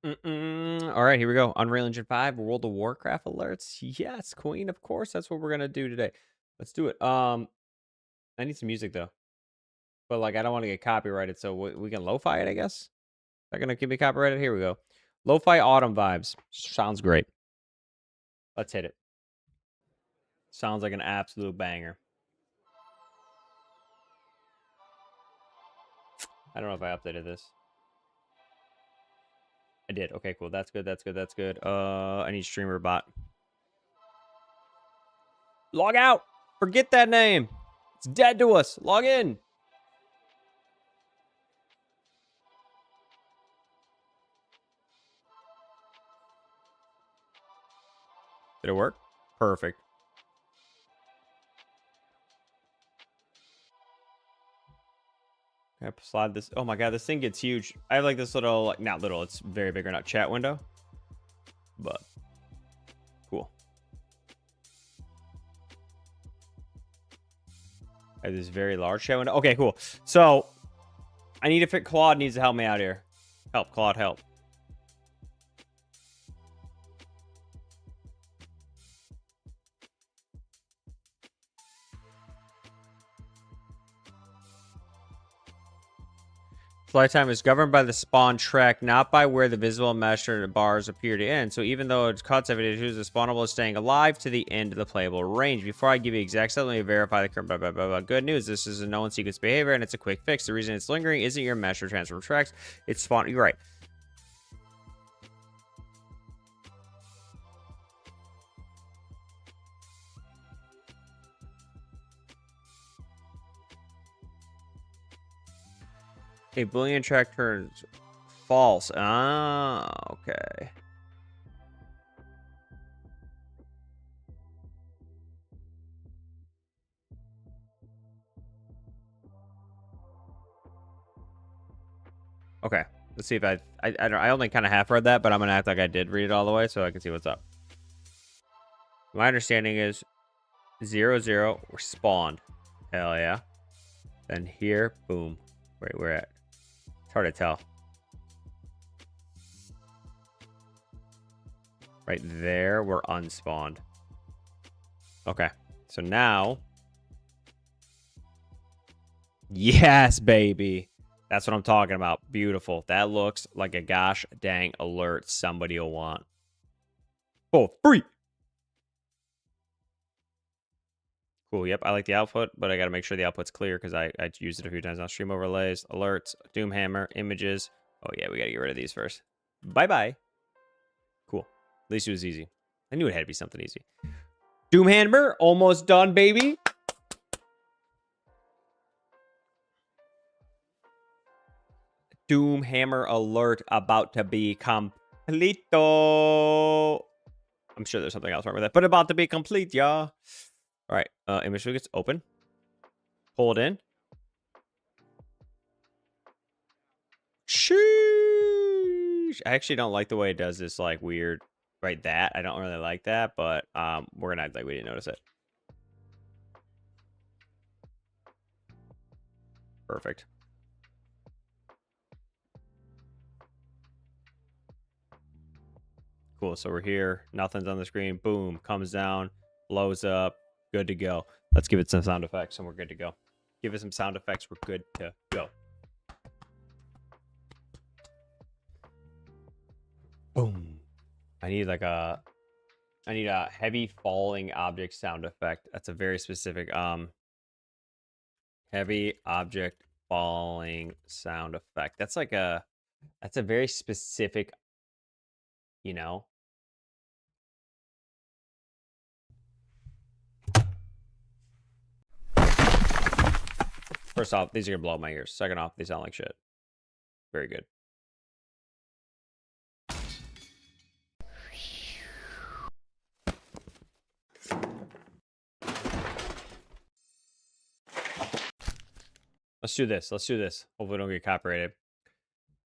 All right, here we go. Unreal Engine 5, World of Warcraft alerts. Yes, Queen, of course. That's what we're gonna do today. Let's do it. I need some music though, but like I don't want to get copyrighted, so we can lo-fi it, I guess. They're gonna keep me copyrighted. Here we go. Lo-fi autumn vibes. Sounds great. Let's hit it. Sounds like an absolute banger. I don't know if I updated this. I did. Okay, cool. That's good. That's good. That's good. I need streamer bot. Log out. Forget that name. It's dead to us. Log in. Did it work? Perfect. Okay, slide this. Oh my god, this thing gets huge. I have like this little, like, not little, it's very big or not chat window. But cool. I have this very large chat window. Okay, cool. So I need to fit. Claude needs to help me out here. Help, Claude, help. Flight time is governed by the spawn track, not by where the visible measured bars appear to end. So even though it's cuts every day, the spawnable is staying alive to the end of the playable range. Before I give you exact stuff, let me verify the current blah, blah, blah, blah. Good news, this is a known sequence behavior, and it's a quick fix. The reason it's lingering isn't your mesh or transform tracks. It's spawn. You're right. A Boolean track turns false. Ah, okay. Okay. Let's see if I only kind of half read that, but I'm gonna act like I did read it all the way so I can see what's up. My understanding is 0, 0, we're spawned. Hell yeah. Then here, boom. Wait, we're at. It's hard to tell. Right there, we're unspawned. Okay. So now. Yes, baby. That's what I'm talking about. Beautiful. That looks like a gosh dang alert somebody will want. For free. Cool. Yep. I like the output, but I got to make sure the output's clear because I used it a few times on stream overlays, alerts, Doomhammer, images. Oh, yeah. We got to get rid of these first. Bye-bye. Cool. At least it was easy. I knew it had to be something easy. Doomhammer. Almost done, baby. Doomhammer alert about to be completo. I'm sure there's something else wrong with that, but about to be complete, y'all. All right, image gets open. Pull it in. Sheesh. I actually don't like the way it does this, like, weird, right, that. I don't really like that, but we're gonna act like we didn't notice it. Perfect. Cool, so we're here. Nothing's on the screen. Boom, comes down, blows up. Good to go. Let's give it some sound effects, and we're good to go. Give it some sound effects. We're good to go. Boom. I need a heavy falling object sound effect. That's a very specific heavy object falling sound effect. That's a very specific, you know. First off, these are gonna blow up my ears. Second off, they sound like shit. Very good. Let's do this. Let's do this. Hopefully we don't get copyrighted.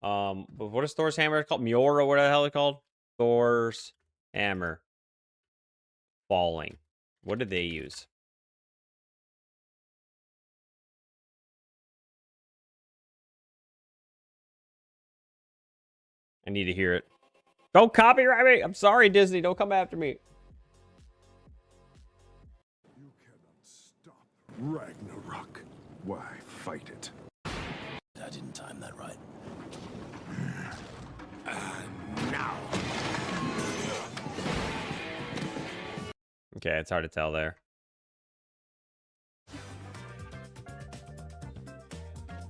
But what is Thor's hammer called? Miora, what the hell is it called? Thor's hammer. Falling. What did they use? I need to hear it. Don't copyright me. I'm sorry, Disney. Don't come after me. You cannot stop Ragnarok. Why fight it? I didn't time that right. Now. Okay, it's hard to tell there.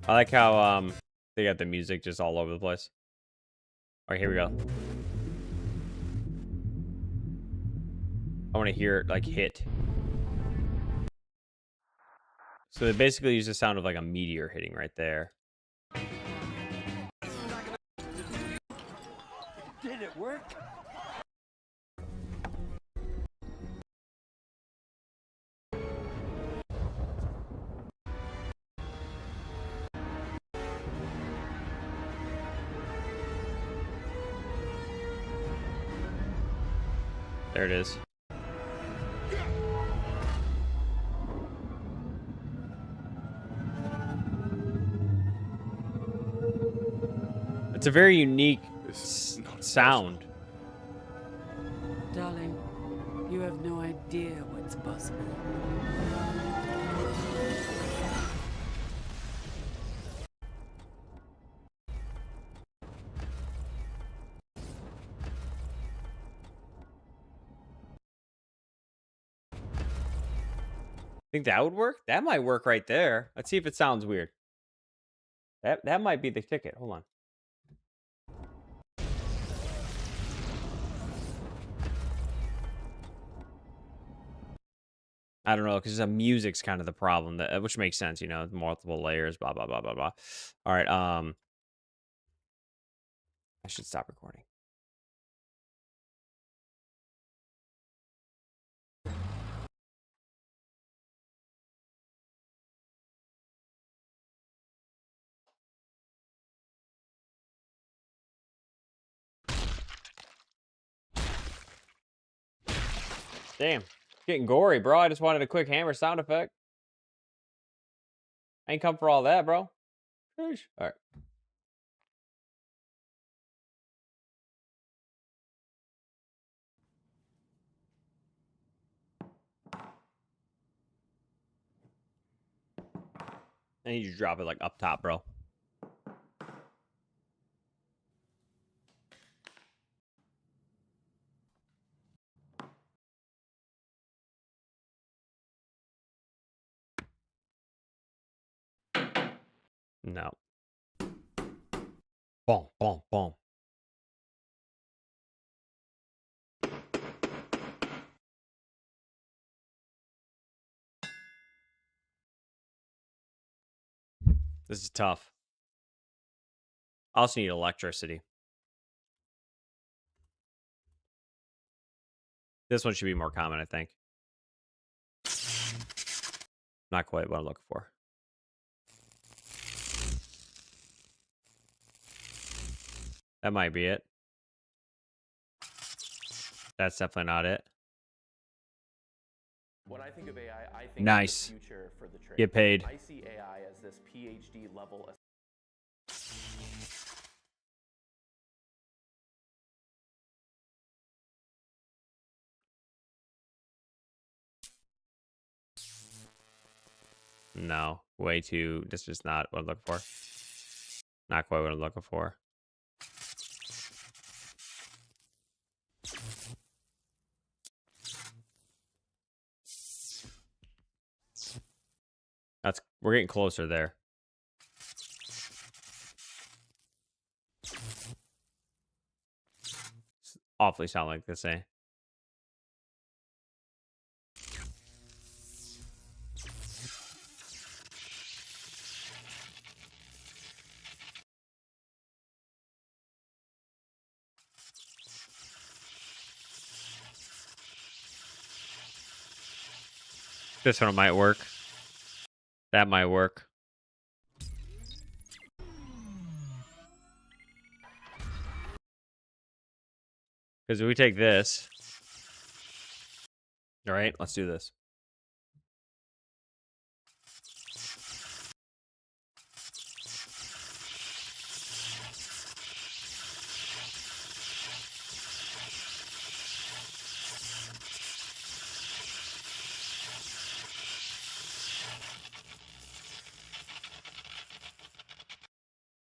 I like how they got the music just all over the place. All right, here we go. I want to hear it like hit. So they basically use the sound of like a meteor hitting right there. Did it work? There it is. It's a very unique sound. Darling, you have no idea what's possible. Think that would work? That might work right there. Let's see if it sounds weird. That might be the ticket. Hold on. I don't know, because the music's kind of the problem, that which makes sense, you know, multiple layers, blah blah blah blah blah. All right, I should stop recording. Damn, getting gory, bro. I just wanted a quick hammer sound effect. I ain't come for all that, bro. Sheesh. All right. I need you to drop it like up top, bro. No. Boom, boom, boom. This is tough. I also need electricity. This one should be more common, I think. Not quite what I'm looking for. That might be it. That's definitely not it. When I think of AI, I think Nice. of the future for the trade. Get paid. I see AI as this PhD level. No, way too. This is not what I'm looking for. Not quite what I'm looking for. We're getting closer there. It's awfully sound like this, eh? This one might work. That might work. Because if we take this. All right, let's do this.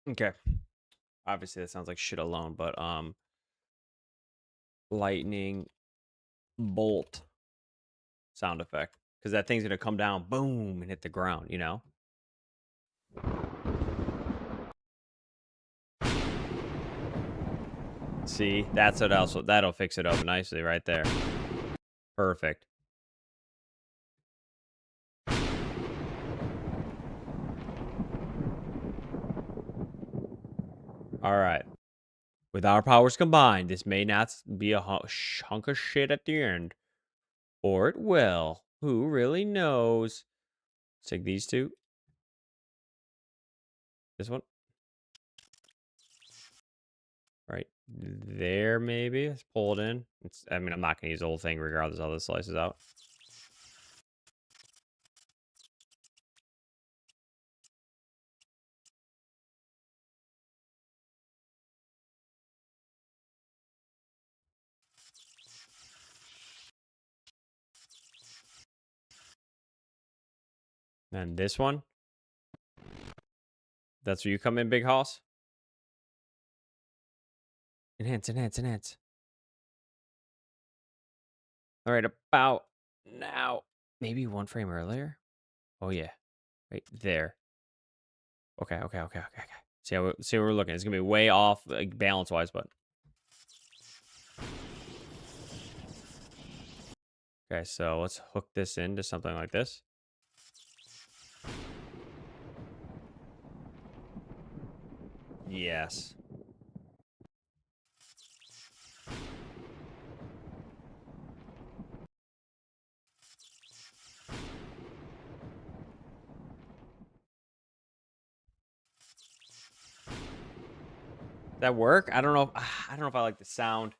Okay. Obviously, that sounds like shit alone, but lightning bolt sound effect because that thing's gonna come down, boom, and hit the ground. You know. See, that's what else. That'll fix it up nicely right there. Perfect. All right. With our powers combined, this may not be a hunk of shit at the end. Or it will. Who really knows? Let's take these two. This one. Right there, maybe. Let's pull it in. I mean, I'm not going to use the whole thing regardless of how this slices out. And this one. That's where you come in, Big Hoss. Enhance, enhance, enhance. All right, about now. Maybe one frame earlier. Oh, yeah. Right there. Okay. See how we're looking. It's going to be way off like, balance-wise, but... Okay, so let's hook this into something like this. Yes. That work? I don't know. I don't know if I like the sound.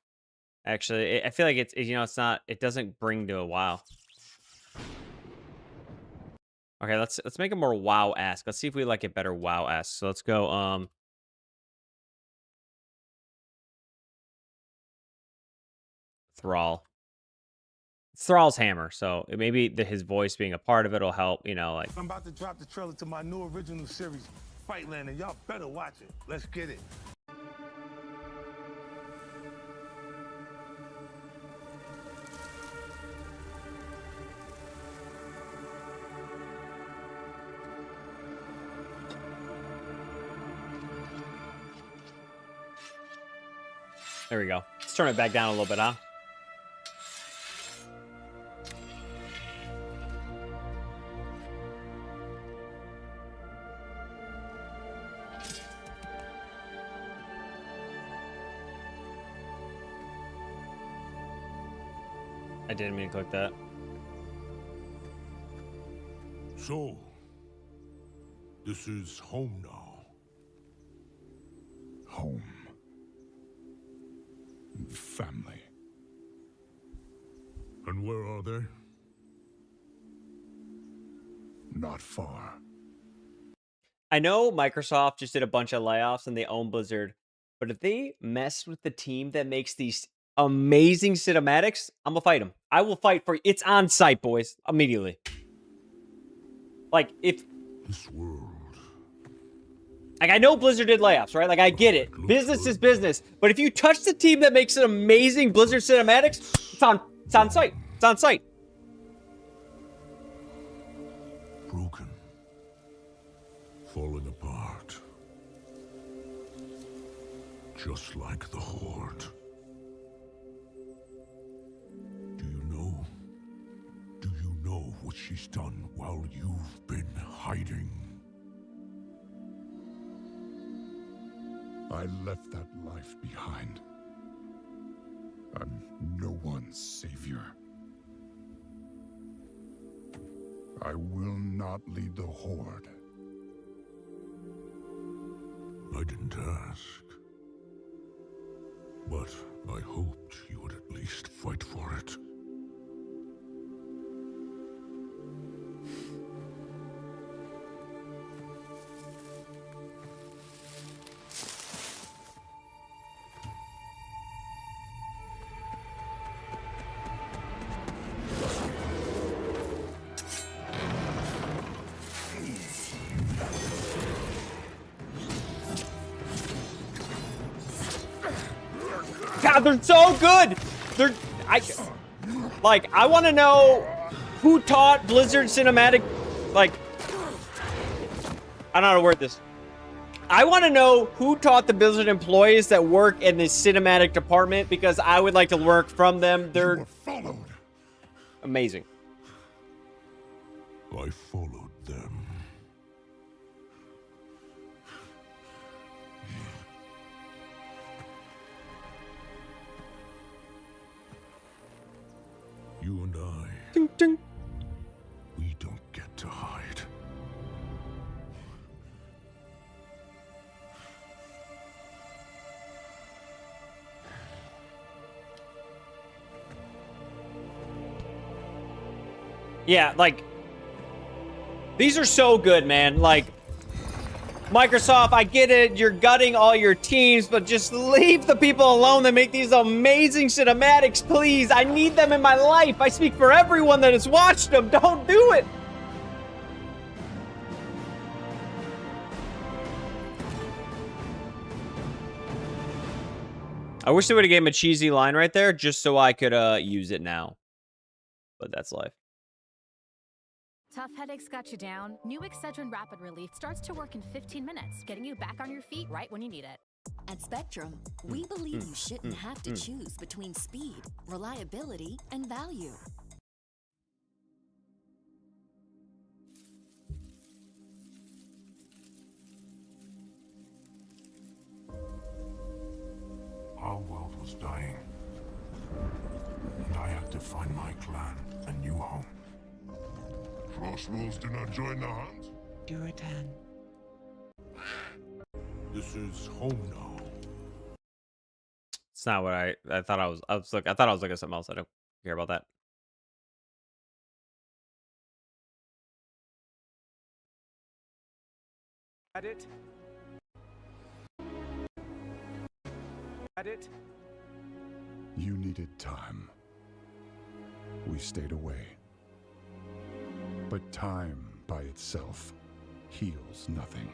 Actually, I feel like it's it's not. It doesn't bring to a WoW. Okay, let's make it more WoW-esque. Let's see if we like it better WoW-esque. So let's go Thrall. It's Thrall's hammer, so maybe his voice being a part of it will help. Like I'm about to drop the trailer to my new original series, Fightland, and y'all better watch it. Let's get it. there we go. Let's turn it back down a little bit, huh? I didn't mean to click that. So, this is home now. Home. And family. And where are they? Not far. I know Microsoft just did a bunch of layoffs and they own Blizzard, but if they mess with the team that makes these amazing cinematics, I'm gonna fight them. I will fight for it's on site, boys, immediately. Like if This world. like I know Blizzard did layoffs, right? Like I get it. Business is business. But if you touch the team that makes an amazing Blizzard cinematics, it's on site. It's on site. Broken. Falling apart. Just like the Horde. Do you know what she's done while you've been hiding? I left that life behind. I'm no one's savior. I will not lead the Horde. I didn't ask. But I hoped you would at least fight for it. God, they're so good. I want to know who taught Blizzard cinematic. Like, I don't know how to word this. I want to know who taught the Blizzard employees that work in the cinematic department, because I would like to work from them. They're followed. amazing. I followed them. You and I, Ding, ding. we don't get to hide. Yeah, like, these are so good, man. Like, Microsoft, I get it. You're gutting all your teams, but just leave the people alone that make these amazing cinematics, please. I need them in my life. I speak for everyone that has watched them. Don't do it. I wish they would have gave him a cheesy line right there just so I could use it now. But that's life. Tough headaches got you down? New Excedrin Rapid Relief starts to work in 15 minutes, getting you back on your feet right when you need it. At Spectrum, we believe you shouldn't have to choose between speed, reliability, and value. Our world was dying, and I had to find my clan a new home. Crossroads did not join the hunt? Do it then. This is home now. It's not what I thought I was. I thought I was looking at something else. I don't care about that. At it. You needed time. We stayed away. But time by itself heals nothing.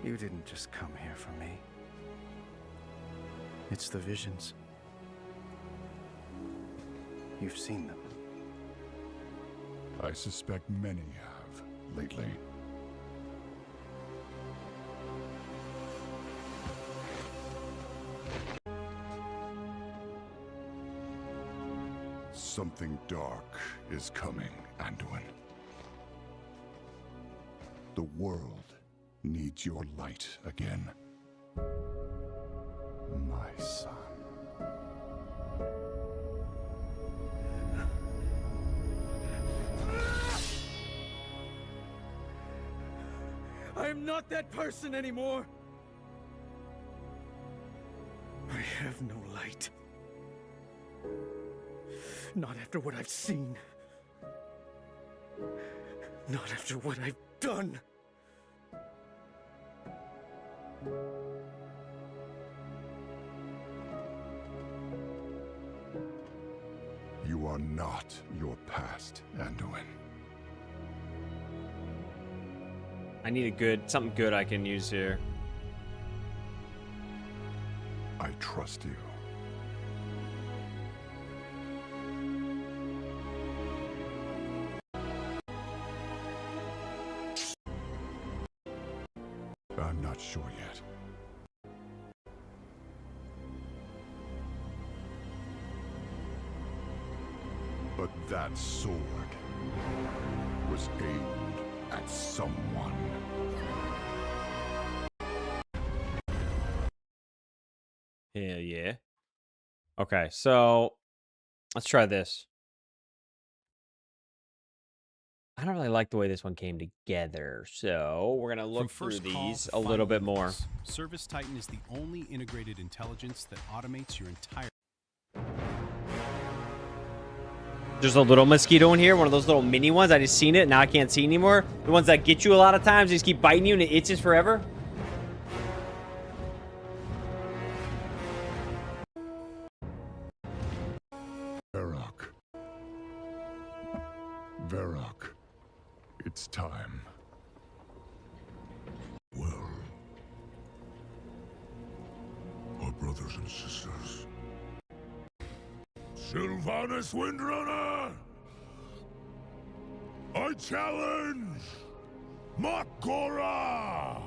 You didn't just come here for me. It's the visions. You've seen them. I suspect many have lately. Something dark is coming, Anduin. The world needs your light again. My son. I am not that person anymore. I have no light. Not after what I've seen. Not after what I've done. You are not your past, Anduin. I need something good I can use here. I trust you. I'm not sure yet. But that sword was aimed at someone. Hell yeah. Okay, so let's try this. I don't really like the way this one came together, so we're gonna look through these a little bit more. Service Titan is the only integrated intelligence that automates your entire. There's a little mosquito in here, one of those little mini ones. I just seen it, now I can't see anymore. The ones that get you a lot of times, they just keep biting you and it itches forever. Varrock. It's time. Well, our brothers and sisters. Sylvanas Windrunner! I challenge Makora!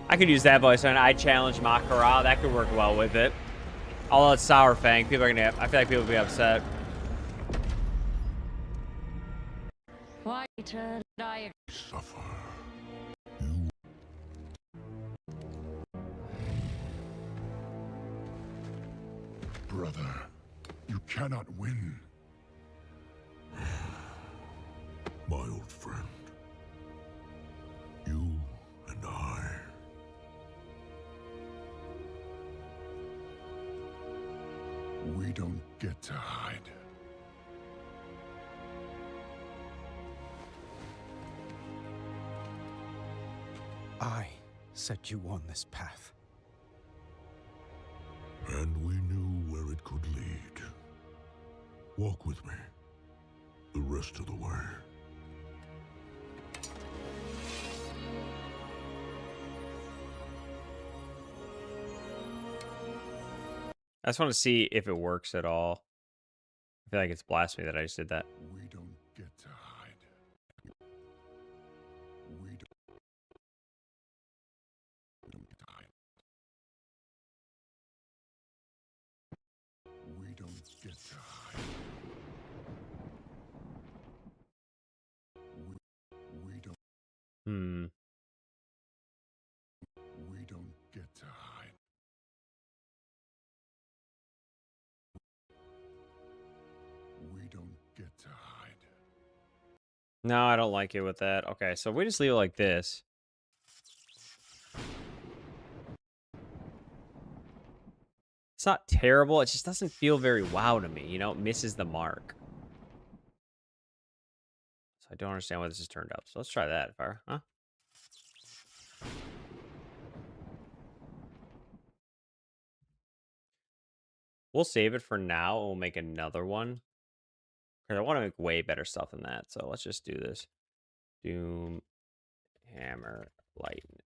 I could use that voice on I challenge Makara. That could work well with it. Although it's Sour Fang. People are gonna I feel like people will be upset. Why turn I Suffer. You. Brother, you cannot win. My old friend. You and I. We don't get to hide. I set you on this path. And we knew where it could lead. Walk with me. The rest of the way. I just want to see if it works at all. I feel like it's blasphemy that I just did that. We don't get to hide. We don't get to hide. We don't get to hide. We don't. Hmm. We don't get to hide. We don't get to hide. No, I don't like it with that. Okay, so we just leave it like this. It's not terrible. It just doesn't feel very wow to me. You know, it misses the mark. So I don't understand why this has turned up. So let's try that. Huh? We'll save it for now. We'll make another one. Because I want to make way better stuff than that. So let's just do this. Doom, hammer, lightning,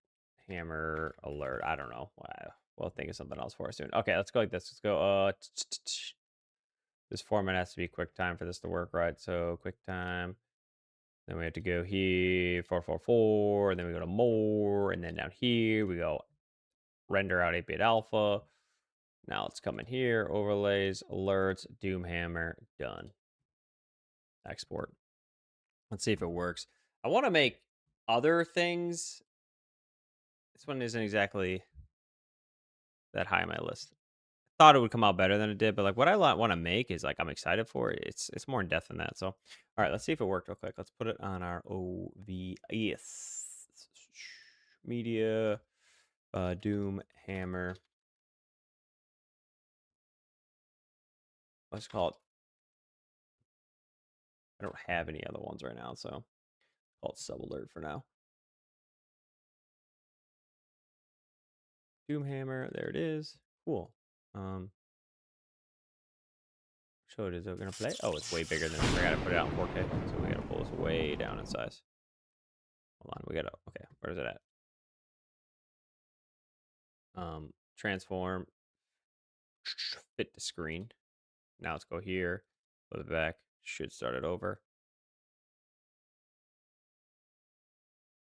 hammer, alert. I don't know. Wow. We'll think of something else for us soon. Okay, let's go like this. Let's go. This format has to be quick time for this to work, right? So quick time. Then we have to go here, 444. And then we go to more. And then down here, we go render out 8-bit alpha. Now let's come in here. Overlays, alerts, Doom hammer, done. Export. Let's see if it works. I want to make other things. This one isn't exactly that high on my list. Thought it would come out better than it did, but like what I want to make is like I'm excited for it. It's more in depth than that. So, all right, let's see if it worked real quick. Let's put it on our OBS media, Doom hammer. Let's call it. I don't have any other ones right now, so call it sub alert for now. Doom hammer, there it is. Cool. So it is it gonna play? Oh, it's way bigger than this. I gotta put it out in 4K. So we gotta pull this way down in size. Hold on, we gotta okay, where's it at? Transform, fit the screen. Now let's go here, flip it back, should start it over.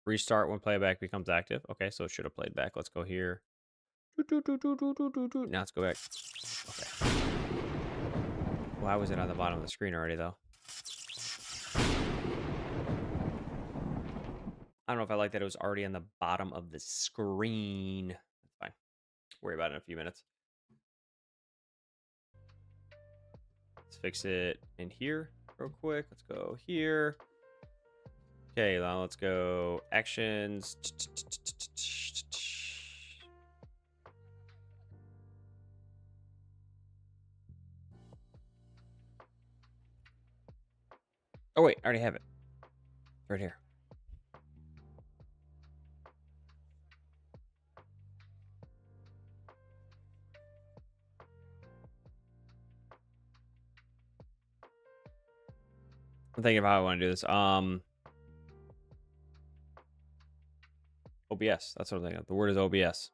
Restart when playback becomes active. Okay, so it should have played back. Let's go here. Now let's go back. Okay. Why was it on the bottom of the screen already, though? I don't know if I like that it was already on the bottom of the screen. That's fine. Worry about it in a few minutes. Let's fix it in here real quick. Let's go here. Okay, now let's go actions. Oh, wait, I already have it. Right here. I'm thinking of how I want to do this. OBS. That's what I'm thinking of. The word is OBS.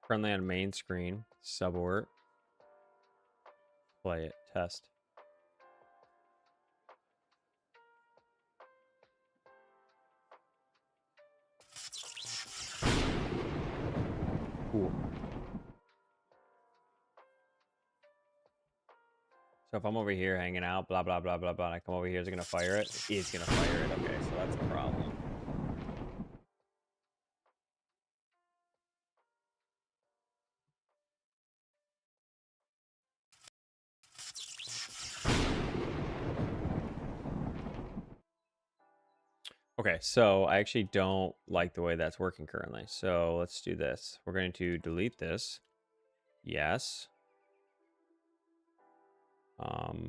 Friendly on main screen. Subort. Play it. Test. Cool. So if I'm over here hanging out, blah, blah, blah, blah, blah, and I come over here, is it going to fire it? It is going to fire it. Okay, so that's a problem. Okay, so I actually don't like the way that's working currently. So let's do this. We're going to delete this. Yes. Wow,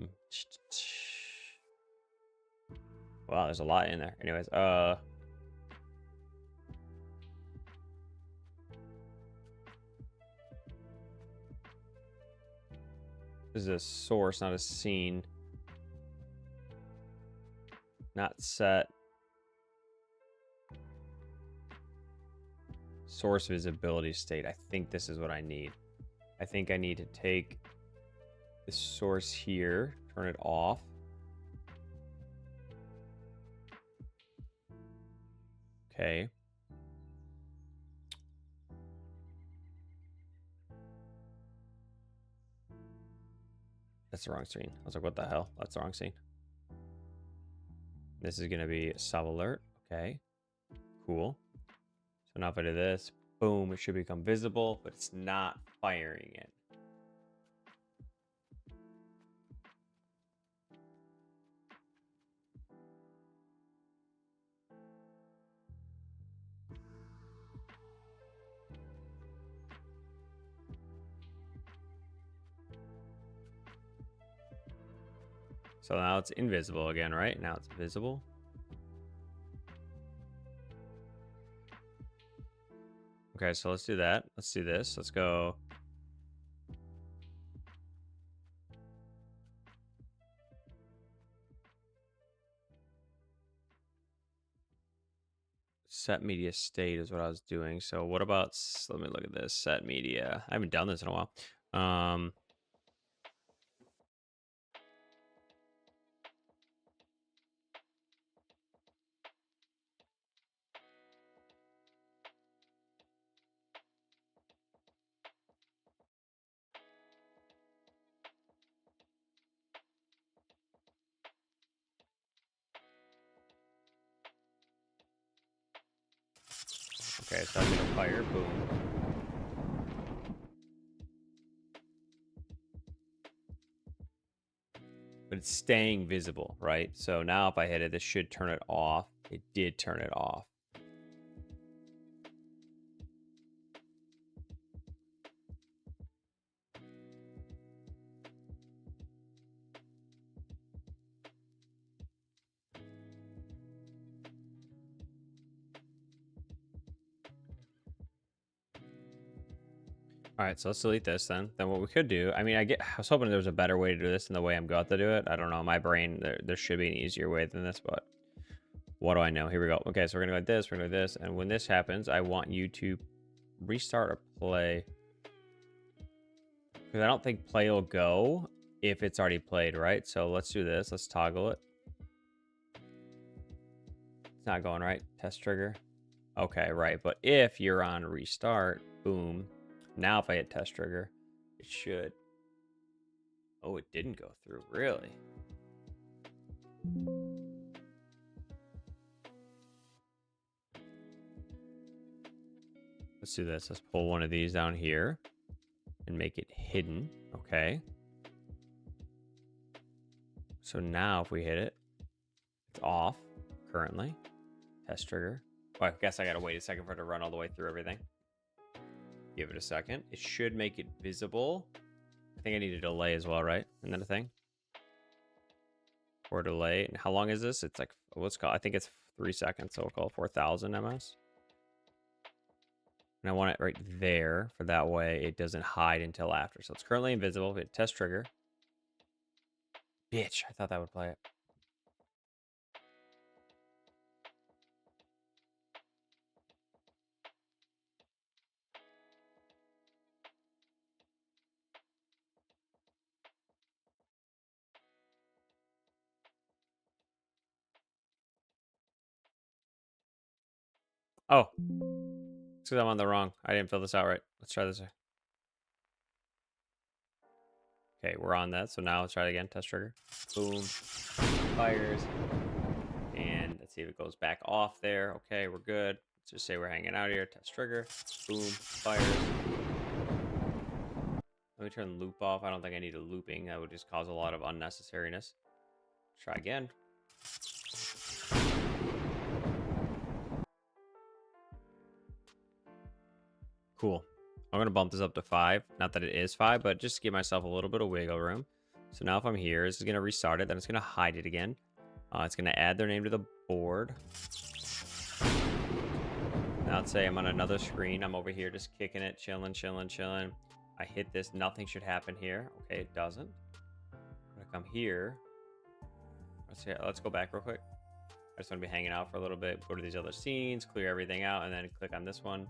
there's a lot in there. Anyways, this is a source, not a scene. Not set. Source visibility state. I think this is what I need. I think I need to take the source here, turn it off. Okay. That's the wrong scene. I was like, what the hell? That's the wrong scene. This is going to be sub alert. Okay. Cool. So now if I do this, boom, it should become visible, but it's not firing it. So now it's invisible again, right? Now it's visible. Okay, so let's do that. Let's do this. Let's go. Set media state is what I was doing. So what about, let me look at this. Set media. I haven't done this in a while. Okay, so I'm gonna fire, boom. But it's staying visible, right? So now if I hit it, this should turn it off. It did turn it off. All right, so let's delete this then. Then what we could do, I mean, I was hoping there was a better way to do this than the way I'm going to do it. I don't know. My brain, there should be an easier way than this, but what do I know? Here we go. Okay, so we're going to go like this. We're going to do this. And when this happens, I want you to restart or play. Because I don't think play will go if it's already played, right? So let's do this. Let's toggle it. It's not going right. Test trigger. Okay, right. But if you're on restart, boom. Now if I hit test trigger, it should. Oh, it didn't go through. Really? Let's do this. Let's pull one of these down here and make it hidden. Okay. So now if we hit it, it's off currently. Test trigger. Oh, I guess I gotta wait a second for it to run all the way through everything. Give it a second. It should make it visible. I think I need a delay as well, right? and then a thing. For delay. And how long is this? It's like, what's called? I think it's 3 seconds, so we'll call it 4,000 ms. And I want it right there, for that way it doesn't hide until after. So it's currently invisible. Hit test trigger. Bitch, I thought that would play it. Oh, it's because I'm on the wrong. I didn't fill this out right. Let's try this. Okay, we're on that. So now let's try it again. Test trigger. Boom. Fires. And let's see if it goes back off there. Okay, we're good. Let's just say we're hanging out here. Test trigger. Boom. Fires. Let me turn loop off. I don't think I need a looping. That would just cause a lot of unnecessariness. Try again. Cool. I'm going to bump this up to 5. Not that it is 5, but just to give myself a little bit of wiggle room. So now if I'm here, this is going to restart it. Then it's going to hide it again. It's going to add their name to the board. Now let's say I'm on another screen. I'm over here just kicking it, chilling. I hit this. Nothing should happen here. Okay, it doesn't. I'm going to come here. Let's go back real quick. I just want to be hanging out for a little bit. Go to these other scenes, clear everything out, and then click on this one.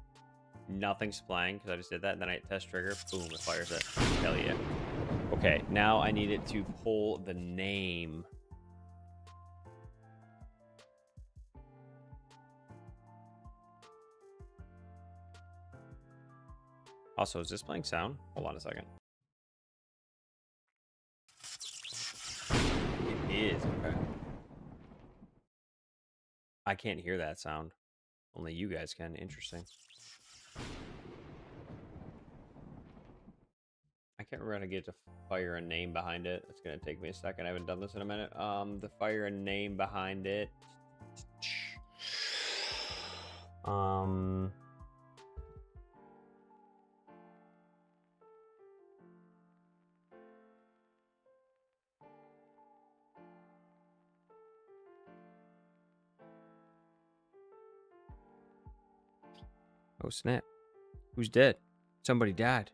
Nothing's playing because I just did that. And then I hit test trigger. Boom, it fires it. Hell yeah. Okay, now I need it to pull the name. Also, is this playing sound? Hold on a second. It is, okay. I can't hear that sound. Only you guys can. Interesting. I can't remember how to get to fire a name behind it. It's gonna take me a second. I haven't done this in a minute. The fire a name behind it. Oh snap. Who's dead? Somebody died.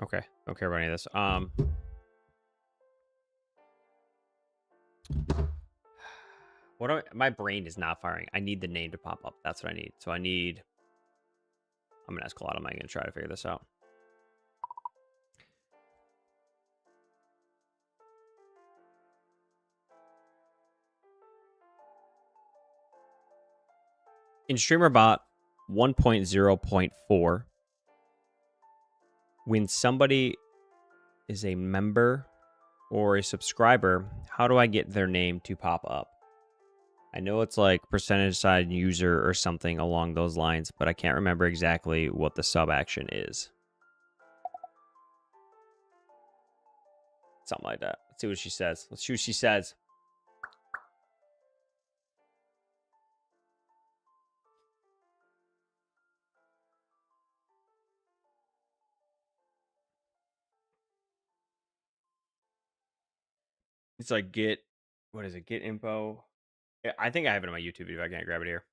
Okay, don't care about any of this. My brain is not firing. I need the name to pop up. That's what I need. So I'm gonna ask Claude. I'm gonna try to figure this out. In StreamerBot 1.0.4, when somebody is a member or a subscriber, how do I get their name to pop up? I know it's like percentage side user or something along those lines, but I can't remember exactly what the sub action is. Something like that. Let's see what she says. Let's see what she says. It's like get, what is it? Get info. Yeah, I think I have it in my YouTube video. I can't grab it here.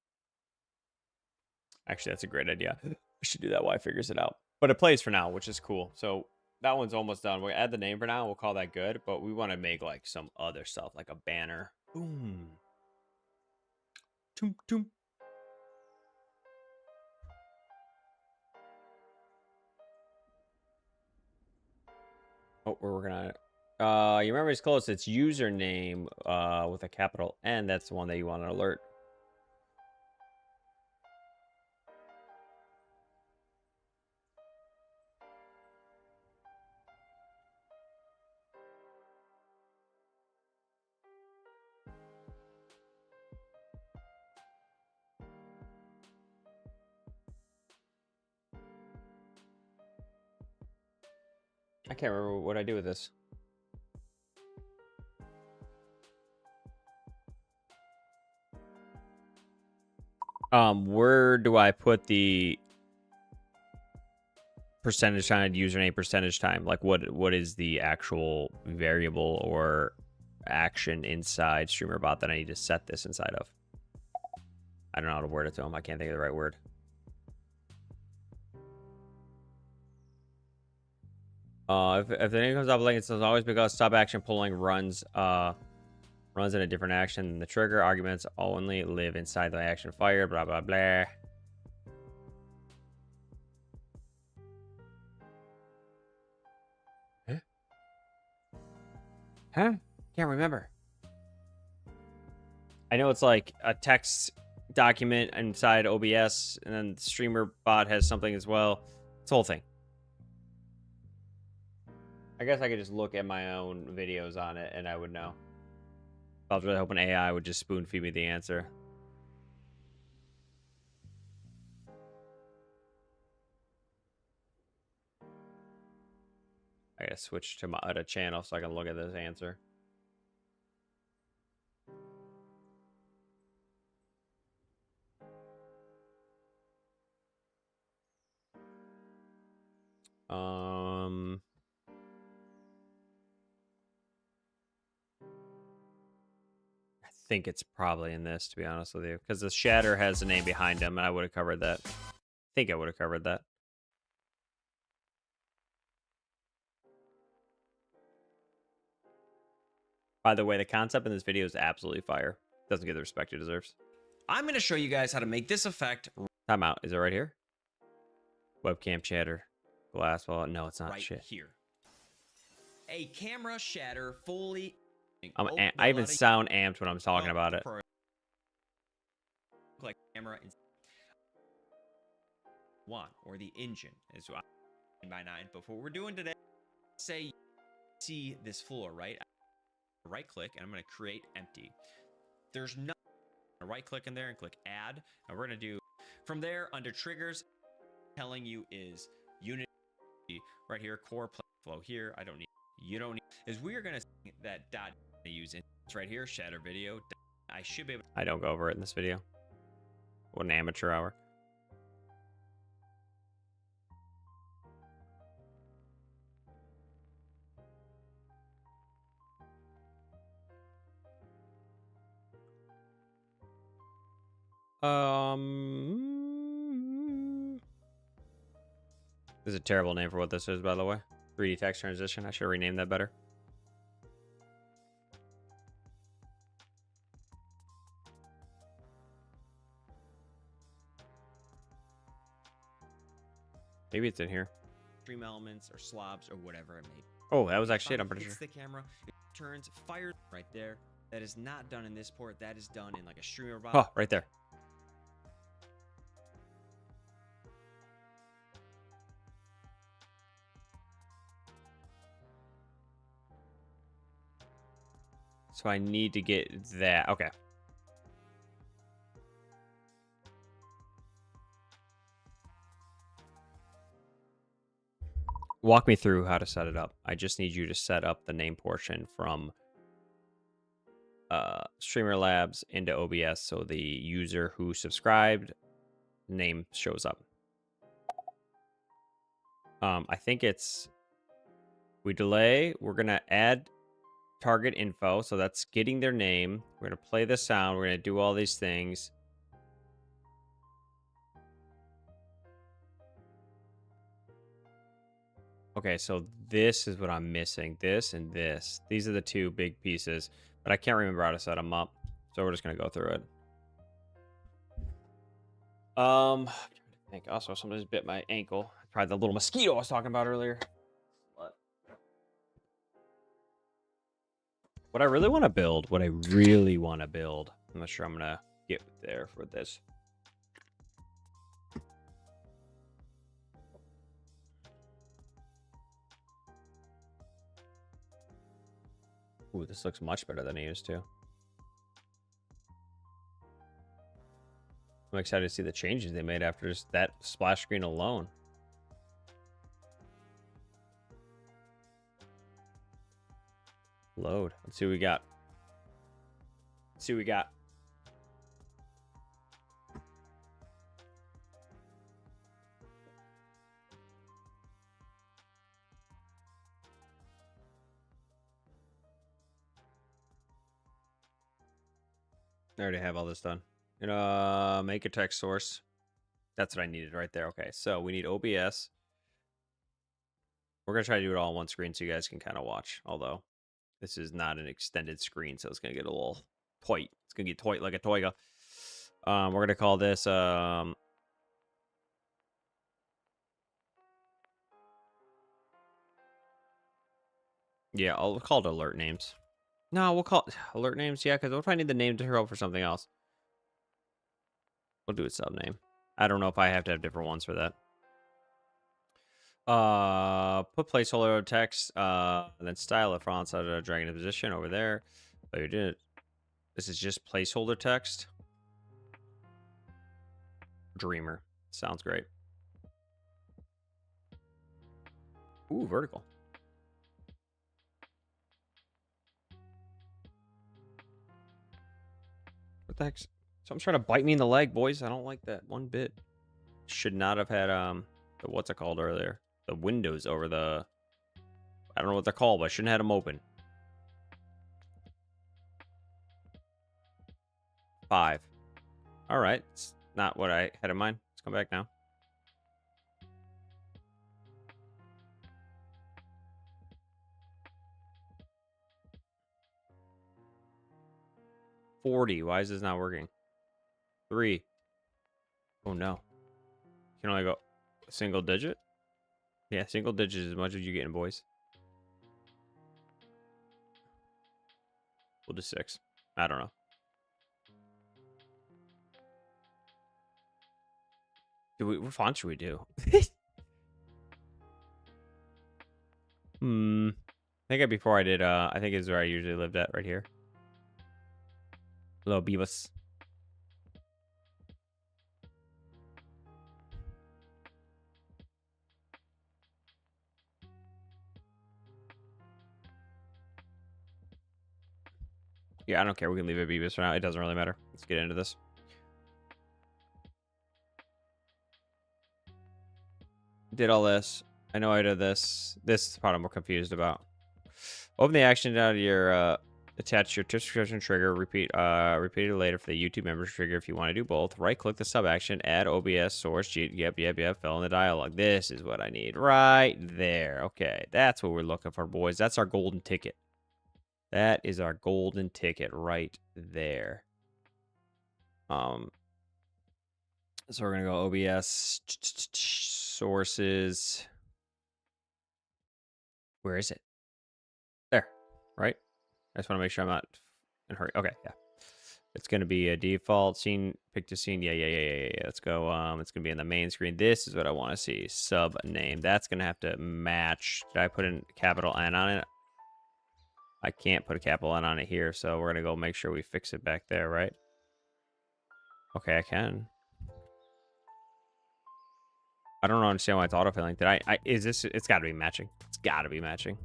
Actually, that's a great idea. I should do that while I figures it out. But it plays for now, which is cool. So that one's almost done. We'll add the name for now. We'll call that good. But we want to make like some other stuff, like a banner. Boom. Toom, toom. Oh, we're working on it. You remember it's close. It's username with a capital N. That's the one that you want to alert. I can't remember what I do with this. Where do I put the percentage time, username percentage time? Like what is the actual variable or action inside StreamerBot that I need to set this inside of? I don't know how to word it to him. I can't think of the right word. If the name comes up late, it says always because stop action pulling runs in a different action than the trigger. Arguments only live inside the action fired. Blah blah blah. Huh? Can't remember. I know it's like a text document inside OBS, and then the streamer bot has something as well. It's the whole thing. I guess I could just look at my own videos on it, and I would know. I was really hoping AI would just spoon feed me the answer. I gotta switch to my other channel so I can look at this answer. I think it's probably in this, to be honest with you, because the Shatter has a name behind him, and I would have covered that. I think I would have covered that. By the way, the concept in this video is absolutely fire. Doesn't get the respect it deserves. I'm going to show you guys how to make this effect. Time out. Is it right here? Webcam chatter. Glass wall. No, it's not right shit. Here. A camera shatter fully. I even sound amped when I'm talking about it. Like camera one or the engine is what by 9. But what we're doing today, say you see this floor, right? Right click and I'm going to create empty. There's no right click in there and click add, and we're going to do from there under triggers. Telling you is unity right here, core play flow here. I don't need, you don't need, is we are going to see that dot use it. It's right here, shatter video. I should be able to. I don't go over it in this video. What an amateur hour. This is a terrible name for what this is, by the way. 3D text transition. I should have renamed that better. Maybe it's in here. Stream elements or slobs or whatever it may be. Oh, that was actually it, I'm pretty sure. It's the camera. It turns, fires right there. That is not done in this port. That is done in like a streamer bot. Oh, right there. So I need to get that. Okay. Walk me through how to set it up. I just need you to set up the name portion from Streamer Labs into OBS so the user who subscribed name shows up. I think it's we delay. We're gonna add target info, so that's getting their name. We're gonna play the sound. We're gonna do all these things. Okay, so this is what I'm missing. This and this. These are the two big pieces, but I can't remember how to set them up. So we're just gonna go through it. I'm trying to think. Also, somebody just bit my ankle. Probably the little mosquito I was talking about earlier. What I really want to build, I'm not sure I'm gonna get there for this. Ooh, this looks much better than it used to. I'm excited to see the changes they made after just that splash screen alone. Load. Let's see what we got. Let's see what we got. I already have all this done. Make a text source. That's what I needed right there. Okay, so we need OBS. We're going to try to do it all on one screen so you guys can kind of watch. Although, this is not an extended screen, so it's going to get a little toy. It's going to get toy like a toy. We're going to call this... yeah, I'll call it alert names. No, we'll call it alert names. Yeah, because what if I need the name to throw for something else? We'll do a sub name. I don't know if I have to have different ones for that. Put placeholder text, then style it for outside of dragging the position over there. Oh, you did it. This is just placeholder text. Dreamer. Sounds great. Ooh, vertical. What the heck? Someone's trying to bite me in the leg, boys. I don't like that one bit. Should not have had the what's it called earlier? The windows over the... I don't know what they're called, but I shouldn't have had them open. 5. All right. It's not what I had in mind. Let's come back now. $40. Why is this not working? 3. Oh, no. You can only go a single digit? Yeah, single digit is as much as you're getting, boys. We'll do 6. I don't know. What font should we do? I think before I did, I think is where I usually lived at, right here. Hello, Beavis. Yeah, I don't care. We can leave it Beavis for now. It doesn't really matter. Let's get into this. Did all this. I know I did this. This is the part I'm more confused about. Open the action out of your attach your subscription trigger. Repeat it later for the YouTube members trigger if you want to do both. Right click the sub action. Add OBS source. Yep. Fill in the dialogue. This is what I need right there. Okay, that's what we're looking for, boys. That's our golden ticket. That is our golden ticket right there. So we're gonna go OBS sources. Where is it? There, right? I just want to make sure I'm not in a hurry. Okay, yeah. It's gonna be a default scene, pick to scene. Yeah. Let's go. It's gonna be in the main screen. This is what I want to see. Sub name. That's gonna have to match. Did I put in capital N on it? I can't put a capital N on it here, so we're gonna go make sure we fix it back there, right? Okay, I can. I don't understand why it's autofilling. Did I is this? It's got to be matching. It's got to be matching.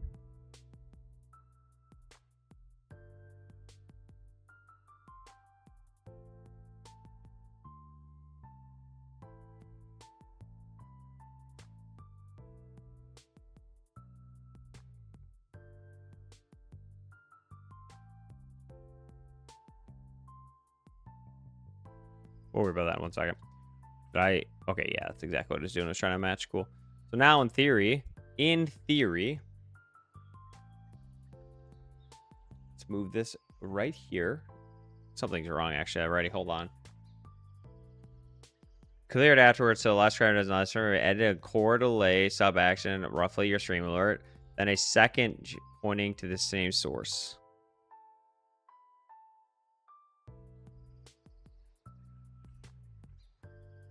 We'll worry about that in 1 second. Okay, yeah, that's exactly what it's doing. It's trying to match. Cool. So now in theory, let's move this right here. Something's wrong, actually. Already, hold on. Clear it afterwards so the last frame does not stream. Edit a core delay sub action, roughly your stream alert. Then a second pointing to the same source.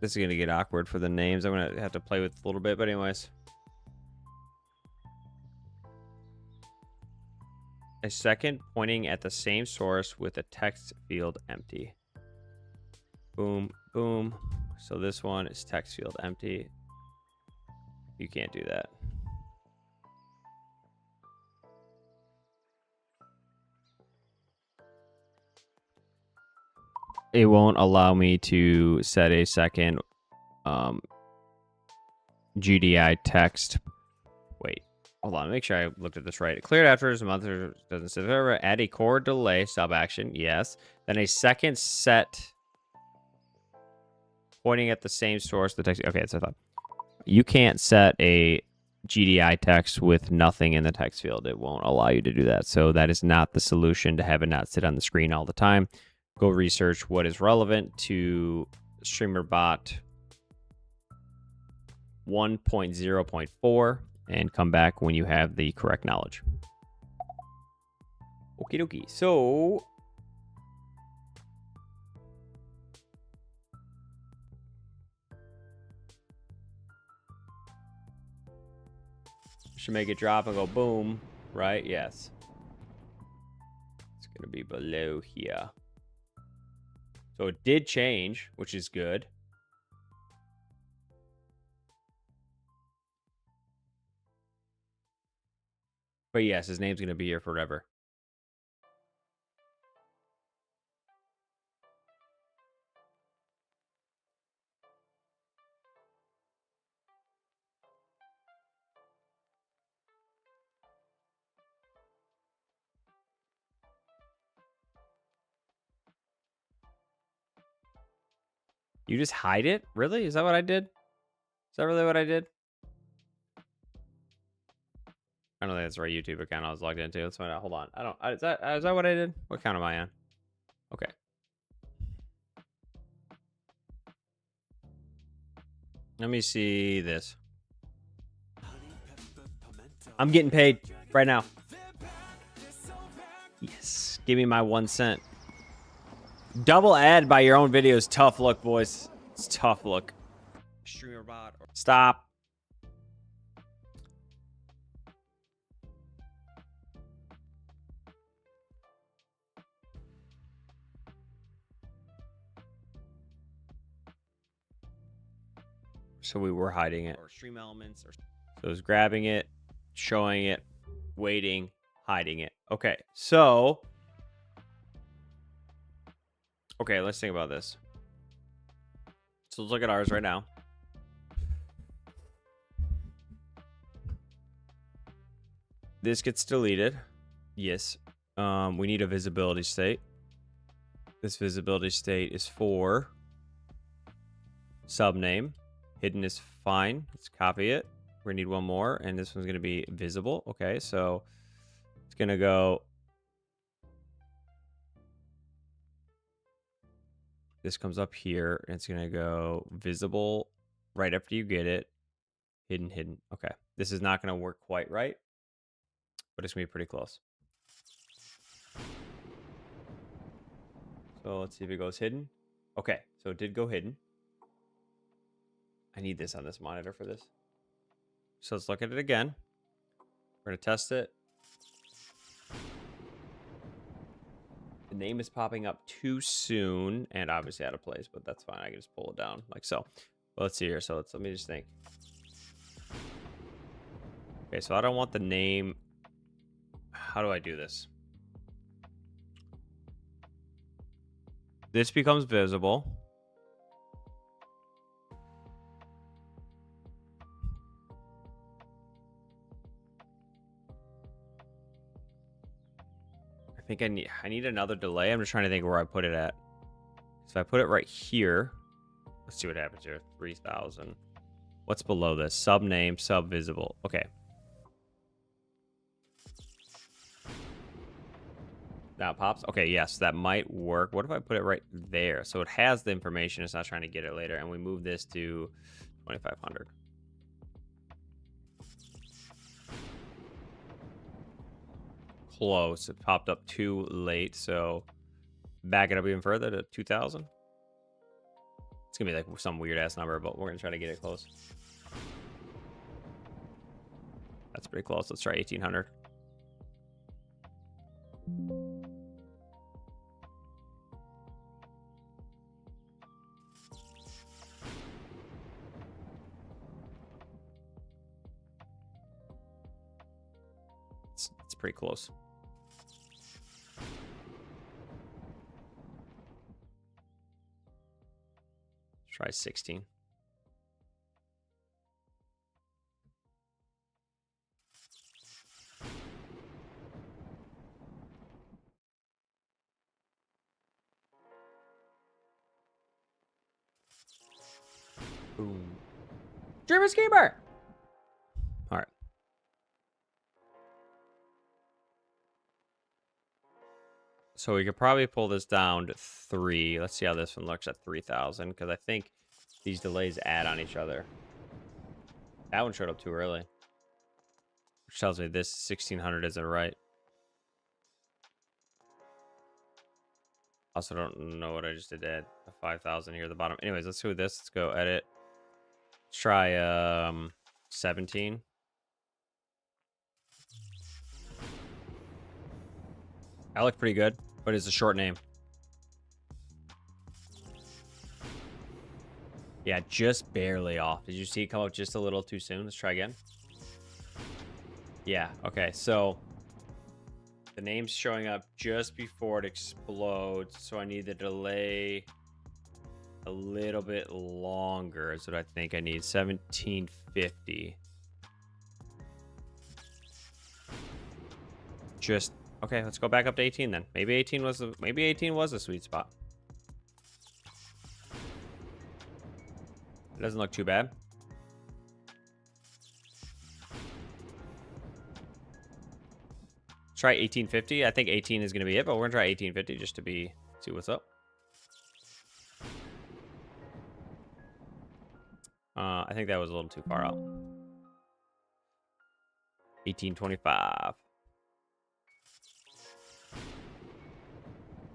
This is going to get awkward for the names. I'm going to have to play with a little bit, but anyways. A second pointing at the same source with a text field empty. Boom, boom. So this one is text field empty. You can't do that. it won't allow me to set a second GDI text. Wait, hold on. Make sure I looked at this right. Cleared after a month or doesn't say ever. Add a core delay sub action. Yes. Then a second set pointing at the same source. The text. Okay, that's what I thought. You can't set a GDI text with nothing in the text field. It won't allow you to do that. So that is not the solution to have it not sit on the screen all the time. Go research what is relevant to StreamerBot 1.0.4 and come back when you have the correct knowledge. Okie dokie. So should make it drop and go boom, right? Yes. It's going to be below here. So it did change, which is good. But yes, his name's going to be here forever. You just hide it? Really? Is that what I did? Is that really what I did? I don't think that's the right YouTube account I was logged into. Let's find out. Hold on. Is that what I did? What account am I on? Okay. Let me see this. I'm getting paid right now. Yes. Give me my 1 cent. Double ad by your own video is tough look, boys. It's tough look. StreamerBot. Stop. So we were hiding it. Or Stream Elements. Or... So it was grabbing it, showing it, waiting, hiding it. Okay, so... Okay, let's think about this. So let's look at ours right now. This gets deleted. Yes. We need a visibility state. This visibility state is for subname. Hidden is fine. Let's copy it. We're gonna need one more, and this one's gonna be visible. Okay, so it's gonna go. This comes up here, and it's gonna go visible right after you get it. Hidden, hidden. Okay, this is not gonna work quite right, but it's gonna be pretty close. So let's see if it goes hidden. Okay, so it did go hidden. I need this on this monitor for this. So let's look at it again. We're going to test it. The name is popping up too soon and obviously out of place, but that's fine. I can just pull it down like so. Well, let's see here. So let me just think. Okay, so I don't want the name. How do I do this? This becomes visible. I think I need another delay. I'm just trying to think where I put it at. So if I put it right here, let's see what happens here. 3,000. What's below this? Sub name, sub visible. Okay. Now it pops. Okay, yes, that might work. What if I put it right there? So it has the information. It's not trying to get it later. And we move this to 2,500. Close. It popped up too late, so back it up even further to 2,000. It's gonna be like some weird ass number, but we're gonna try to get it close. That's pretty close. Let's try 1,800. It's pretty close. Try 16. Boom. Dreamer Schemer! Alright. So we could probably pull this down to 3. Let's see how this one looks at 3,000, because I think these delays add on each other. That one showed up too early, which tells me this 1600 isn't right. Also don't know what I just did to add a 5,000 here at the bottom. Anyways, let's do this. Let's go edit. Let's try 17. That looked pretty good, but it's a short name. Yeah, just barely off. Did you see it come up just a little too soon? Let's try again. Yeah, okay, so the name's showing up just before it explodes, so I need the delay a little bit longer is what I think I need. 1750. Just okay, let's go back up to 18 then. Maybe 18 was the sweet spot. It doesn't look too bad. Try 1850. I think 18 is going to be it, but we're going to try 1850 just to see what's up. I think that was a little too far out. 1825.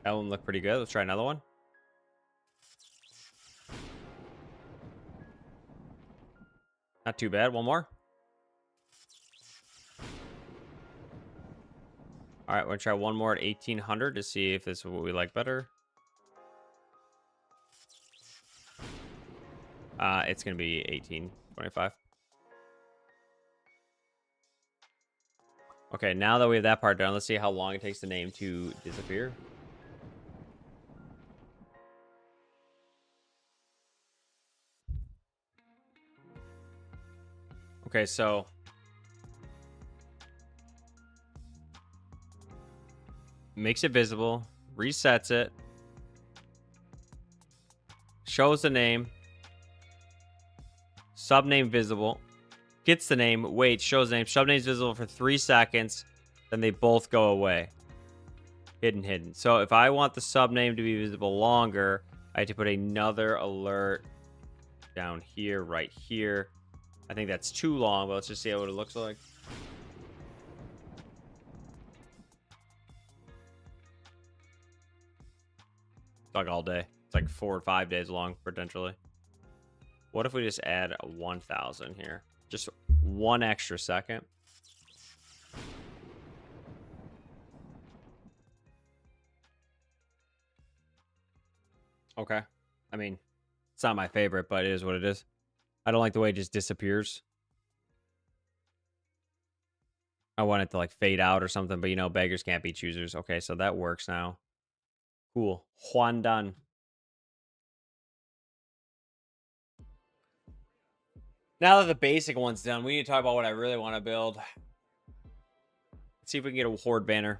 That one looked pretty good. Let's try another one. Not too bad. One more. All right, we're going to try one more at 1800 to see if this is what we like better. It's going to be 1825. Okay, now that we have that part done, let's see how long it takes the name to disappear. Okay, so makes it visible, resets it, shows the name, subname visible, gets the name, waits, shows the name, subname's visible for 3 seconds, then they both go away. Hidden. So if I want the subname to be visible longer, I have to put another alert down here, right here. I think that's too long, but let's just see what it looks like. It's like all day. It's like 4 or 5 days long, potentially. What if we just add 1,000 here? Just 1 extra second. Okay. I mean, it's not my favorite, but it is what it is. I don't like the way it just disappears. I want it to like fade out or something, but you know, beggars can't be choosers. Okay, so that works now. Cool. Juan done. Now that the basic one's done, we need to talk about what I really want to build. Let's see if we can get a horde banner.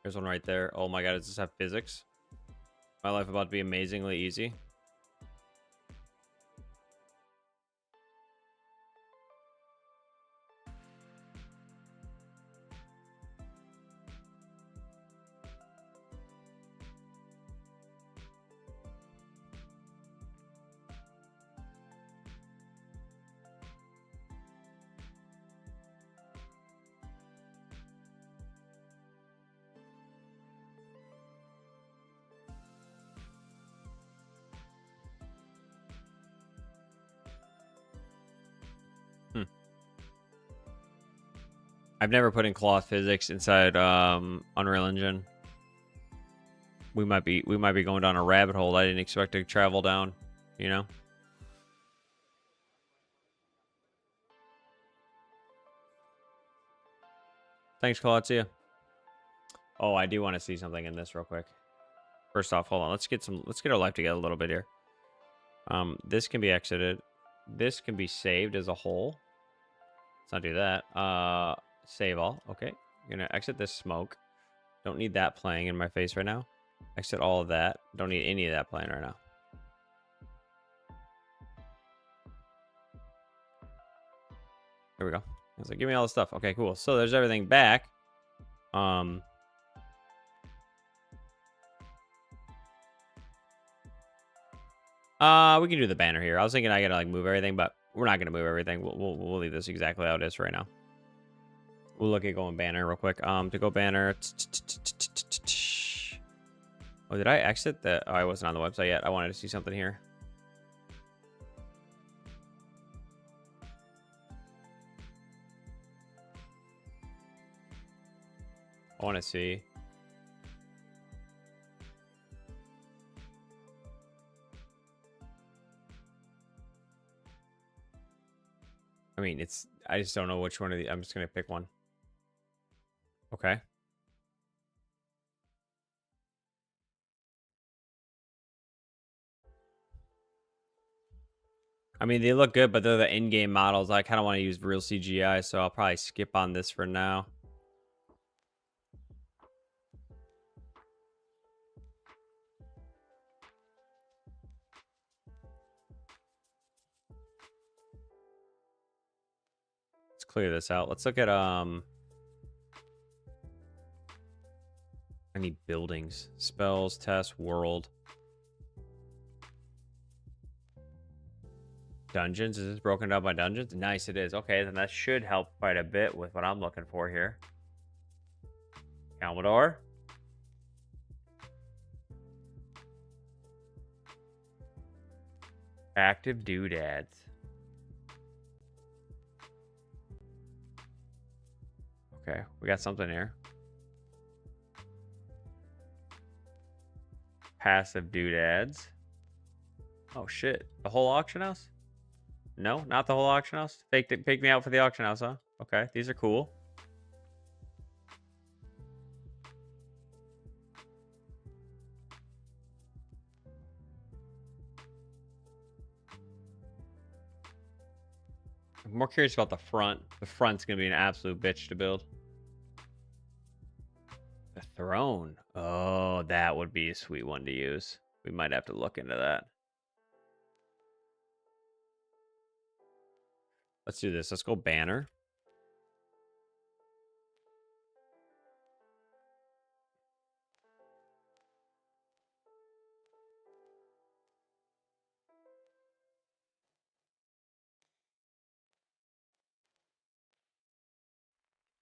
There's one right there. Oh my god, does this have physics? My life about to be amazingly easy. I've never put in cloth physics inside Unreal Engine. We might be going down a rabbit hole I didn't expect to travel down, you know? Thanks, Claude. See ya. Oh, I do want to see something in this real quick. First off, hold on. Let's get our life together a little bit here. This can be exited. This can be saved as a whole. Let's not do that. Save all. Okay. I'm gonna exit this smoke. Don't need that playing in my face right now. Exit all of that. Don't need any of that playing right now. Here we go. I was like, give me all the stuff. Okay, cool. So there's everything back. We can do the banner here. I was thinking I gotta like move everything, but we're not gonna move everything. We'll leave this exactly how it is right now. We'll look at going banner real quick. To go banner. Oh, did I exit the? Oh, I wasn't on the website yet. I wanted to see something here. I want to see. I mean, I just don't know which one of the. I'm just gonna pick one. Okay. I mean, they look good, but they're the in-game models. I kind of want to use real CGI, so I'll probably skip on this for now. Let's clear this out. Let's look at I need buildings, spells, test, world, dungeons. Is this broken down by dungeons? Nice, it is. Okay, then that should help quite a bit with what I'm looking for here. Calmador. Active doodads. Okay, we got something here. Passive doodads. Oh shit, the whole auction house? No, not the whole auction house. Take me out for the auction house, huh? Okay, these are cool. I'm more curious about the front. The front's gonna be an absolute bitch to build. The throne. Oh, that would be a sweet one to use. We might have to look into that. Let's do this. Let's go banner.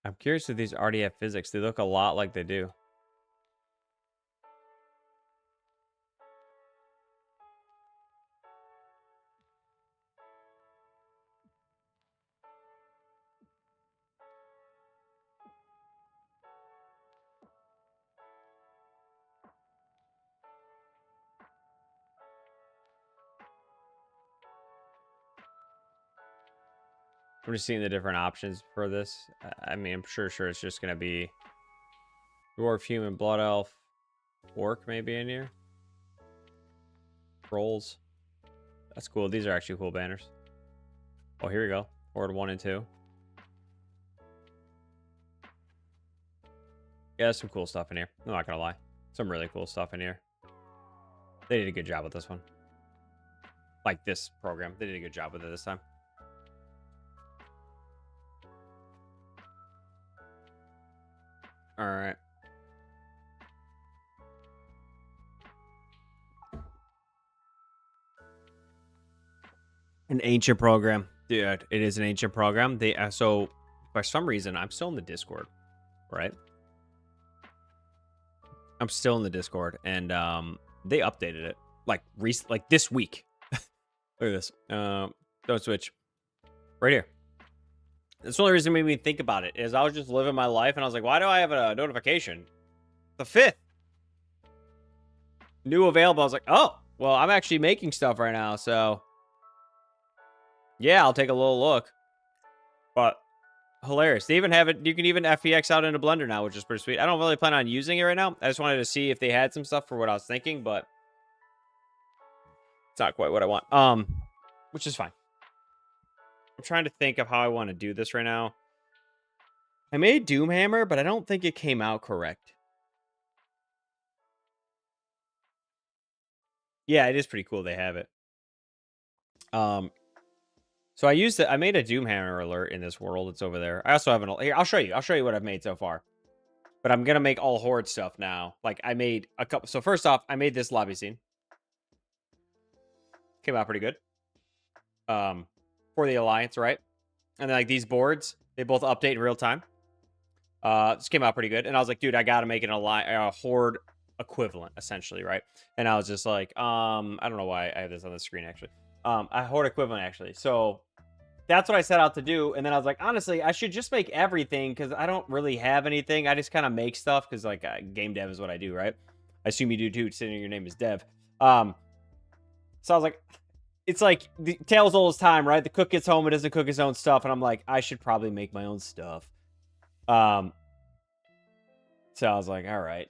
I'm curious if these already have physics. They look a lot like they do. I'm just seeing the different options for this. I mean, I'm sure it's just going to be dwarf, human, blood elf, orc maybe in here. Trolls. That's cool. These are actually cool banners. Oh, here we go. Horde 1 and 2. Yeah, there's some cool stuff in here. I'm not going to lie. Some really cool stuff in here. They did a good job with this one. Like this program. They did a good job with it this time. All right. An ancient program. Dude, it is an ancient program. They so for some reason I'm still in the Discord, right? I'm still in the Discord and they updated it like this week. Look at this. Don't switch. Right here. That's the only reason it made me think about it is I was just living my life and I was like, why do I have a notification? The 5th. New available. I was like, oh, well, I'm actually making stuff right now, so yeah, I'll take a little look. But hilarious. They even have it. You can even FEX out into Blender now, which is pretty sweet. I don't really plan on using it right now. I just wanted to see if they had some stuff for what I was thinking, but it's not quite what I want. Which is fine. I'm trying to think of how I want to do this right now. I made Doomhammer, but I don't think it came out correct. Yeah, it is pretty cool they have it. So I made a Doomhammer alert in this world. It's over there. I also have here, I'll show you what I've made so far. But I'm gonna make all Horde stuff now. Like I made a couple. So first off, I made this lobby scene. Came out pretty good. For the Alliance, right? And then like these boards, they both update in real time. This came out pretty good. And I was like, dude, I gotta make a Horde equivalent, essentially, right? And I was just like, I don't know why I have this on the screen actually. A Horde equivalent actually. So that's what I set out to do. And then I was like, honestly, I should just make everything because I don't really have anything. I just kind of make stuff because like game dev is what I do, right? I assume you do too, considering your name is Dev. So I was like, it's like the tale's old as time, right? The cook gets home and doesn't cook his own stuff. And I'm like, I should probably make my own stuff. So I was like, all right.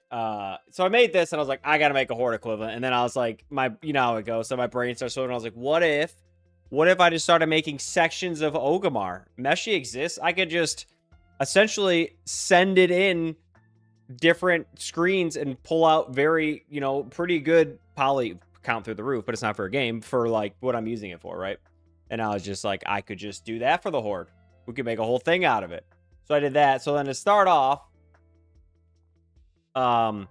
So I made this and I was like, I got to make a Horde equivalent. And then I was like, you know how it goes. So my brain starts swimming. I was like, what if I just started making sections of Orgrimmar? Meshi exists. I could just essentially send it in different screens and pull out very, pretty good poly count through the roof, but it's not for a game, for like what I'm using it for, right? And I was just like, I could just do that for the Horde. We could make a whole thing out of it. So I did that. So then to start off, I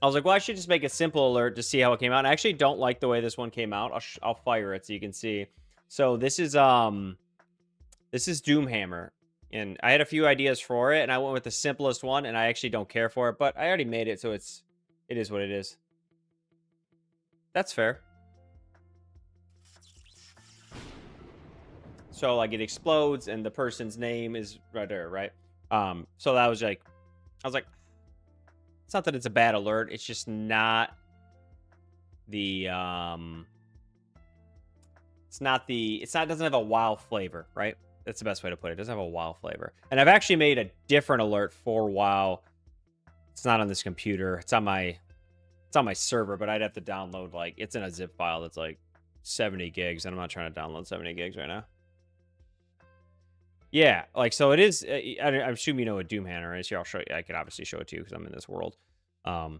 was like, well, I should just make a simple alert to see how it came out. And I actually don't like the way this one came out. I'll fire it so you can see. So this is Doomhammer. And I had a few ideas for it, and I went with the simplest one, and I actually don't care for it, but I already made it, so it is what it is. That's fair. So like it explodes, and the person's name is right there, right? So that was like, I was like, it's not that it's a bad alert. It's just not the, it doesn't have a WoW flavor, right? That's the best way to put it. It doesn't have a WoW flavor. And I've actually made a different alert for WoW. It's not on this computer. It's on my server, but I'd have to download, like, it's in a zip file that's like 70 gigs, and I'm not trying to download 70 gigs right now. Yeah, like, so it is, I assume you know what Doomhammer is. Here, I'll show you. I could obviously show it to you because I'm in this world. Yeah,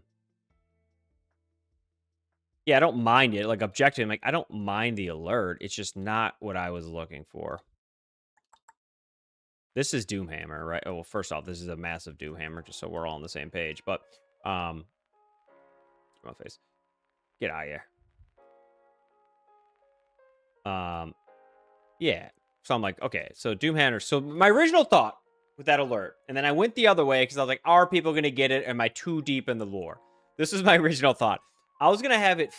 I don't mind it. Like, objective, like, I don't mind the alert. It's just not what I was looking for. This is Doomhammer, right? Oh, well, first off, this is a massive Doomhammer, just so we're all on the same page. But, my face. Get out of here. Yeah. So I'm like, okay, so Doomhammer. So my original thought with that alert, and then I went the other way because I was like, are people going to get it? Am I too deep in the lore? This was my original thought. I was going to have it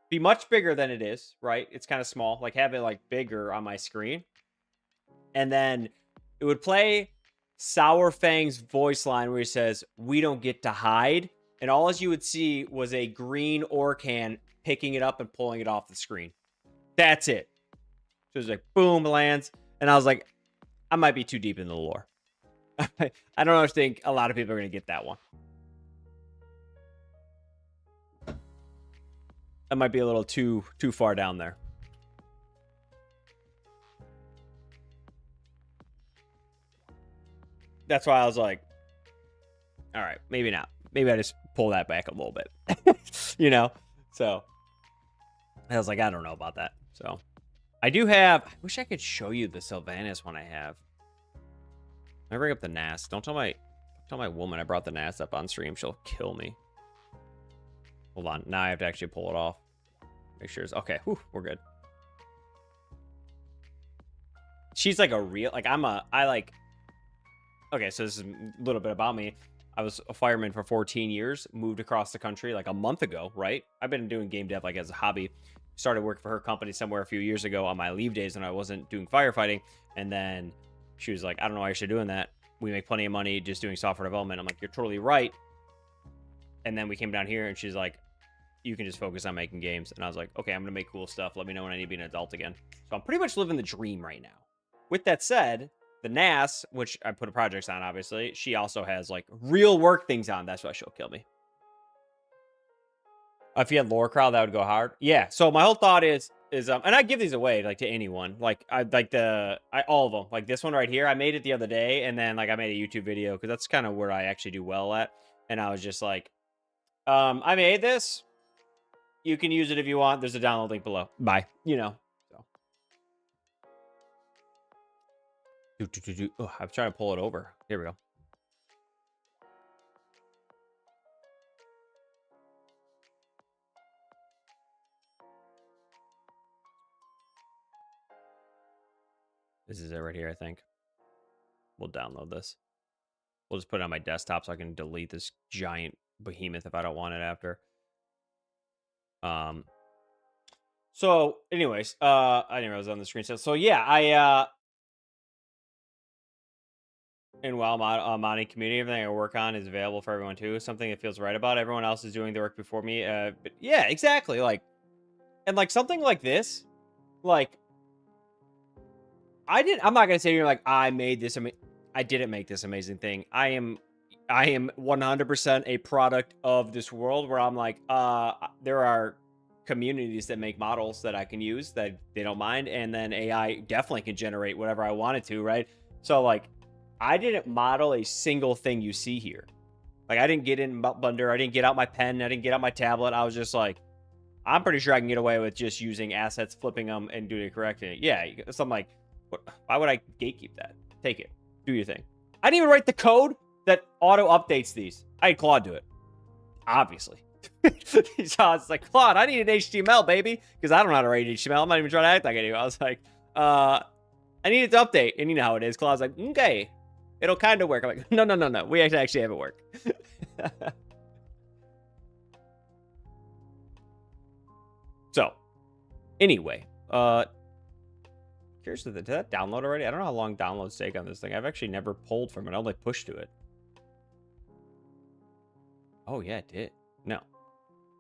be much bigger than it is, right? It's kind of small, like have it like bigger on my screen. And then it would play Sour Fang's voice line where he says, we don't get to hide. And all as you would see was a green Orcan picking it up and pulling it off the screen. That's it. So it was like, boom, lands. And I was like, I might be too deep in the lore. I don't think a lot of people are going to get that one. That might be a little too far down there. That's why I was like, all right, maybe not. Maybe I just pull that back a little bit. So I was like, I don't know about that. So I do have, I wish I could show you the Sylvanas one I have. I bring up the NAS. Don't tell my woman I brought the NAS up on stream. She'll kill me. Hold on. Now I have to actually pull it off. Make sure it's okay. Whew, we're good. She's like a real, like okay, so this is a little bit about me. I was a fireman for 14 years, moved across the country like a month ago, right? I've been doing game dev like as a hobby. Started working for her company somewhere a few years ago on my leave days when I wasn't doing firefighting. And then she was like, I don't know why you're doing that. We make plenty of money just doing software development. I'm like, you're totally right. And then we came down here and she's like, you can just focus on making games. And I was like, okay, I'm going to make cool stuff. Let me know when I need to be an adult again. So I'm pretty much living the dream right now, with that said, the NAS, which I put a projects on, obviously, she also has like real work things on. That's why she'll kill me. If you had lore crowd, that would go hard. Yeah. So my whole thought is and I give these away like to anyone. Like I like all of them. Like this one right here, I made it the other day, and then like I made a YouTube video because that's kind of where I actually do well at. And I was just like, I made this. You can use it if you want. There's a download link below. Bye. You know. So. Oh, I'm trying to pull it over. Here we go. This is it right here, I think. We'll download this. We'll just put it on my desktop so I can delete this giant behemoth if I don't want it after. So anyways, I didn't realize it was on the screen. So yeah, in WoW modding community, everything I work on is available for everyone too. Something that feels right about everyone else is doing the work before me. But yeah, exactly. Like, and like something like this, like I'm not gonna say you're like I made this. I didn't make this amazing thing. I am 100% a product of this world where I'm like, there are communities that make models that I can use that they don't mind, and then AI definitely can generate whatever I wanted to, right? So like, I didn't model a single thing you see here. Like I didn't get in Blender, I didn't get out my pen, I didn't get out my tablet. I was just like, I'm pretty sure I can get away with just using assets, flipping them, and doing it correctly. Yeah, so I'm like, why would I gatekeep that? Take it. Do your thing. I didn't even write the code that auto updates these. I had Claude do it. Obviously. So it's like, Claude, I need an HTML, baby. Because I don't know how to write HTML. I'm not even trying to act like I do. I was like, I need it to update. And you know how it is. Claude's like, okay, it'll kind of work. I'm like, no. We actually have it work. So, anyway, curious, did that download already? I don't know how long downloads take on this thing. I've actually never pulled from it. I only pushed to it. Oh, yeah, it did. No,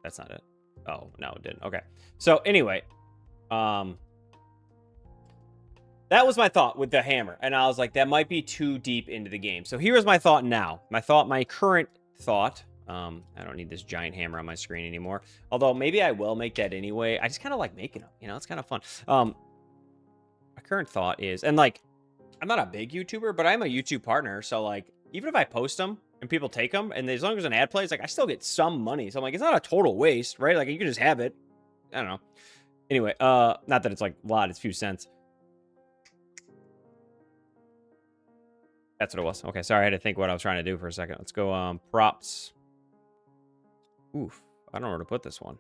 that's not it. Oh, no, it didn't. Okay. So anyway, that was my thought with the hammer. And I was like, that might be too deep into the game. So here's my thought now. My current thought. I don't need this giant hammer on my screen anymore. Although maybe I will make that anyway. I just kind of like making them. You know, it's kind of fun. My current thought is, and like, I'm not a big YouTuber, but I'm a YouTube partner. So like, even if I post them and people take them, and as long as an ad plays, like I still get some money. So I'm like, it's not a total waste, right? Like you can just have it. I don't know. Anyway, not that it's like a lot, it's a few cents. That's what it was. Okay, sorry, I had to think what I was trying to do for a second. Let's go props. Oof, I don't know where to put this one.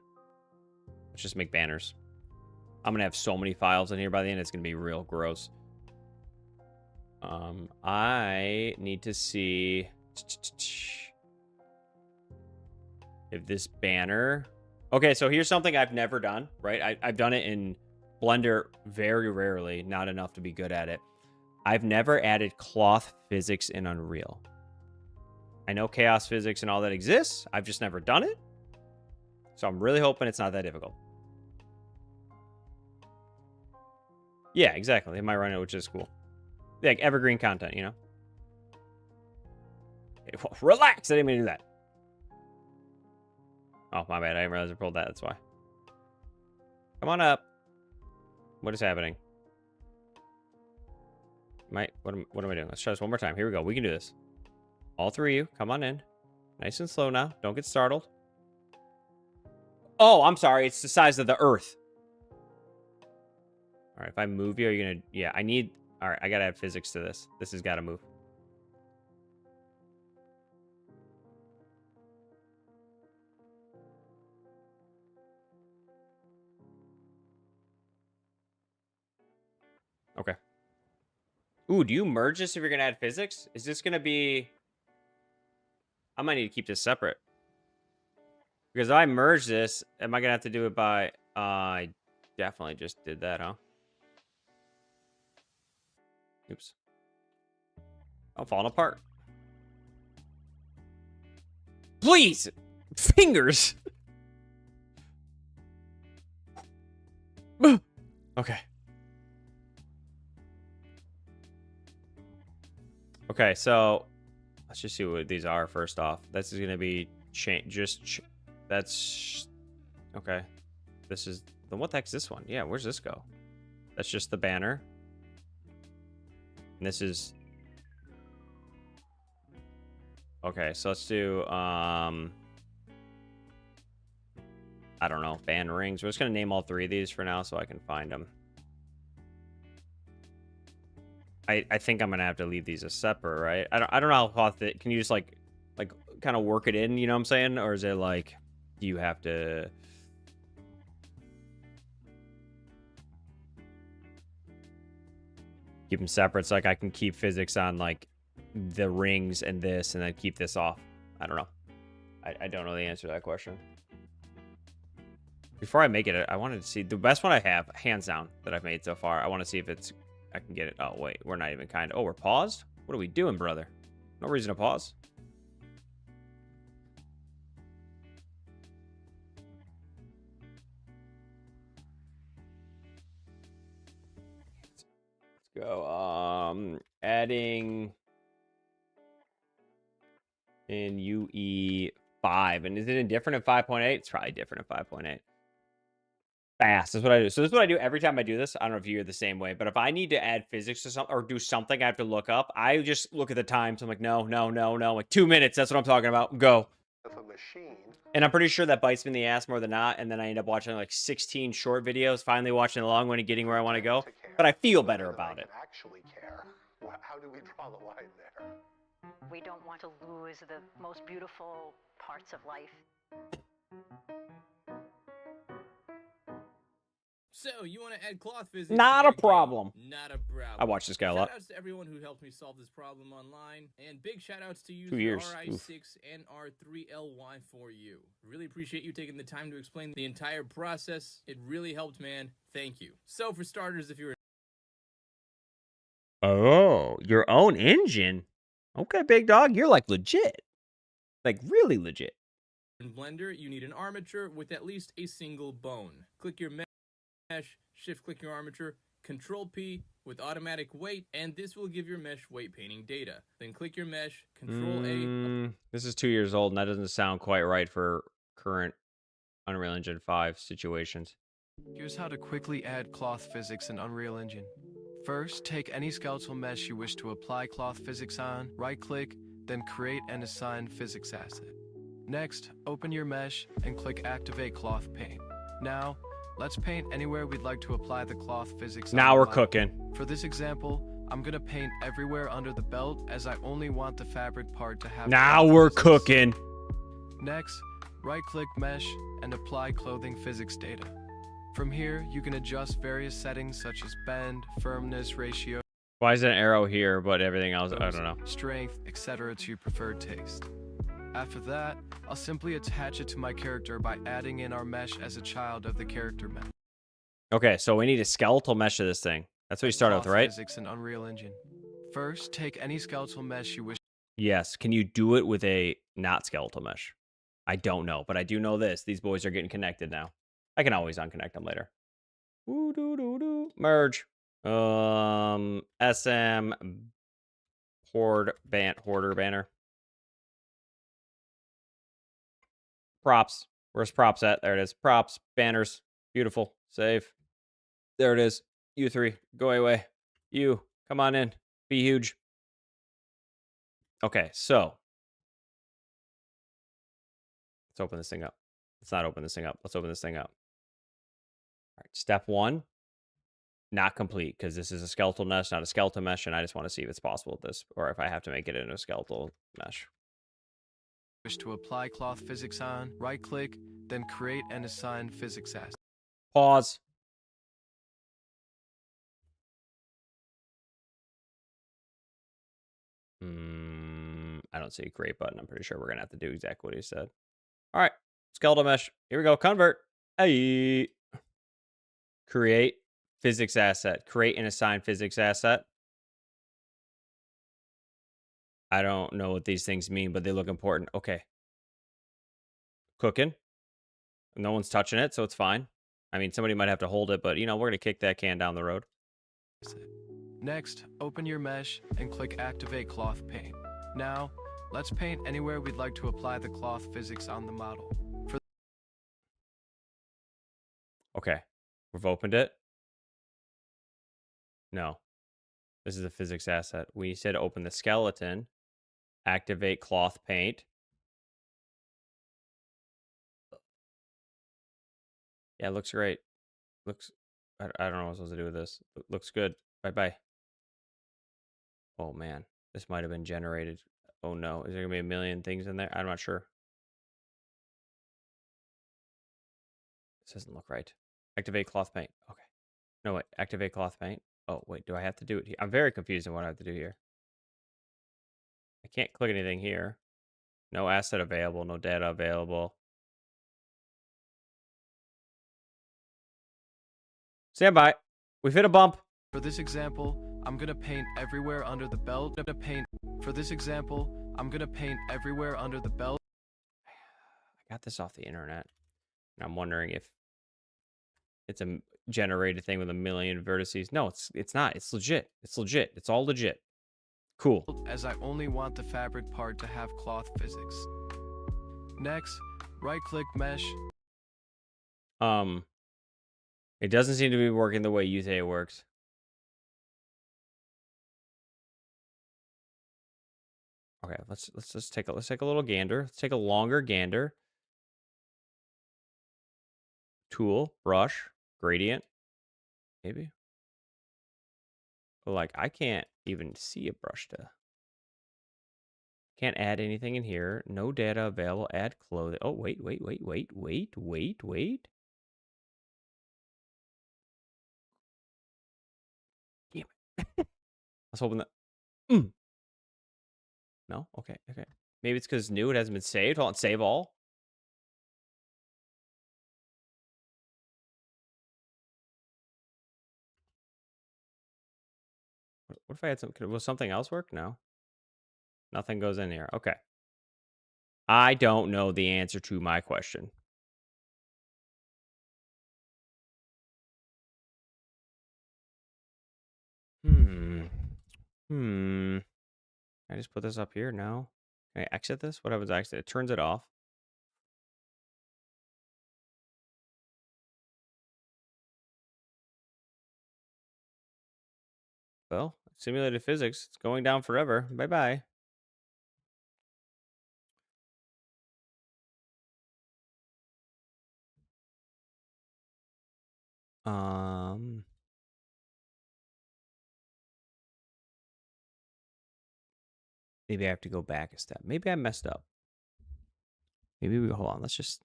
Let's just make banners. I'm gonna have so many files in here by the end, it's gonna be real gross. I need to see if this banner. Okay, so here's something I've never done, right? I've done it in Blender very rarely, not enough to be good at it. I've never added cloth physics in Unreal. I know chaos physics and all that exists. I've just never done it. So I'm really hoping it's not that difficult. Yeah, exactly. It might run it, which is cool. Like evergreen content, you know? Okay, well, relax. I didn't mean to do that. Oh, my bad. I didn't realize I pulled that. That's why. Come on up. What is happening? What am I doing? Let's try this one more time. Here we go. We can do this. All three of you, come on in. Nice and slow now. Don't get startled. Oh, I'm sorry. It's the size of the earth. All right, if I move you, are you gonna... Yeah, I need... All right, I gotta add physics to this. This has got to move. Okay. Ooh, do you merge this if you're gonna add physics? Is this gonna be... I might need to keep this separate. Because if I merge this, am I gonna have to do it by... I definitely just did that, huh? Oops. I'm falling apart. Please! Fingers! Okay. Okay, so let's just see what these are first off. This is gonna be that's okay. This is then what the heck's this one? Yeah, where's this go? That's just the banner. And this is okay, so let's do I don't know, band rings. We're just gonna name all 3 of these for now so I can find them. I think I'm gonna have to leave these as separate, right? I don't know how can you just like kind of work it in, you know what I'm saying? Or is it like do you have to keep them separate so like I can keep physics on like the rings and this and then keep this off? I don't know. I don't know the answer to that question. Before I make it, I wanted to see the best one I have, hands down, that I've made so far. I want to see if I can get it. Oh, wait, we're not even kind of. Oh, we're paused? What are we doing, brother? No reason to pause. Let's go. Adding in UE5. And is it different in 5.8? It's probably different in 5.8. Fast. That's what I do. So this is what I do every time I do this. I don't know if you're the same way, but if I need to add physics to something or do something I have to look up, I just look at the time. So I'm like, no. Like 2 minutes. That's what I'm talking about. Go. And I'm pretty sure that bites me in the ass more than not. And then I end up watching like 16 short videos, finally watching the long one and getting where I want to go. But I feel better about it. How do we draw the line there? We don't want to lose the most beautiful parts of life. So, you want to add cloth physics? Not a problem. Not a problem. I watched this guy a lot. Shoutouts to everyone who helped me solve this problem online, and big shoutouts to you 2 years. RI6 and R3LY for you. Really appreciate you taking the time to explain the entire process. It really helped, man. Thank you. So, for starters, if you're oh, your own engine? Okay, big dog. You're like legit. Like really legit. in Blender, you need an armature with at least a single bone. Click your mesh, shift-click your armature, Control-P with automatic weight, and this will give your mesh weight painting data. Then click your mesh, Control-A. This is 2 years old, and that doesn't sound quite right for current Unreal Engine 5 situations. Here's how to quickly add cloth physics in Unreal Engine. First, take any skeletal mesh you wish to apply cloth physics on, right-click, then create and assign physics asset. Next, open your mesh and click Activate Cloth Paint. Now, let's paint anywhere we'd like to apply the cloth physics. Now we're cooking. For this example, I'm gonna paint everywhere under the belt as I only want the fabric part to have. Now we're cooking. Next, right-click Mesh and apply clothing physics data. From here, you can adjust various settings such as bend, firmness, ratio. Why is there an arrow here, but everything else, I don't know. Strength, etc. to your preferred taste. After that, I'll simply attach it to my character by adding in our mesh as a child of the character mesh. Okay, so we need a skeletal mesh of this thing. That's what you start with, right? Physics in Unreal Engine. First, take any skeletal mesh you wish. Yes. Can you do it with a not skeletal mesh? I don't know, but I do know this. These boys are getting connected now. I can always unconnect them later. Merge. SM hoarder banner. Props. Where's props at? There it is. Props. Banners. Beautiful. Save. There it is. You three. Go away. You. Come on in. Be huge. Okay, so. Let's open this thing up. Let's not open this thing up. Let's open this thing up. All right, step 1. Not complete, because this is a skeletal mesh, not a skeletal mesh, and I just want to see if it's possible with this, or if I have to make it into a skeletal mesh. Wish to apply cloth physics on, right-click, then create and assign physics asset. Pause. I don't see a create button. I'm pretty sure we're going to have to do exactly what he said. All right, skeletal mesh. Here we go. Convert. Hey. Create physics asset. Create and assign physics asset. I don't know what these things mean, but they look important. Okay. Cooking. No one's touching it, so it's fine. I mean, somebody might have to hold it, but, you know, we're going to kick that can down the road. Next, open your mesh and click Activate Cloth Paint. Now, let's paint anywhere we'd like to apply the cloth physics on the model. Okay. We've opened it. No. This is a physics asset. We said open the skeleton. Activate cloth paint. Yeah, it looks great. Looks... I don't know what I'm supposed to do with this. Looks good. Bye-bye. Oh, man. This might have been generated. Oh, no. Is there going to be a million things in there? I'm not sure. This doesn't look right. Activate cloth paint. Okay. No, wait. Activate cloth paint. Oh, wait. Do I have to do it here? I'm very confused on what I have to do here. I can't click anything here. No asset available. No data available. Stand by. We've hit a bump. For this example, I'm gonna paint everywhere under the belt. For this example, I'm gonna paint everywhere under the belt. I got this off the internet. And I'm wondering if it's a generated thing with a million vertices. No, it's not. It's legit. It's legit. It's all legit. Cool. As I only want the fabric part to have cloth physics. Next, right-click mesh. It doesn't seem to be working the way you say it works. Okay, let's just take a little gander. Let's take a longer gander. Tool, brush, gradient, maybe. But like I can't even see a brush to. Can't add anything in here. No data available. Add clothing. Oh wait. Damn it. Let's open that. No? Okay. Maybe it's because it's new. It hasn't been saved. Hold on. Save all. What if I had some... Will something else work? No. Nothing goes in here. Okay. I don't know the answer to my question. I just put this up here now. Can I exit this? What happens to exit? It turns it off. Well, simulated physics. It's going down forever. Bye-bye. Maybe I have to go back a step. Maybe I messed up. Maybe we... Hold on. Let's just...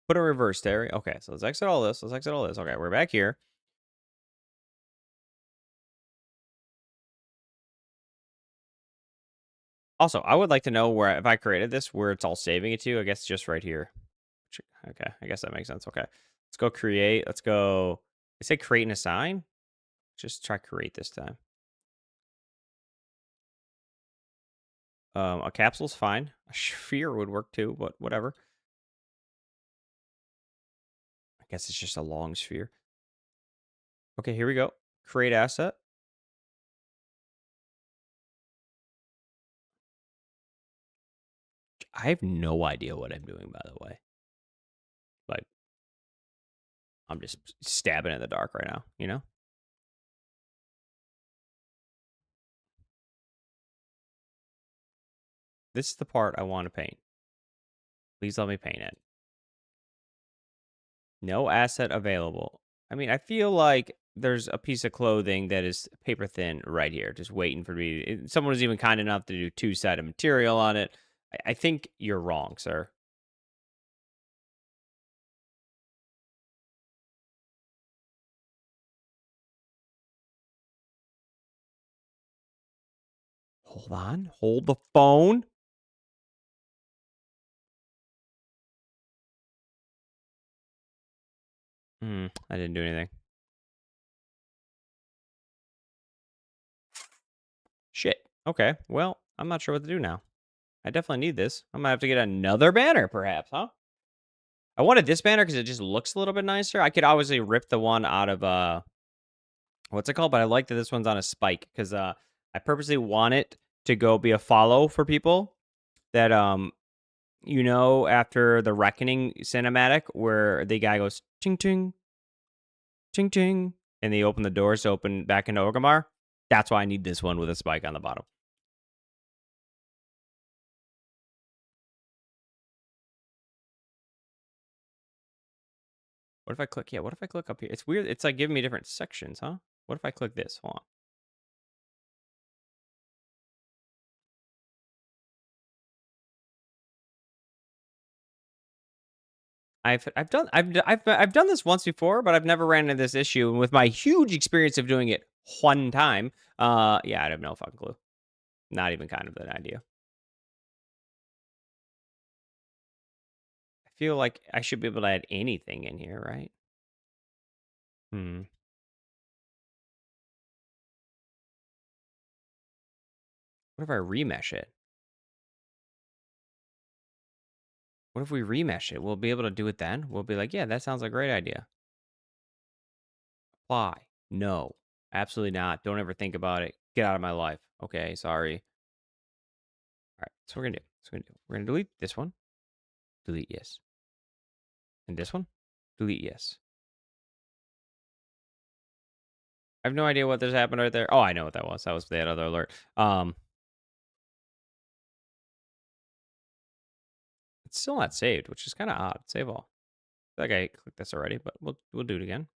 Put a reverse there. Okay, so let's exit all this. Okay, we're back here. Also, I would like to know where, if I created this, where it's all saving it to. I guess just right here. Okay, I guess that makes sense. Okay, let's go create. Let's go... I say create and assign. Just try create this time. A capsule's fine. A sphere would work too, but whatever. I guess it's just a long sphere. Okay, here we go. Create asset. I have no idea what I'm doing, by the way. Like, I'm just stabbing in the dark right now, you know? This is the part I want to paint. Please let me paint it. No asset available. I mean, I feel like there's a piece of clothing that is paper thin right here, just waiting for me. Someone was even kind enough to do two-sided material on it. I think you're wrong, sir. Hold on. Hold the phone. I didn't do anything. Shit. Okay. Well, I'm not sure what to do now. I definitely need this. I'm gonna have to get another banner, perhaps, huh? I wanted this banner because it just looks a little bit nicer. I could obviously rip the one out of what's it called? But I like that this one's on a spike because I purposely want it to go be a follow for people that you know, after the Reckoning cinematic where the guy goes ching ching ching ching and they open the doors to open back into Orgrimmar. That's why I need this one with a spike on the bottom. What if I click? Yeah, what if I click up here? It's weird. It's like giving me different sections, huh? What if I click this? Hold on. I've done this once before, but I've never ran into this issue. And with my huge experience of doing it one time, yeah, I have no fucking clue. Not even kind of an idea. I feel like I should be able to add anything in here, right? What if I remesh it? What if we remesh it? We'll be able to do it then? We'll be like, yeah, that sounds like a great idea. Apply. No. Absolutely not. Don't ever think about it. Get out of my life. Okay, sorry. All right, so we're gonna delete this one. Delete yes. And this one? Delete yes. I have no idea what just happened right there. Oh, I know what that was. That was that other alert. It's still not saved, which is kind of odd. Save all. I feel like I clicked this already, but we'll do it again.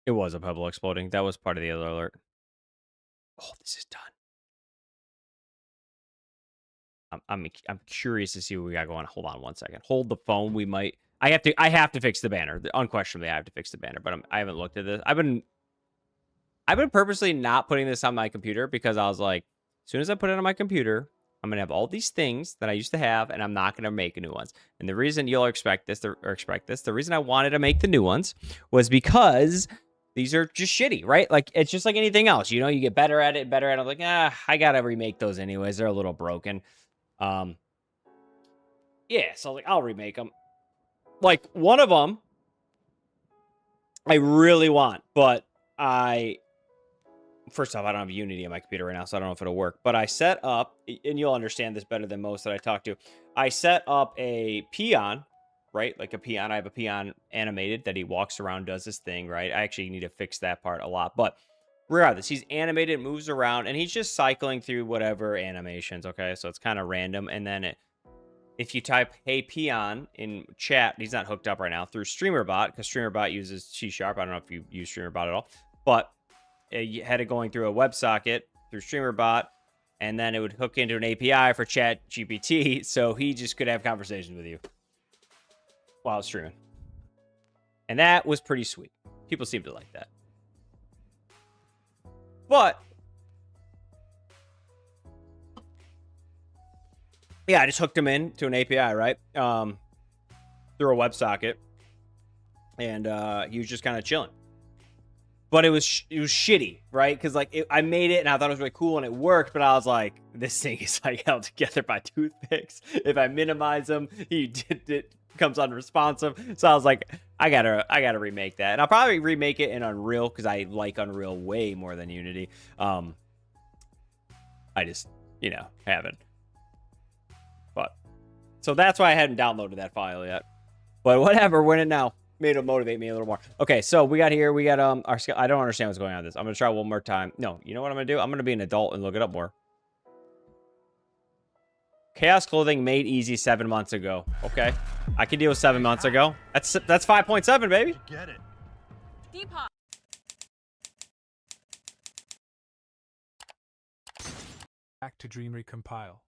It was a pebble exploding. That was part of the other alert. Oh, this is done. I'm curious to see what we got going. Hold on one second. Hold the phone. We might. I have to fix the banner. Unquestionably, I have to fix the banner. But I haven't looked at this. I've been purposely not putting this on my computer because I was like, as soon as I put it on my computer, I'm gonna have all these things that I used to have, and I'm not gonna make new ones. And the reason you'll expect this, the reason I wanted to make the new ones was because these are just shitty, right? Like it's just like anything else. You know, you get better at it. I'm like, I gotta remake those anyways. They're a little broken. Yeah, so like I'll remake them. Like one of them I really want, but first off, I don't have Unity on my computer right now, so I don't know if it'll work. But I set up, and you'll understand this better than most that I talk to. I set up a peon, right? Like a peon. I have a peon animated that he walks around, does this thing, right? I actually need to fix that part a lot, but regardless, he's animated, moves around, and he's just cycling through whatever animations, okay? So it's kind of random. And then if you type "Hey Peon" in chat, he's not hooked up right now through StreamerBot because StreamerBot uses C#. I don't know if you use StreamerBot at all, but you had it going through a WebSocket through StreamerBot, and then it would hook into an API for Chat GPT, so he just could have conversations with you while streaming. And that was pretty sweet. People seem to like that. But yeah, I just hooked him in to an API, right? Through a WebSocket, and he was just kind of chilling. But it was shitty, right? Because like I made it and I thought it was really cool and it worked, but I was like, this thing is like held together by toothpicks. If I minimize him, it comes unresponsive. So I was like, I gotta remake that, and I'll probably remake it in Unreal because I like Unreal way more than Unity. I just haven't. But so that's why I hadn't downloaded that file yet. But whatever, we're in it now. Made it motivate me a little more. Okay, so we got our skill. I don't understand what's going on with this. I'm gonna try one more time. No, you know what I'm gonna do? I'm gonna be an adult and look it up more. Chaos clothing made easy 7 months ago. Okay, I can deal with 7 months ago. That's 5.7, baby. Get it. Depop. Back to Dream Recompile.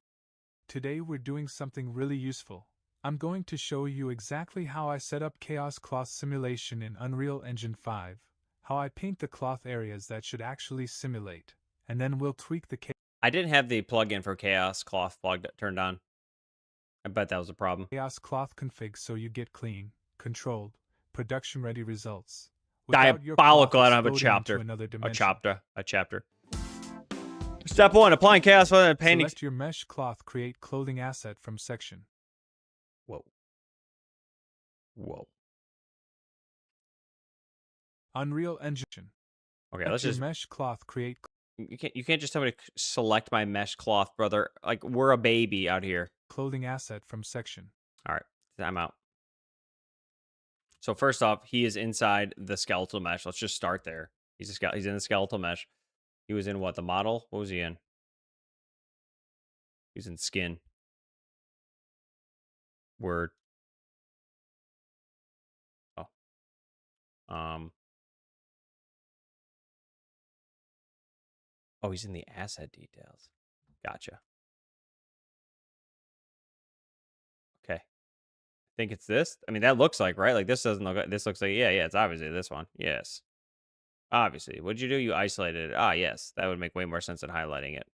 Today we're doing something really useful. I'm going to show you exactly how I set up Chaos Cloth Simulation in Unreal Engine 5, how I paint the cloth areas that should actually simulate, and then we'll tweak the I didn't have the plugin for Chaos Cloth turned on. I bet that was a problem. Chaos Cloth config so you get clean, controlled, production-ready results. Diabolical, I don't have a chapter. A chapter. Step 1, applying Chaos Cloth and painting. Select your mesh cloth, create clothing asset from section. Whoa. Unreal Engine. Okay, Let let's your just. mesh cloth create. You can't just tell me to select my mesh cloth, brother. Like we're a baby out here. Clothing asset from section. All right, I'm out. So first off, he is inside the skeletal mesh. Let's just start there. He's in the skeletal mesh. He was in what? The model? What was he in? He's in skin. Word. Oh. Oh, he's in the asset details. Gotcha. Okay. I think it's this. I mean, that looks like, right? Like, this doesn't look. This looks like, yeah, it's obviously this one. Yes. Obviously. What'd you do? You isolated it. Ah, yes. That would make way more sense than highlighting it.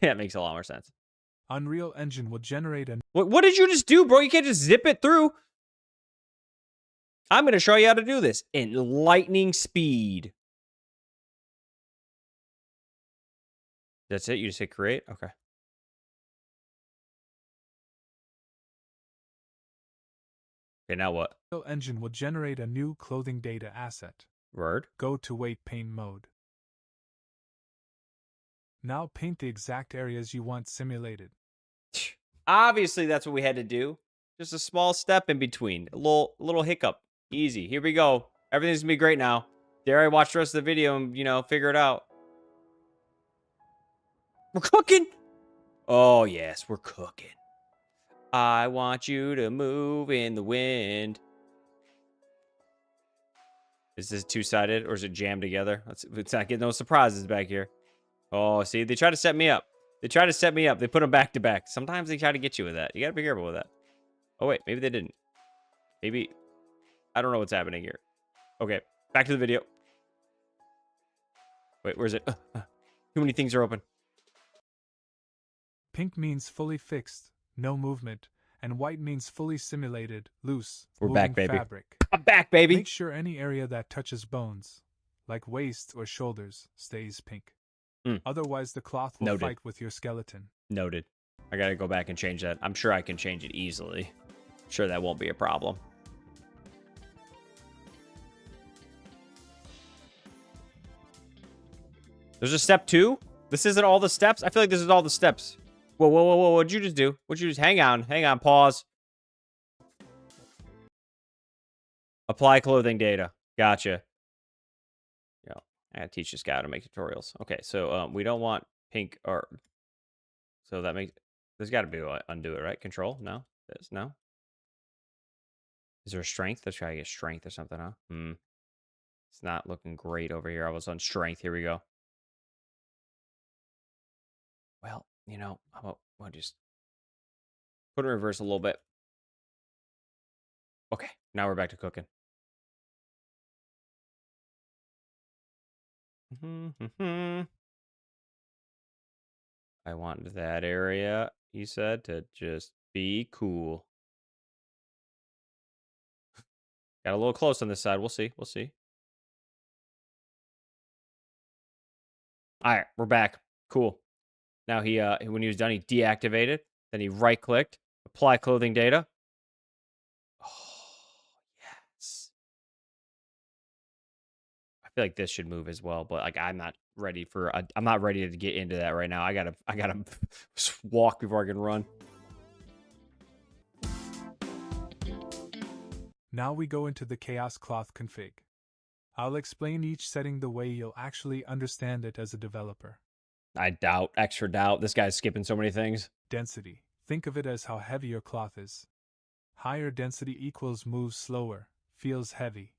Yeah, it makes a lot more sense. Unreal Engine will generate an. What did you just do, bro? You can't just zip it through. I'm going to show you how to do this in lightning speed. That's it? You just hit create? Okay. Okay, now what? Unreal Engine will generate a new clothing data asset. Word. Go to weight paint mode. Now paint the exact areas you want simulated. Obviously, that's what we had to do. Just a small step in between. A little hiccup. Easy. Here we go. Everything's going to be great now. Dare I watch the rest of the video and, figure it out. We're cooking. Oh, yes, we're cooking. I want you to move in the wind. Is this two-sided or is it jammed together? Let's not get no surprises back here. Oh, see, they try to set me up. They put them back to back. Sometimes they try to get you with that. You got to be careful with that. Oh, wait, maybe they didn't. Maybe. I don't know what's happening here. Okay, back to the video. Wait, where's it? Too many things are open. Pink means fully fixed, no movement, and white means fully simulated, loose, We're moving back, baby. fabric. I'm back, baby. Make sure any area that touches bones, like waist or shoulders, stays pink. Otherwise, the cloth will fight with your skeleton. Noted. I gotta go back and change that. I'm sure I can change it easily. Sure, that won't be a problem. There's a step 2? This isn't all the steps? I feel like this is all the steps. Whoa, whoa, whoa, whoa. What'd you just do? Hang on, pause. Apply clothing data. Gotcha. Yeah, I gotta teach this guy how to make tutorials. Okay, so we don't want pink or... So that makes... There's gotta be a undo it, right? Control? No? This? No? Is there a strength? Let's try to get strength or something, huh? It's not looking great over here. I was on strength. Here we go. Well, I'll just put it in reverse a little bit. Okay, now we're back to cooking. I want that area, you said, to just be cool. Got a little close on this side. We'll see. All right, we're back. Cool. Now when he was done, he deactivated. Then he right-clicked, apply clothing data. Oh, yes. I feel like this should move as well, but like I'm not ready to get into that right now. I gotta walk before I can run. Now we go into the Chaos Cloth config. I'll explain each setting the way you'll actually understand it as a developer. Extra doubt. This guy's skipping so many things. Density. Think of it as how heavy your cloth is. Higher density equals moves slower, feels heavy.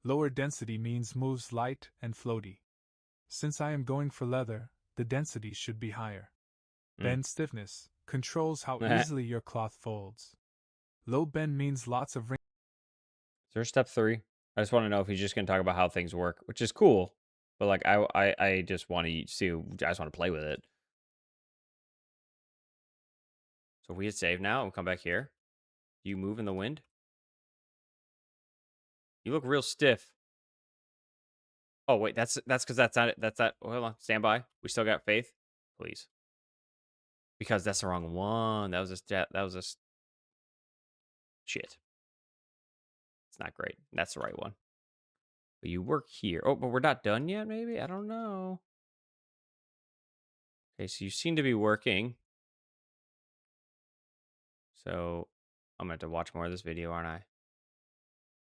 Lower density means moves light and floaty. Since I am going for leather, the density should be higher. Bend stiffness controls how easily your cloth folds. Low bend means lots of ring. Is there step 3? I just want to know if he's just going to talk about how things work, which is cool. But like I just want to see. I just want to play with it. So if we hit save now and come back here. Do you move in the wind? You look real stiff. Oh wait, that's because that's not it. That's not. Oh, hold on, stand by. We still got faith, please. Because that's the wrong one. That was a shit. It's not great. That's the right one. But you work here. Oh, but we're not done yet, maybe? I don't know. Okay, so you seem to be working. So I'm going to have to watch more of this video, aren't I?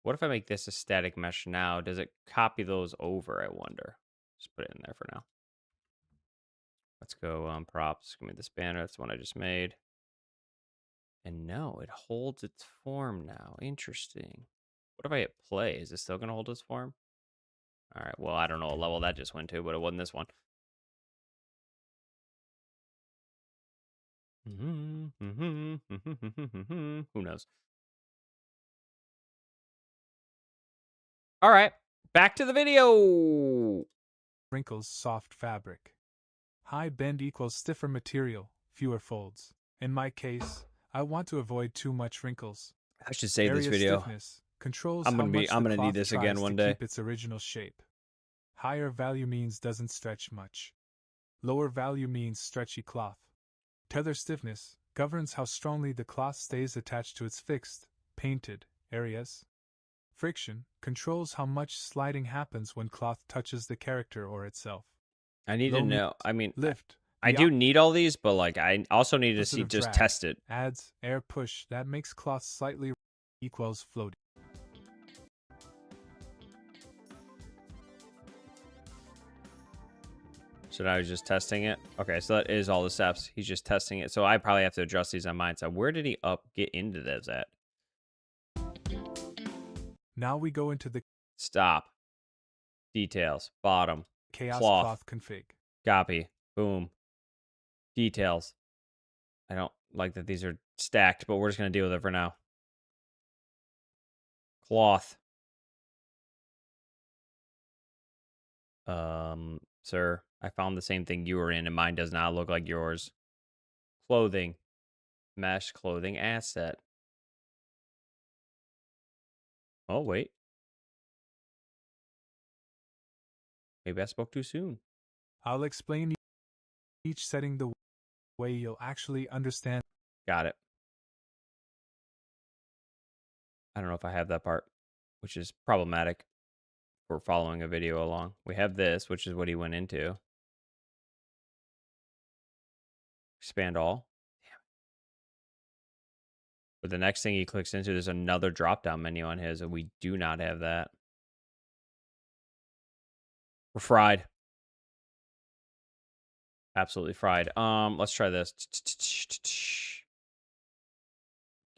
What if I make this a static mesh now? Does it copy those over, I wonder? Just put it in there for now. Let's go props. Give me this banner. That's the one I just made. And no, it holds its form now. Interesting. What if I hit play? Is it still going to hold its form? All right. Well, I don't know what level that just went to, but it wasn't this one. Who knows? All right. Back to the video. Wrinkles, soft fabric. High bend equals stiffer material, fewer folds. In my case, I want to avoid too much wrinkles. I should save Area this video. stiffness controls I'm how much gonna the need cloth this again tries one to day. keep its original shape. Higher value means doesn't stretch much. Lower value means stretchy cloth. Tether stiffness governs how strongly the cloth stays attached to its fixed, painted areas. Friction controls how much sliding happens when cloth touches the character or itself. I need to know. I mean, lift. I do need all these, but like I also need to see just drag test it. Adds air push that makes cloth slightly equals floaty. So now he's just testing it. Okay, so that is all the steps. He's just testing it. So I probably have to adjust these on mine. So where did he get into this at? Now we go into the stop. Details. Bottom. Chaos cloth config. Copy. Boom. Details. I don't like that these are stacked, but we're just going to deal with it for now. Cloth. Sir, I found the same thing you were in, and mine does not look like yours. Clothing. Mesh clothing asset. Oh, wait. Maybe I spoke too soon. I'll explain each setting the way you'll actually understand. Got it. I don't know if I have that part, which is problematic for following a video along. We have this, which is what he went into. Expand all. Damn. But the next thing he clicks into, there's another drop-down menu on his, and we do not have that. We're fried. Absolutely fried. Let's try this.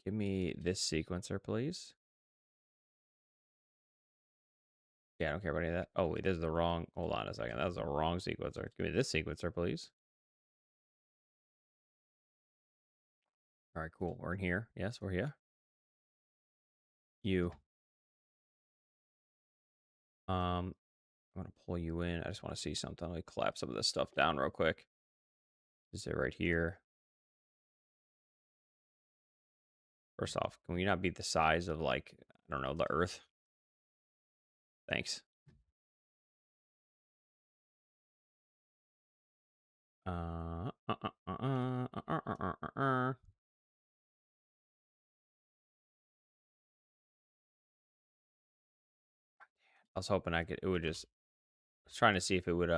Give me this sequencer, please. Yeah, I don't care about any of that. Oh, wait, this is the wrong... Hold on a second. That was the wrong sequencer. Give me this sequencer, please. All right, cool. We're in here. Yes, we're here. You. I'm going to pull you in. I just want to see something. Let me clap some of this stuff down real quick. Is it right here? First off, can we not be the size of, like, I don't know, the Earth? Thanks. I was hoping it would just, I was trying to see if it would,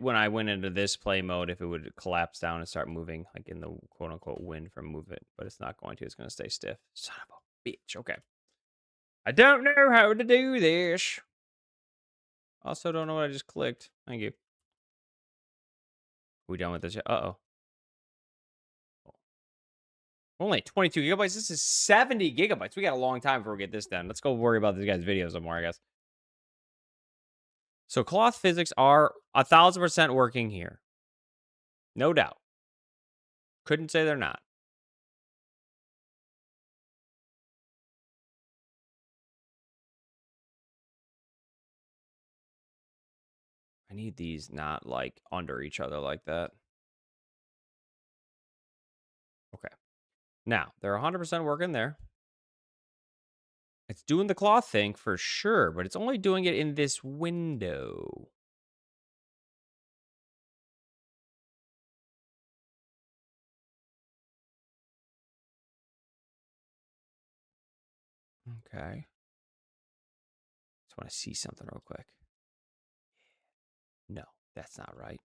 when I went into this play mode, if it would collapse down and start moving, like in the quote unquote wind from movement, but it's not going to. It's going to stay stiff. Son of a bitch. Okay. I don't know how to do this. Also, don't know what I just clicked. Thank you. We done with this yet? Uh-oh. Only 22 gigabytes. This is 70 gigabytes. We got a long time before we get this done. Let's go worry about this guy's videos some more, I guess. So cloth physics are 1,000% working here. No doubt. Couldn't say they're not. I need these not like under each other like that. Okay. Now, they're 100% working there. It's doing the cloth thing for sure, but it's only doing it in this window. Okay. want to see something real quick. No, that's not right.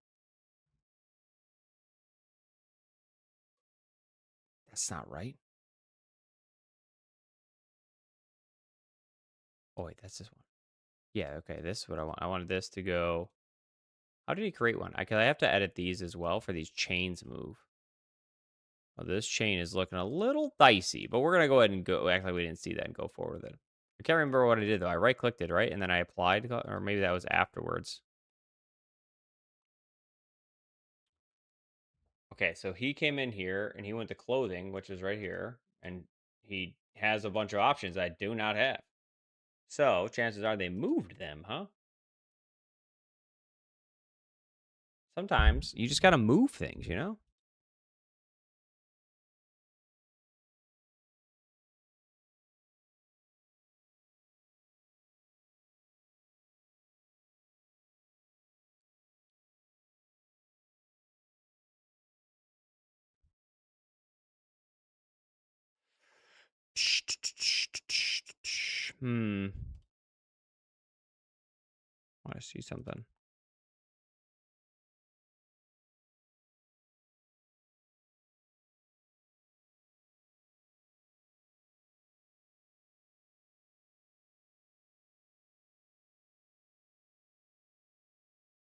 That's not right. Oh, wait, that's this one. Yeah, okay, this is what I want. I wanted this to go. How did he create one? I have to edit these as well for these chains to move. Oh, this chain is looking a little dicey, but we're going to go ahead and go act like we didn't see that and go forward with it. I can't remember what I did, though. I right-clicked it, right? And then I applied, or maybe that was afterwards. Okay, so he came in here, and he went to clothing, which is right here, and he has a bunch of options I do not have. So, chances are they moved them, huh? Sometimes you just got to move things, you know? Hmm. I want to see something.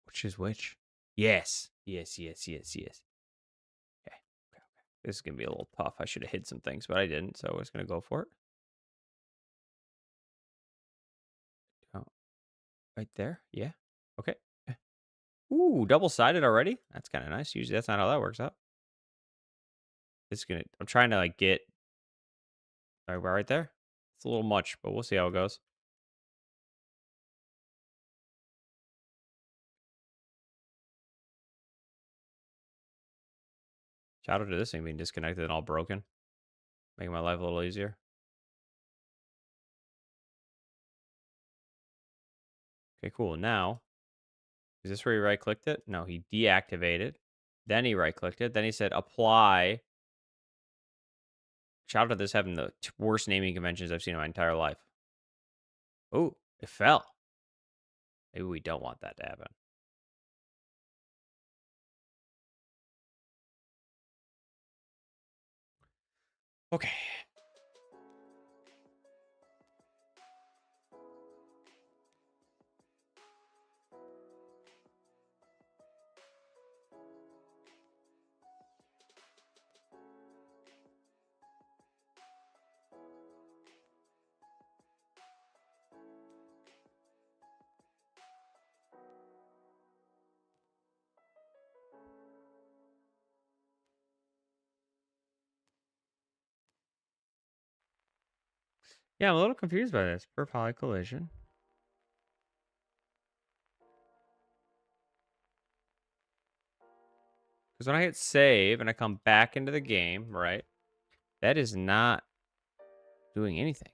Which is which? Yes. Yes, yes, yes, yes. Okay. Okay. This is going to be a little tough. I should have hid some things, but I didn't, so I was going to go for it. Oh, right there. Yeah. Okay. Ooh, double-sided already? That's kind of nice. Usually that's not how that works out. This is going to... I'm trying to, like, get... right there. It's a little much, but we'll see how it goes. Shout out to this thing being disconnected and all broken. Making my life a little easier. Okay, cool. Now, is this where he right-clicked it? No, he deactivated. Then he right-clicked it. Then he said apply. Shout out to this having the worst naming conventions I've seen in my entire life. Oh, it fell. Maybe we don't want that to happen. Okay. Yeah, I'm a little confused by this. Per poly collision. Because when I hit save and I come back into the game, right, that is not doing anything.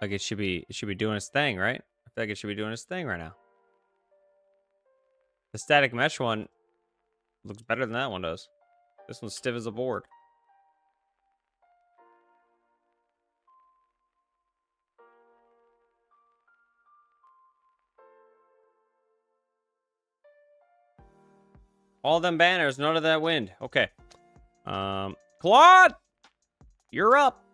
Like it should be doing its thing, right? I feel like it should be doing its thing right now. The static mesh one looks better than that one does. This one's stiff as a board. All them banners, none of that wind. Okay. Claude! You're up.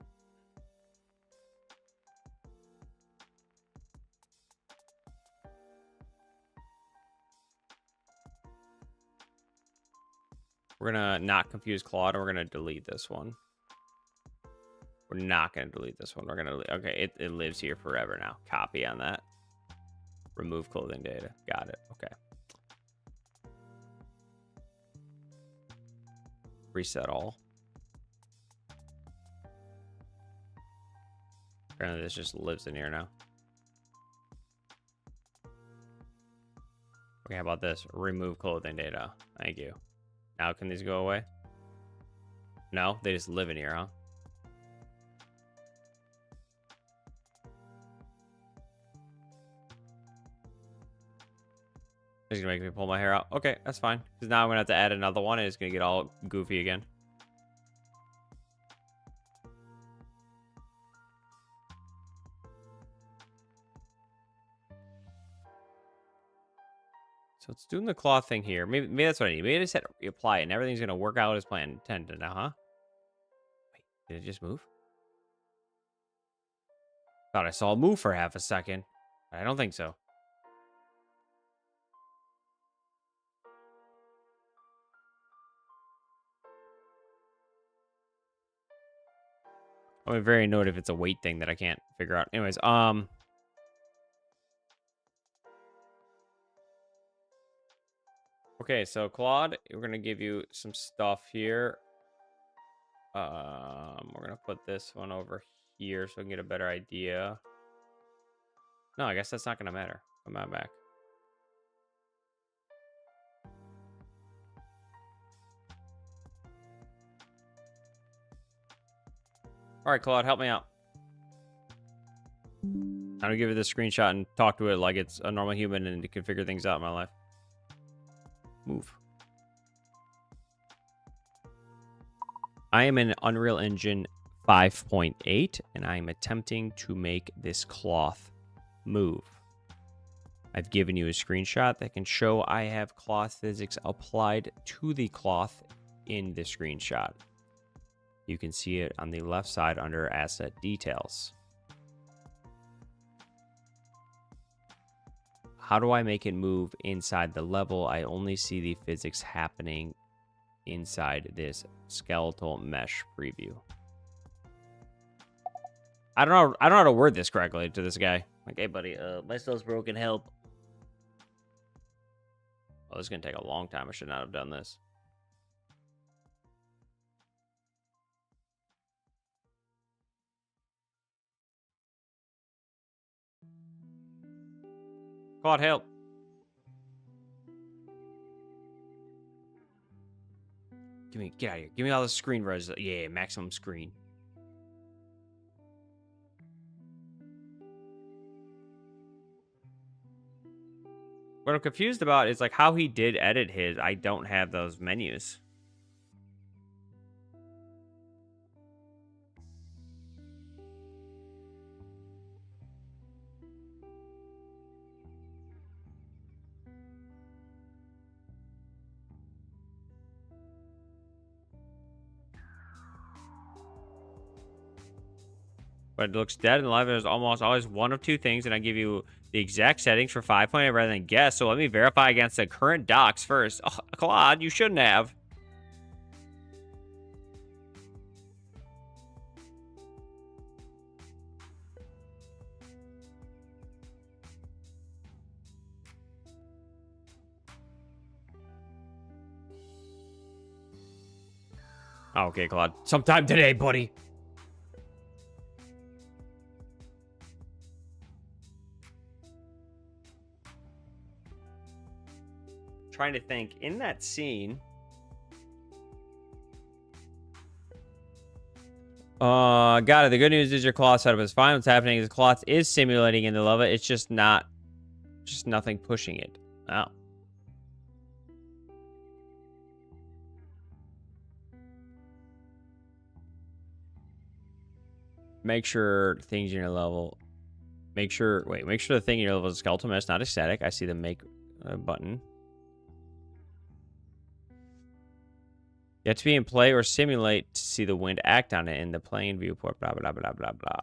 We're gonna not confuse Claude, and we're gonna delete this one. We're not gonna delete this one. We're gonna... Okay, it lives here forever now. Copy on that. Remove clothing data. Got it. Okay. Reset all. Apparently this just lives in here now. Okay, how about this? Remove clothing data. Thank you. Now can these go away? No? They just live in here, huh? He's gonna make me pull my hair out. Okay, that's fine. Because now I'm gonna have to add another one and it's gonna get all goofy again. So it's doing the cloth thing here. Maybe that's what I need. Maybe I just had to reapply it and everything's gonna work out as planned intended now, huh? Wait, did it just move? Thought I saw it move for half a second. I don't think so. I'm very annoyed if it's a weight thing that I can't figure out. Anyways, okay, so Claude, we're gonna give you some stuff here. We're gonna put this one over here so we can get a better idea. No, I guess that's not gonna matter. Come on back. All right, Claude, help me out. I'm gonna give you this screenshot and talk to it like it's a normal human and to configure things out in my life. Move. I am in Unreal Engine 5.8 and I am attempting to make this cloth move. I've given you a screenshot that can show I have cloth physics applied to the cloth in the screenshot. You can see it on the left side under Asset Details. How do I make it move inside the level? I only see the physics happening inside this skeletal mesh preview. I don't know how to word this correctly to this guy. Like, hey buddy, my stuff's broken, help. Oh, this is gonna take a long time. I should not have done this. Claude, help. Get out of here. Give me all the screen res. Yeah, maximum screen. What I'm confused about is like how he did edit his. I don't have those menus. But it looks dead and alive. There's almost always one of two things, and I give you the exact settings for 5.8 rather than guess. So let me verify against the current docs first. Oh, Claude, you shouldn't have. Okay, Claude. Sometime today, buddy. Trying to think in that scene. Got it. The good news is your cloth setup is fine. What's happening is the cloth is simulating in the lava. It's just nothing pushing it. Oh. Make sure things in your level. Make sure the thing in your level is a skeletal mesh, not a static. I see the make button. You have to be in play or simulate to see the wind act on it in the plane viewport, blah, blah, blah, blah, blah.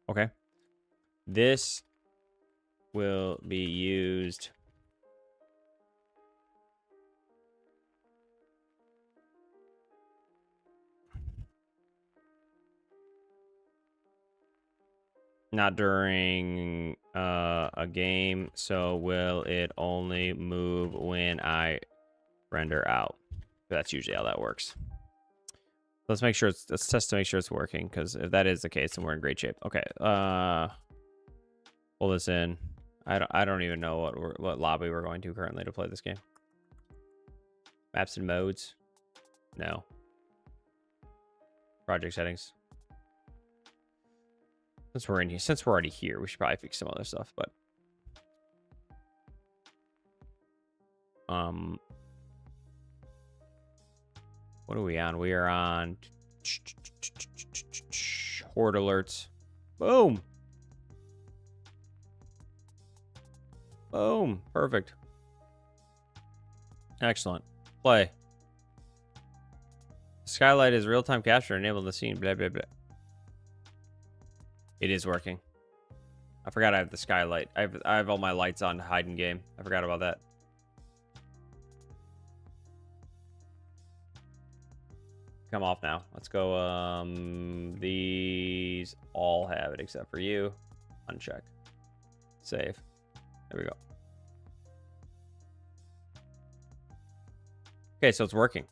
Okay. This will be used. Not during a game, so will it only move when I render out? That's usually how that works. Let's make sure let's test to make sure it's working, because if that is the case, then we're in great shape. Okay, pull this in. I don't even know what lobby we're going to currently to play this game. Maps and modes. No. Project settings. Since we're in here, since we're already here, we should probably fix some other stuff, but what are we on? We are on horde alerts. Boom. Boom. Perfect. Excellent. Play. Skylight is real-time capture enabled the scene. Blah, blah, blah. It is working. I forgot I have the skylight. I have all my lights on hide in game. I forgot about that. Come off now. Let's go. These all have it except for you. Uncheck. Save. There we go. Okay, so it's working.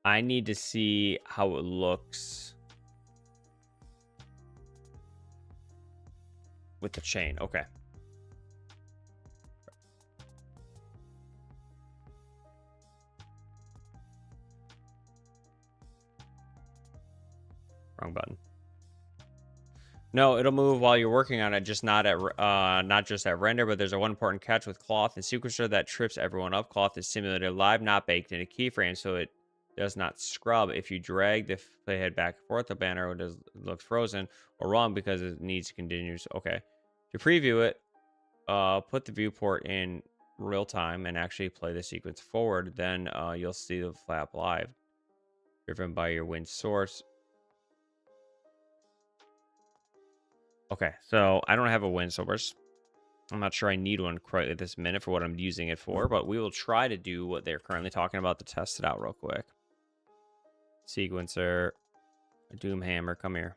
I need to see how it looks with the chain. Okay. Wrong button. No, it'll move while you're working on it, just not just at render, but there's a one important catch with cloth and sequencer that trips everyone up. Cloth is simulated live, not baked in a keyframe, so it does not scrub. If you drag the playhead back and forth, the banner looks frozen or wrong because it needs continues. Okay. To preview it, put the viewport in real time and actually play the sequence forward. Then you'll see the flap live, driven by your wind source. Okay, so I don't have a wind source. I'm not sure I need one quite at this minute for what I'm using it for, but we will try to do what they're currently talking about to test it out real quick. Sequencer, Doomhammer, come here.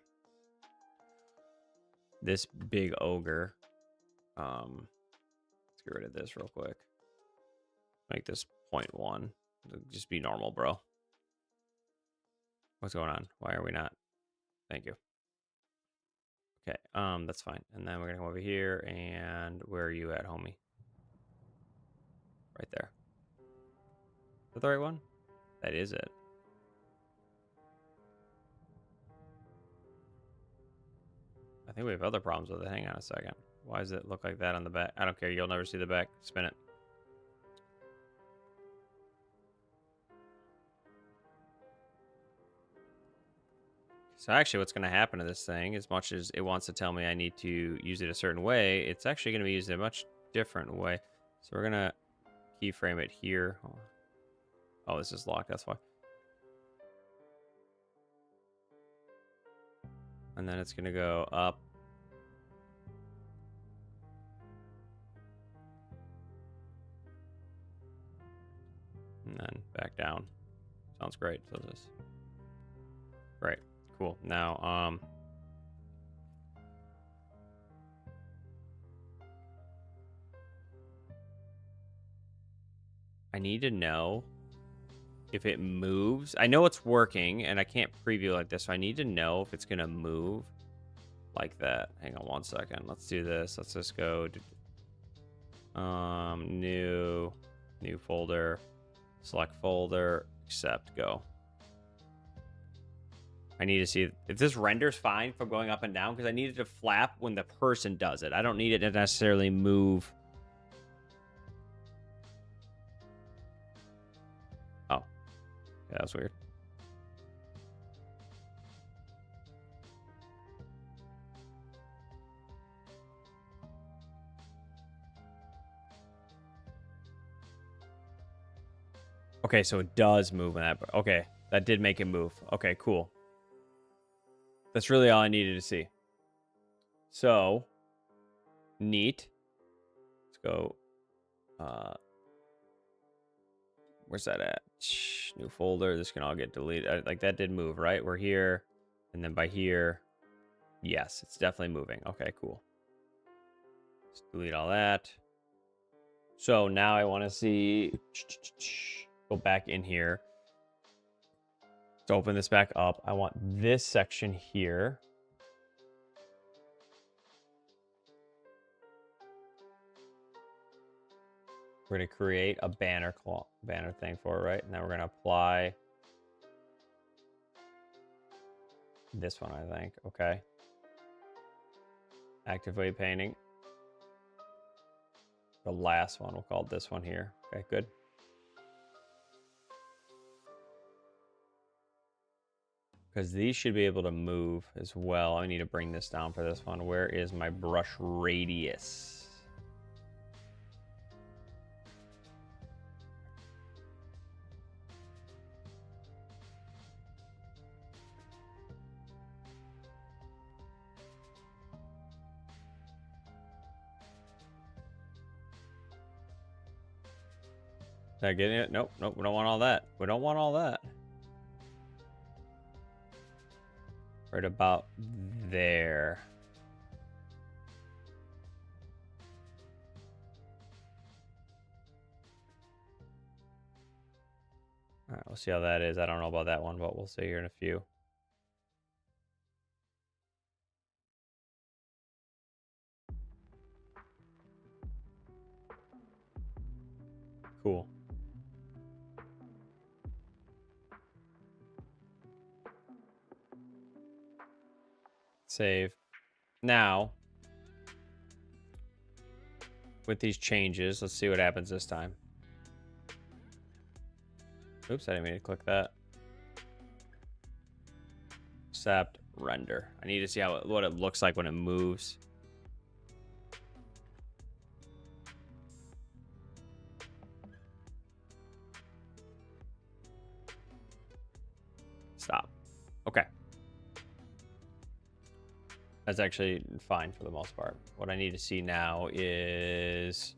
This big ogre. Let's get rid of this real quick. Make this 0.1. Just be normal, bro. What's going on? Why are we not? Thank you. Okay, that's fine. And then we're gonna come over here, and where are you at, homie? Right there. Is that the right one? That is it. I think we have other problems with it. Hang on a second. Why does it look like that on the back? I don't care. You'll never see the back. Spin it. So actually what's going to happen to this thing, as much as it wants to tell me I need to use it a certain way, it's actually going to be used in a much different way. So we're going to keyframe it here. Oh, this is locked. That's why. And then it's going to go up. And then back down. Sounds great. So this. Right. Cool. Now, I need to know if it moves. I know it's working, and I can't preview like this, so I need to know if it's gonna move like that. Hang on one second. Let's do this. Let's just go to, new folder, select folder, accept, go. I need to see if this renders fine from going up and down, because I need it to flap when the person does it. I don't need it to necessarily move. Oh, yeah, that was weird. Okay, so it does move when that. Okay, that did make it move. Okay, cool. That's really all I needed to see. So, neat. Let's go. Where's that at? New folder. This can all get deleted. Like, that did move, right? We're here. And then by here. Yes, it's definitely moving. Okay, cool. Let's delete all that. So now I want to see. Go back in here. To open this back up, I want this section here We're gonna create a banner thing for it, right? And then we're gonna apply this one, I think. Okay. Active weight painting. The last one, we'll call it this one here. Okay, good. Because these should be able to move as well. I need to bring this down for this one. Where is my brush radius? Did I get it? Nope, nope, we don't want all that. We don't want all that. Right about there. All right, we'll see how that is. I don't know about that one, but we'll see here in a few. Cool. Save. Now, with these changes, let's see what happens this time. Oops, I didn't mean to click that. Accept, render. I need to see what it looks like when it moves. Stop. Okay. That's actually fine for the most part. What I need to see now is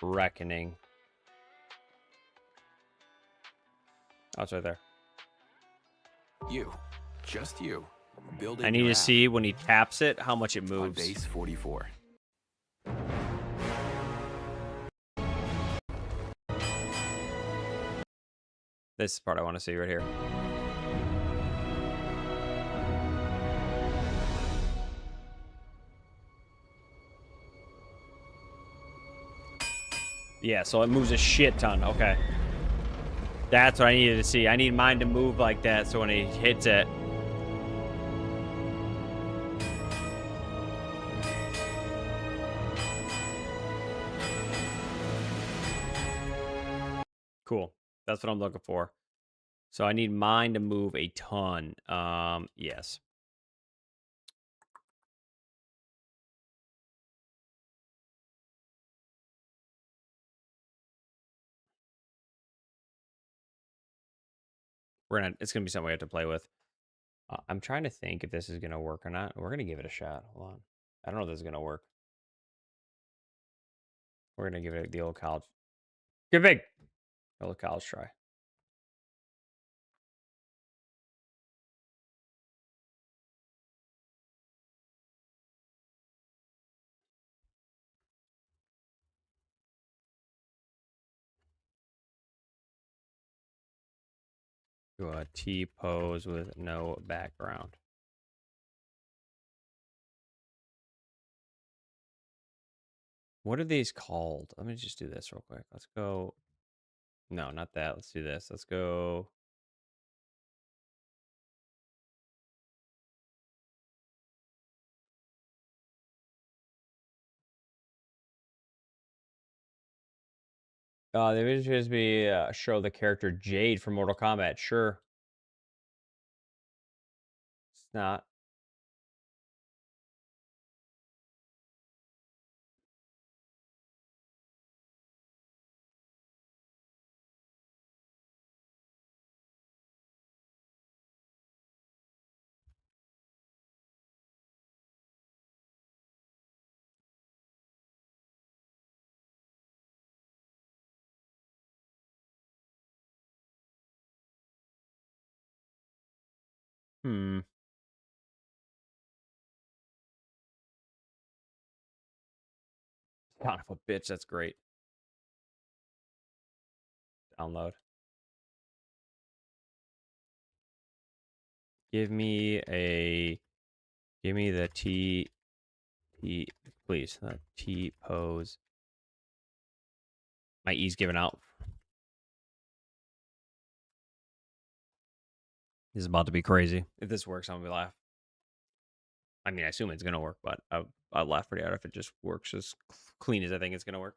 reckoning. Oh, it's right there. You, just you, building. I need to see when he taps it how much it moves. On base 44. This part I want to see right here. Yeah, so it moves a shit ton. Okay. That's what I needed to see. I need mine to move like that so when he hits it. Cool. That's what I'm looking for. So I need mine to move a ton. Yes. It's gonna be something we have to play with. I'm trying to think if this is gonna work or not. We're gonna give it a shot. Hold on. I don't know if this is gonna work. We're gonna give it the old college. Get big. Old college try. Do a T pose with no background. What are these called? Let me just do this real quick. Let's go. No, not that. Let's do this. Let's go. The image should be show the character Jade from Mortal Kombat. Sure. It's not. Hmm. Son of a bitch. That's great. Download. Give me the T, please. T pose My E's giving out. This is about to be crazy. If this works, I'm gonna laugh. I mean, I assume it's gonna work, but I'll laugh pretty hard if it just works as clean as I think it's gonna work.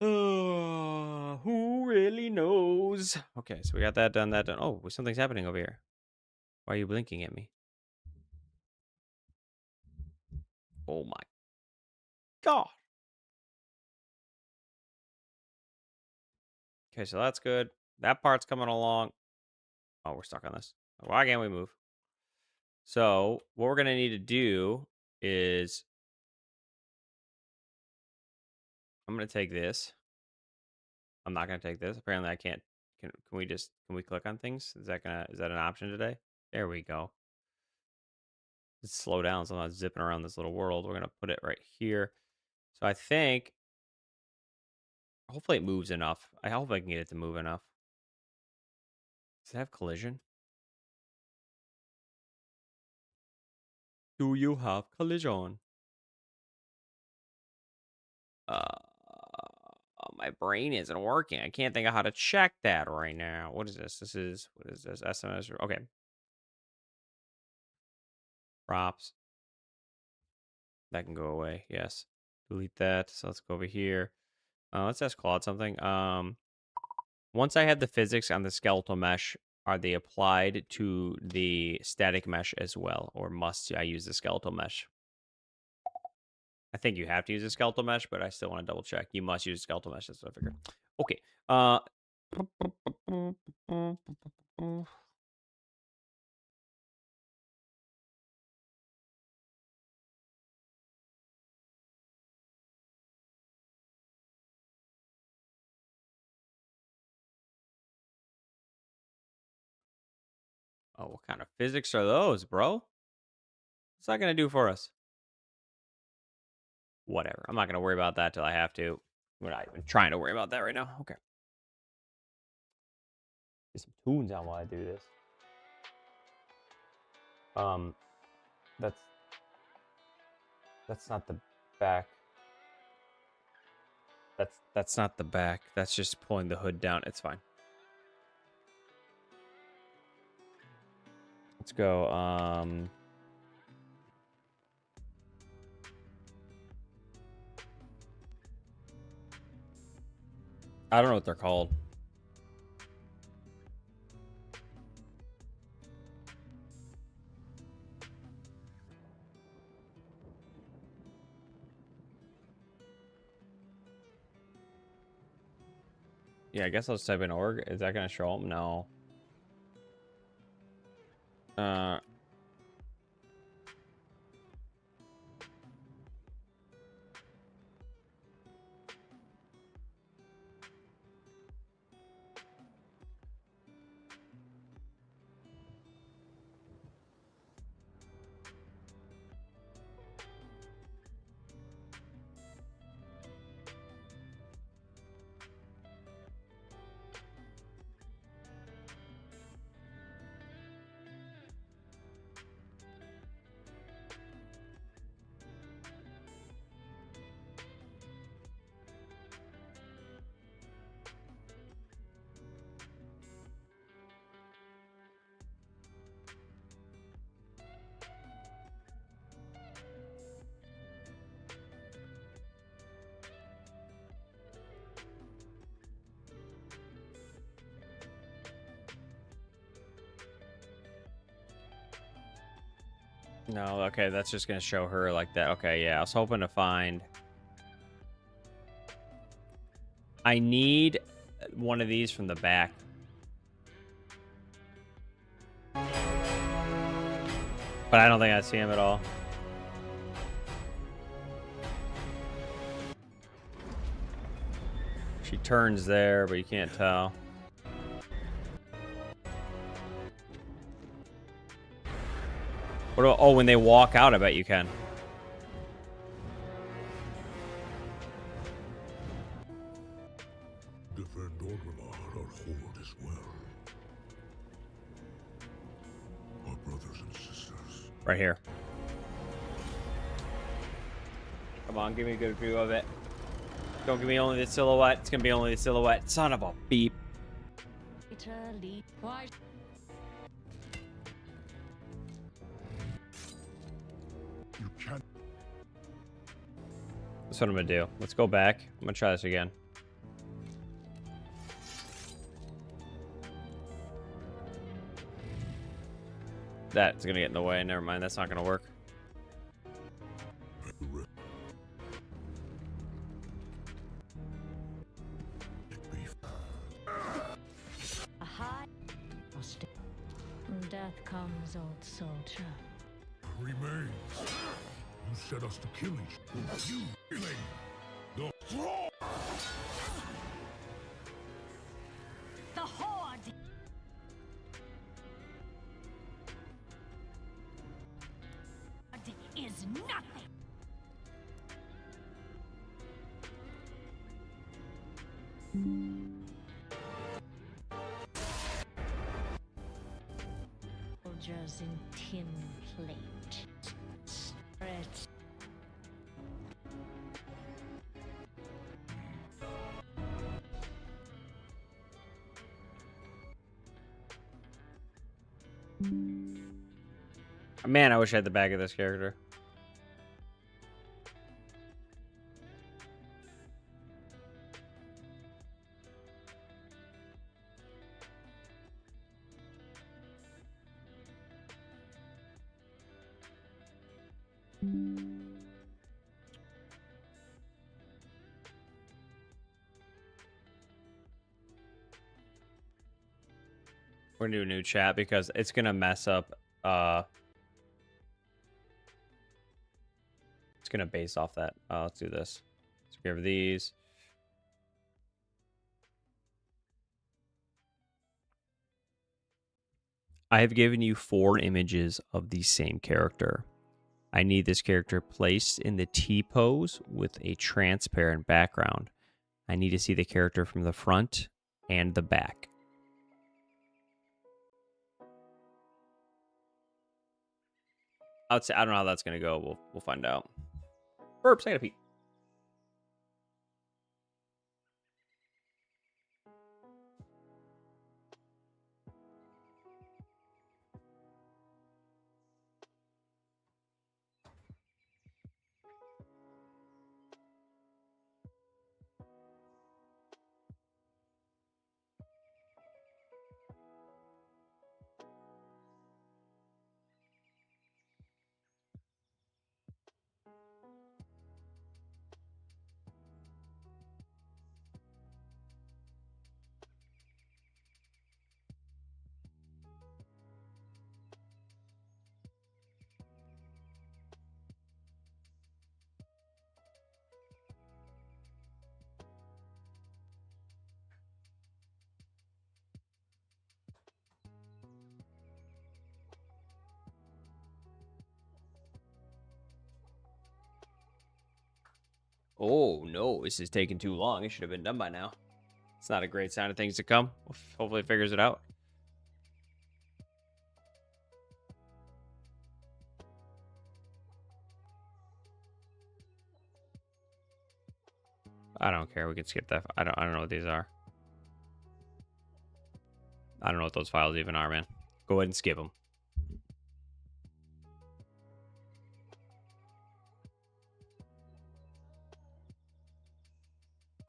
Who really knows? Okay, so we got that done, that done. Oh, something's happening over here. Why are you blinking at me? Oh my god. Okay, so that's good. That part's coming along. Oh, we're stuck on this. Why can't we move? So what we're gonna need to do is I'm gonna take this. I'm not gonna take this. Apparently I can't. Can we click on things? Is that an option today? There we go. Let's slow down so I'm not zipping around this little world. We're gonna put it right here. So I think hopefully it moves enough. I hope I can get it to move enough. Does it have collision? Do you have collision? My brain isn't working. I can't think of how to check that right now. What is this? What is this? SMS. Okay. Props. That can go away. Yes. Delete that. So let's go over here. Let's ask Claude something. Once I have the physics on the skeletal mesh, are they applied to the static mesh as well? Or must I use the skeletal mesh? I think you have to use a skeletal mesh, but I still want to double check. You must use a skeletal mesh. That's what I figured. Okay. Oh, what kind of physics are those, bro? What's that going to do for us? Whatever. I'm not going to worry about that till I have to. We're not even trying to worry about that right now. Okay. Get some tunes on while I do this. That's not the back. That's not the back. That's just pulling the hood down. It's fine. Let's go. I don't know what they're called. Yeah, I guess I'll just type in org. Is that going to show them? No. No, okay, that's just gonna show her like that. Okay, yeah, I was hoping to find. I need one of these from the back. But I don't think I see him at all. She turns there, but you can't tell. What do, oh, when they walk out, I bet you can. Defend Orgrimmar, our horde as well. Our brothers and sisters. Right here. Come on, give me a good view of it. Don't give me only the silhouette. It's gonna be only the silhouette. Son of a beep. Italy. Why? You can't. That's what I'm gonna do. Let's go back. I'm gonna try this again. That's gonna get in the way. Never mind. That's not gonna work. A high. Death comes, old soldier. Remains. You set us to kill each other. You killing the throne. The Horde! Is nothing! Soldiers in tin plate. Spirit. Man, I wish I had the bag of this character. We're gonna do a new chat because it's gonna mess up. It's gonna base off that. Let's do this. Let's get rid of these. I have given you 4 images of the same character. I need this character placed in the T pose with a transparent background. I need to see the character from the front and the back. I don't know how that's gonna go. We'll find out. Burps, I gotta pee. Oh, no, this is taking too long. It should have been done by now. It's not a great sign of things to come. Hopefully it figures it out. I don't care. We can skip that. I don't know what these are. I don't know what those files even are, man. Go ahead and skip them.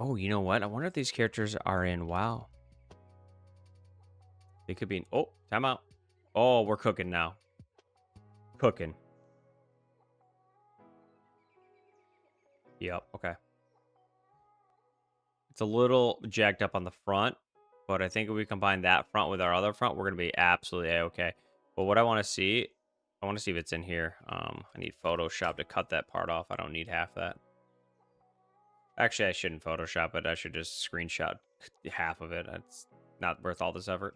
Oh, you know what? I wonder if these characters are in WoW. They could be in... Oh, time out. Oh, we're cooking now. Cooking. Yep, okay. It's a little jacked up on the front, but I think if we combine that front with our other front, we're going to be absolutely A-okay. But what I want to see... I want to see if it's in here. I need Photoshop to cut that part off. I don't need half that. Actually, I shouldn't Photoshop it. I should just screenshot half of it. It's not worth all this effort.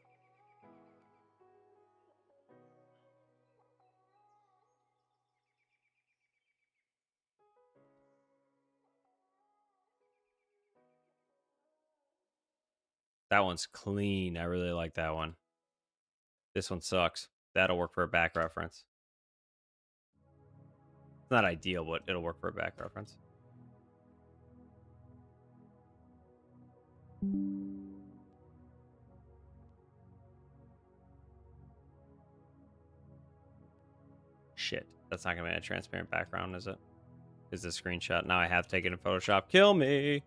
That one's clean. I really like that one. This one sucks. That'll work for a back reference. It's not ideal, but it'll work for a back reference. Shit, that's not gonna be a transparent background, is it? Is the screenshot? Now I have taken in Photoshop. Kill me.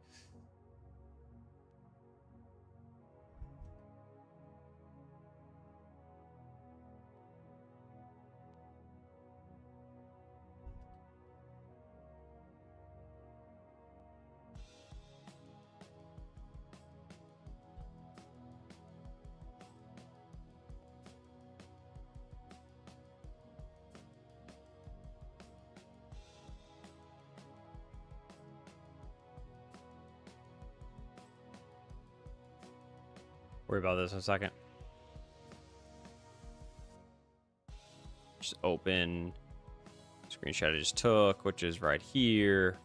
Worry about this in a second. Just open screenshot I just took, which is right here.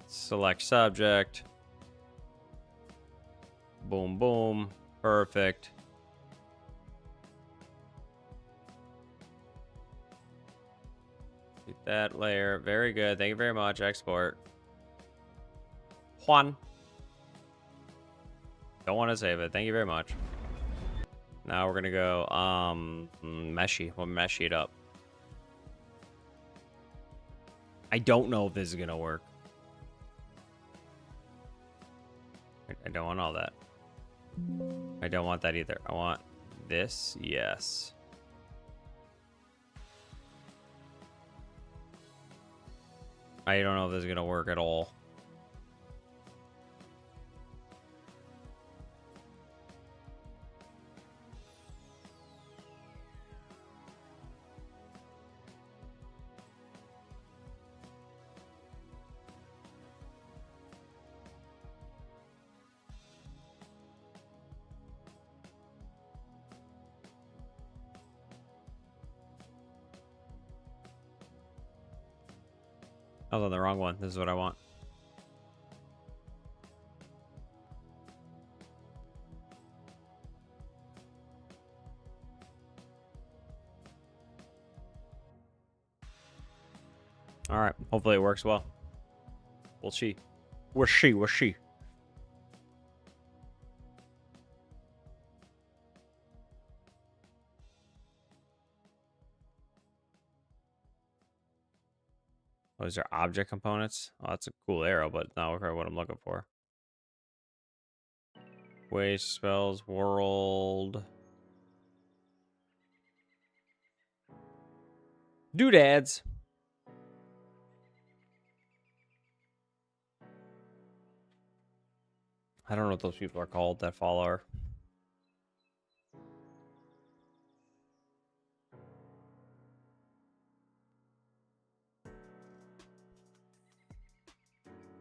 Select subject. Boom, boom. Perfect. Get that layer. Very good. Thank you very much. Export. Juan. Don't want to save it. Thank you very much. Now we're gonna go meshy. We'll mesh it up. I don't know if this is gonna work. I don't want all that. I don't want that either. I want this. Yes. I don't know if this is gonna work at all. I was on the wrong one. This is what I want. All right. Hopefully it works well. We'll see. We'll see. We'll see. Oh, these are object components. Oh, that's a cool arrow, but not what I'm looking for. Waste, spells, world. Doodads. I don't know what those people are called that follow her.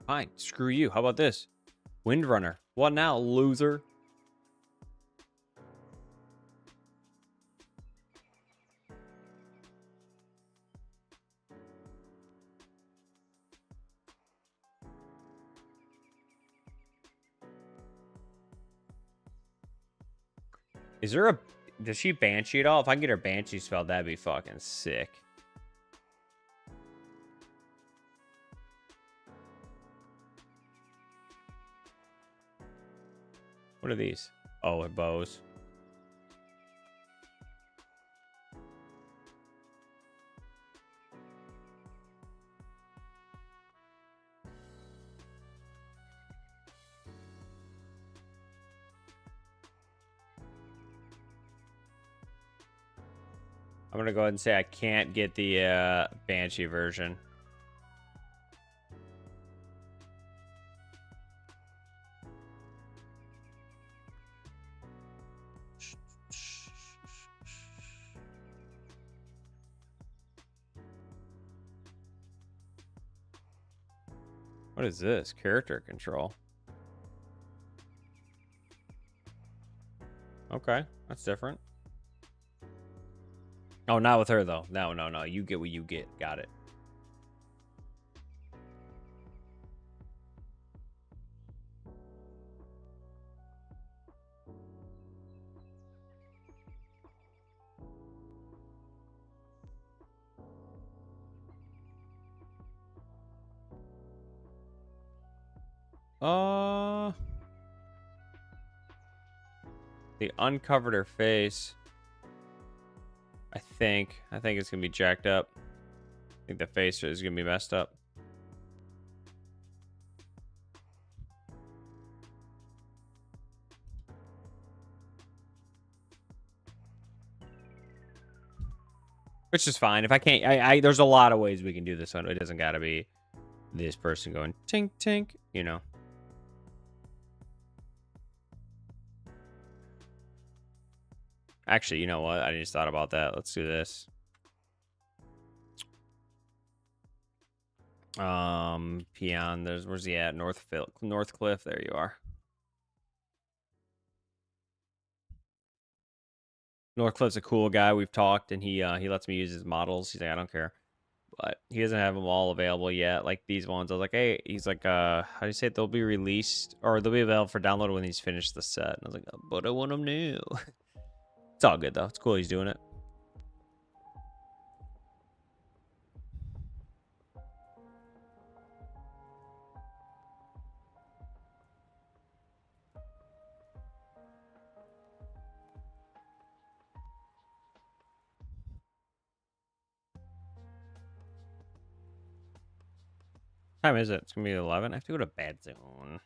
Fine, screw you. How about this? Windrunner. What now, loser? Is there a... Does she Banshee at all? If I can get her Banshee spell, that'd be fucking sick. What are these? Oh, they're bows. I'm gonna go ahead and say I can't get the Banshee version. What is this? Character control. Okay, that's different. Oh, not with her, though. No, no, no. You get what you get. Got it. They uncovered her face. I think it's gonna be jacked up. I think the face is gonna be messed up. Which is fine. If I can't, there's a lot of ways we can do this one. It doesn't gotta be this person going tink tink, you know. Actually, you know what? I just thought about that. Let's do this. Peon, where's he at? Northcliff, there you are. Northcliff's a cool guy. We've talked, and he lets me use his models. He's like, I don't care. But he doesn't have them all available yet. Like these ones. I was like, hey, he's like, how do you say it? They'll be released, or they'll be available for download when he's finished the set. And I was like, but I want them new. It's all good, though. It's cool he's doing it. What time is it? It's going to be 11. I have to go to bed soon.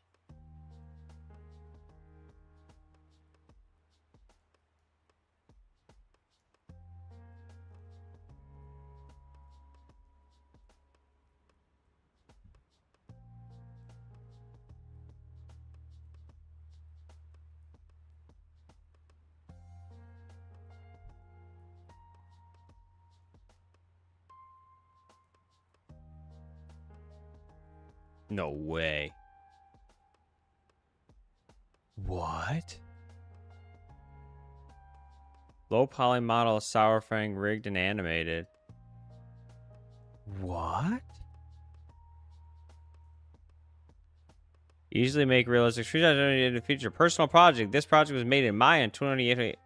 No way. What? Low poly model of Sourfang rigged and animated. What? Easily make realistic screenshots in the future. Personal project. This project was made in Maya in 2028.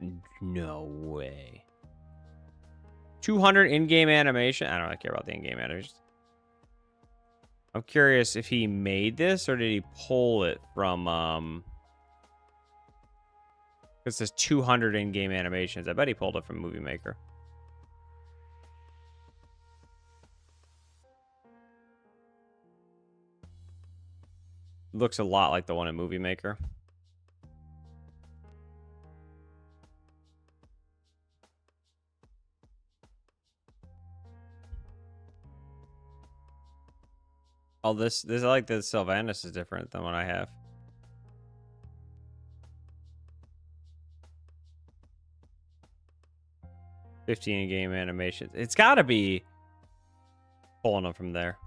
No way. 200 in-game animation. I don't really care about the in-game animations. I'm curious if he made this or did he pull it from it says 200 in-game animations. I bet he pulled it from Movie Maker. Looks a lot like the one in Movie Maker. Oh, this I like the Sylvanas is different than what I have. $15 game animations. It's got to be pulling them from there.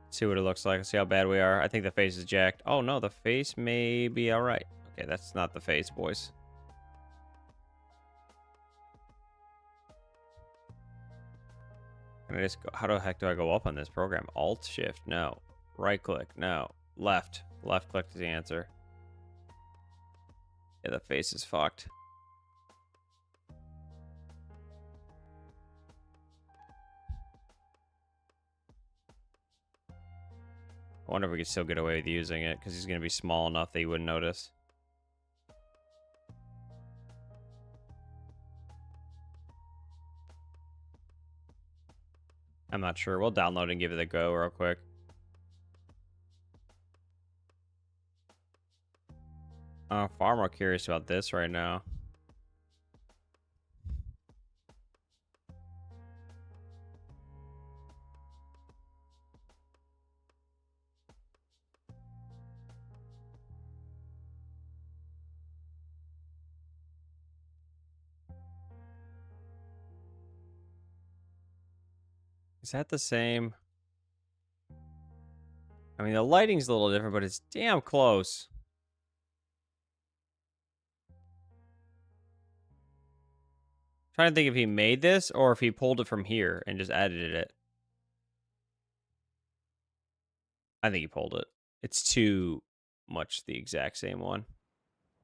See what it looks like. See how bad we are. I think the face is jacked. Oh no, the face may be all right. Okay, that's not the face, boys. Can I just go? How the heck do I go up on this program? Alt Shift? No. Right click? No. Left. Left click is the answer. Yeah, the face is fucked. I wonder if we could still get away with using it because he's going to be small enough that you wouldn't notice. I'm not sure. We'll download and give it a go real quick. I'm far more curious about this right now. Is that the same? I mean, the lighting's a little different, but it's damn close. Trying to think if he made this or if he pulled it from here and just edited it. I think he pulled it. It's too much the exact same one.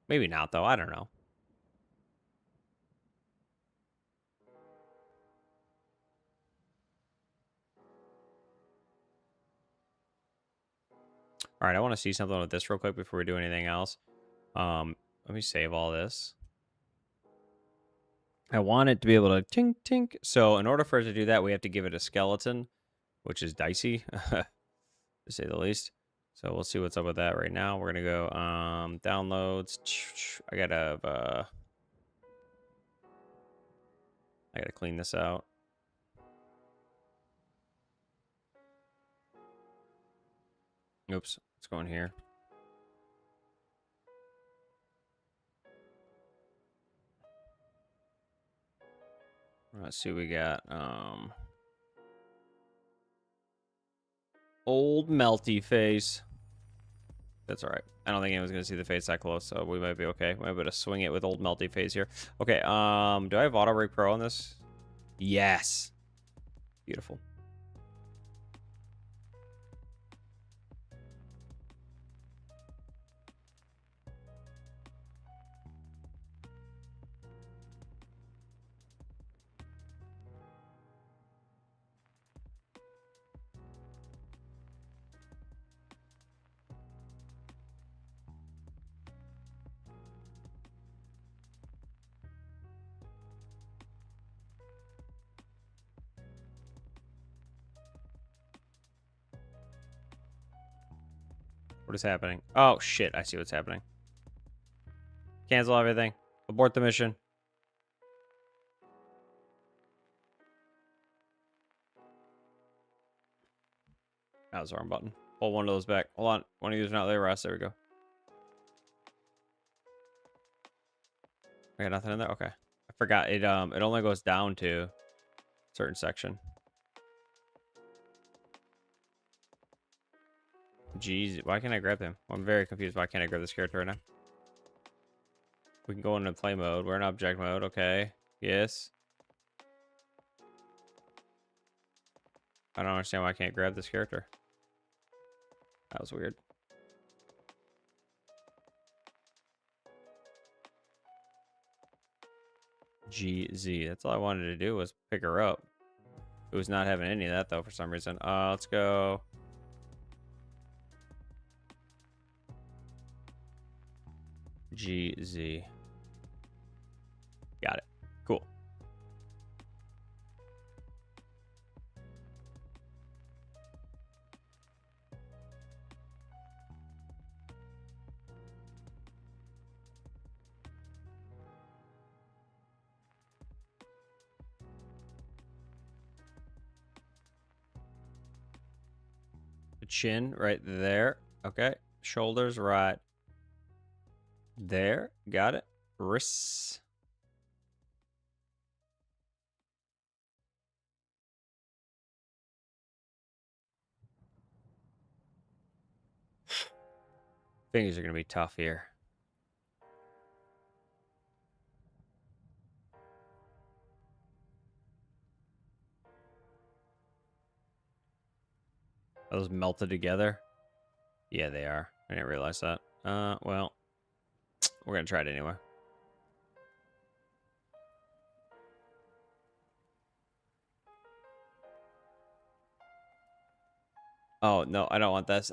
Maybe not, though. I don't know. All right, I want to see something with this real quick before we do anything else. Let me save all this. I want it to be able to tink tink. So in order for it to do that, we have to give it a skeleton, which is dicey, to say the least. So we'll see what's up with that right now. We're gonna go downloads. I gotta clean this out. Oops, let's go in here. Let's see what we got. Old melty face. That's all right. I don't think anyone's gonna see the face that close, so we might be okay. We might be able to swing it with old melty face here. Okay. Do I have auto rig pro on this? Yes. Beautiful. What is happening? Oh, shit. I see what's happening. Cancel everything. Abort the mission. That was the wrong button. Hold one of those back. Hold on. One of these not there, Russ. There we go. I got nothing in there? Okay. I forgot. It only goes down to a certain section. Jeez, why can't I grab him? I'm very confused. Why can't I grab this character right now? We can go into play mode. We're in object mode. Okay. Yes. I don't understand why I can't grab this character. That was weird. GZ. That's all I wanted to do was pick her up. It was not having any of that, though, for some reason. Let's go. GZ. Got it. Cool. The chin right there. Okay. Shoulders right there. Got it. Wrists. Fingers are going to be tough here. Are those melted together? Yeah, they are. I didn't realize that. Well, we're going to try it anyway. Oh, no, I don't want this.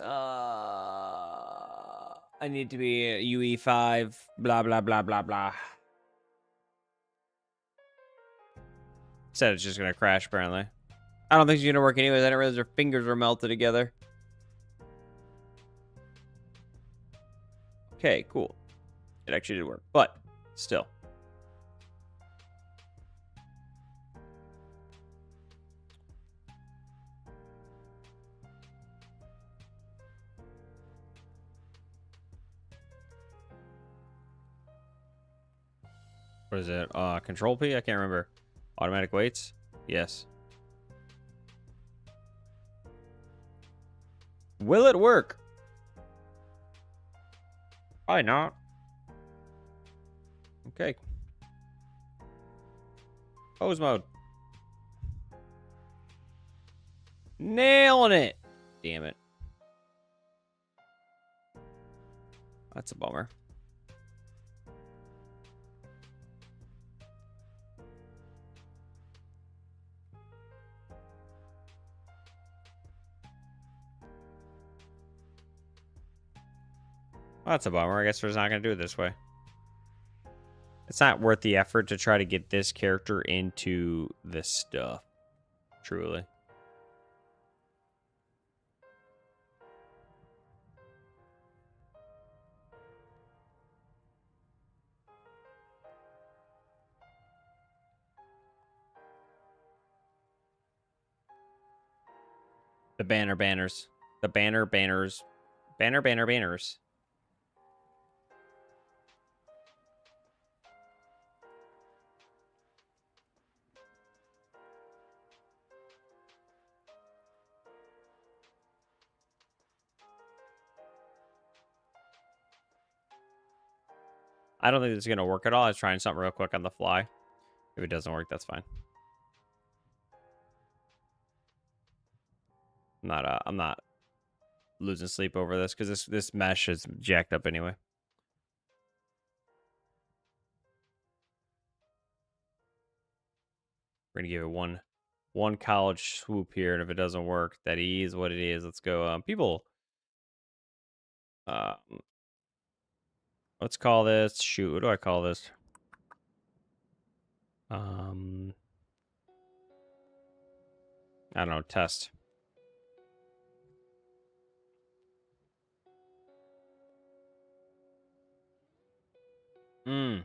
I need to be UE5, blah, blah, blah, blah, blah. Said it's just going to crash, apparently. I don't think it's going to work anyways. I didn't realize their fingers were melted together. Okay, cool. It actually did work, but still. What is it? Control P? I can't remember. Automatic weights? Yes. Will it work? Probably not. Okay. Pose mode. Nailing it. Damn it. That's a bummer. Well, that's a bummer. I guess we're just not going to do it this way. It's not worth the effort to try to get this character into this stuff. Truly. The banners. The banners. Banners. I don't think this is going to work at all. I was trying something real quick on the fly. If it doesn't work, that's fine. I'm not losing sleep over this because this mesh is jacked up anyway. We're gonna give it one college swoop here, and if it doesn't work, that is what it is. Let's go. People, um, let's call this. Shoot, what do I call this? I don't know. Test.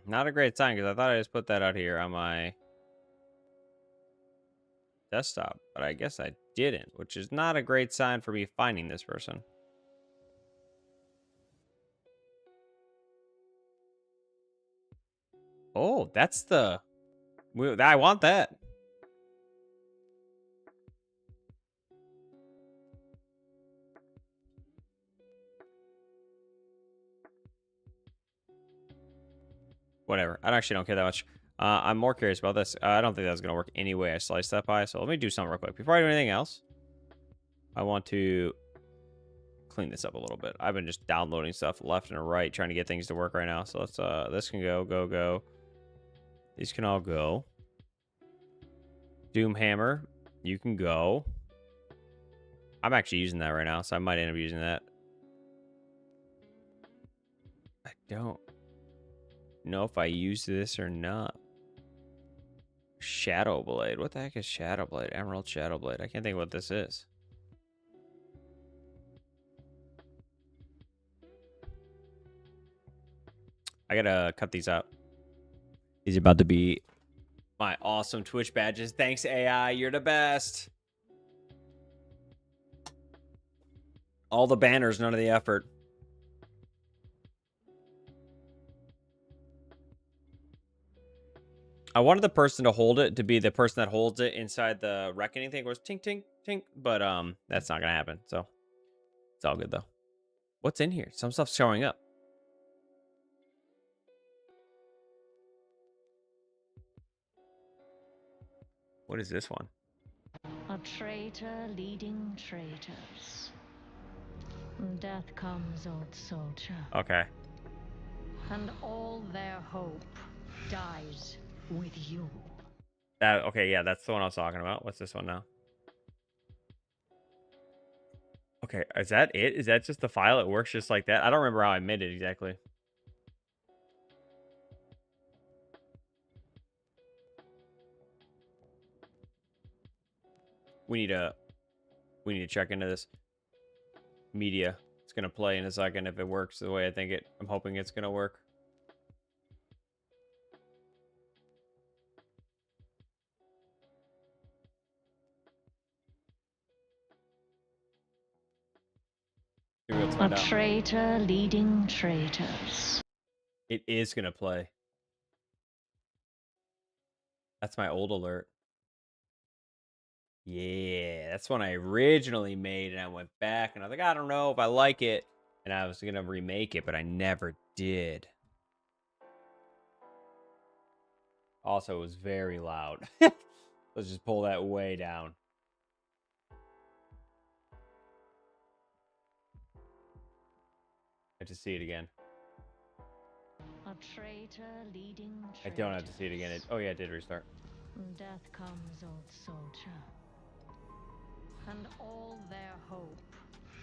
Not a great sign because I thought I just put that out here on my desktop, but I guess I didn't, which is not a great sign for me finding this person. Oh, that's the... I want that. Whatever. I actually don't care that much. I'm more curious about this. I don't think that's going to work any way I slice that pie, so let me do something real quick. Before I do anything else, I want to clean this up a little bit. I've been just downloading stuff left and right, trying to get things to work right now. So let's, this can go. These can all go. Doomhammer, you can go. I'm actually using that right now, so I might end up using that. I don't know if I use this or not. Shadow Blade. What the heck is Shadow Blade? Emerald Shadow Blade. I can't think of what this is. I gotta cut these out. These are about to be my awesome Twitch badges. Thanks, AI. You're the best. All the banners, none of the effort. I wanted the person to hold it to be the person that holds it inside the reckoning thing. It was tink, tink, tink. But that's not going to happen. So it's all good, though. What's in here? Some stuff's showing up. What is this one? A traitor leading traitors. Death comes, old soldier. Okay. And all their hope dies with you. Okay, yeah, that's the one I was talking about. What's this one now? Okay, is that it? Is that just the file? It works just like that? I don't remember how I made it exactly. We need to check into this. Media. It's gonna play in a second if it works the way I think it. I'm hoping it's gonna work. A traitor leading traitors. It is gonna play. That's my old alert. Yeah, that's one I originally made, and I went back, and I was like, I don't know if I like it, and I was gonna remake it, but I never did. Also, it was very loud. Let's just pull that way down. I have to see it again. A traitor leading traitors. I don't have to see it again. Oh yeah, it did restart. Death comes, old soldier. And all their hope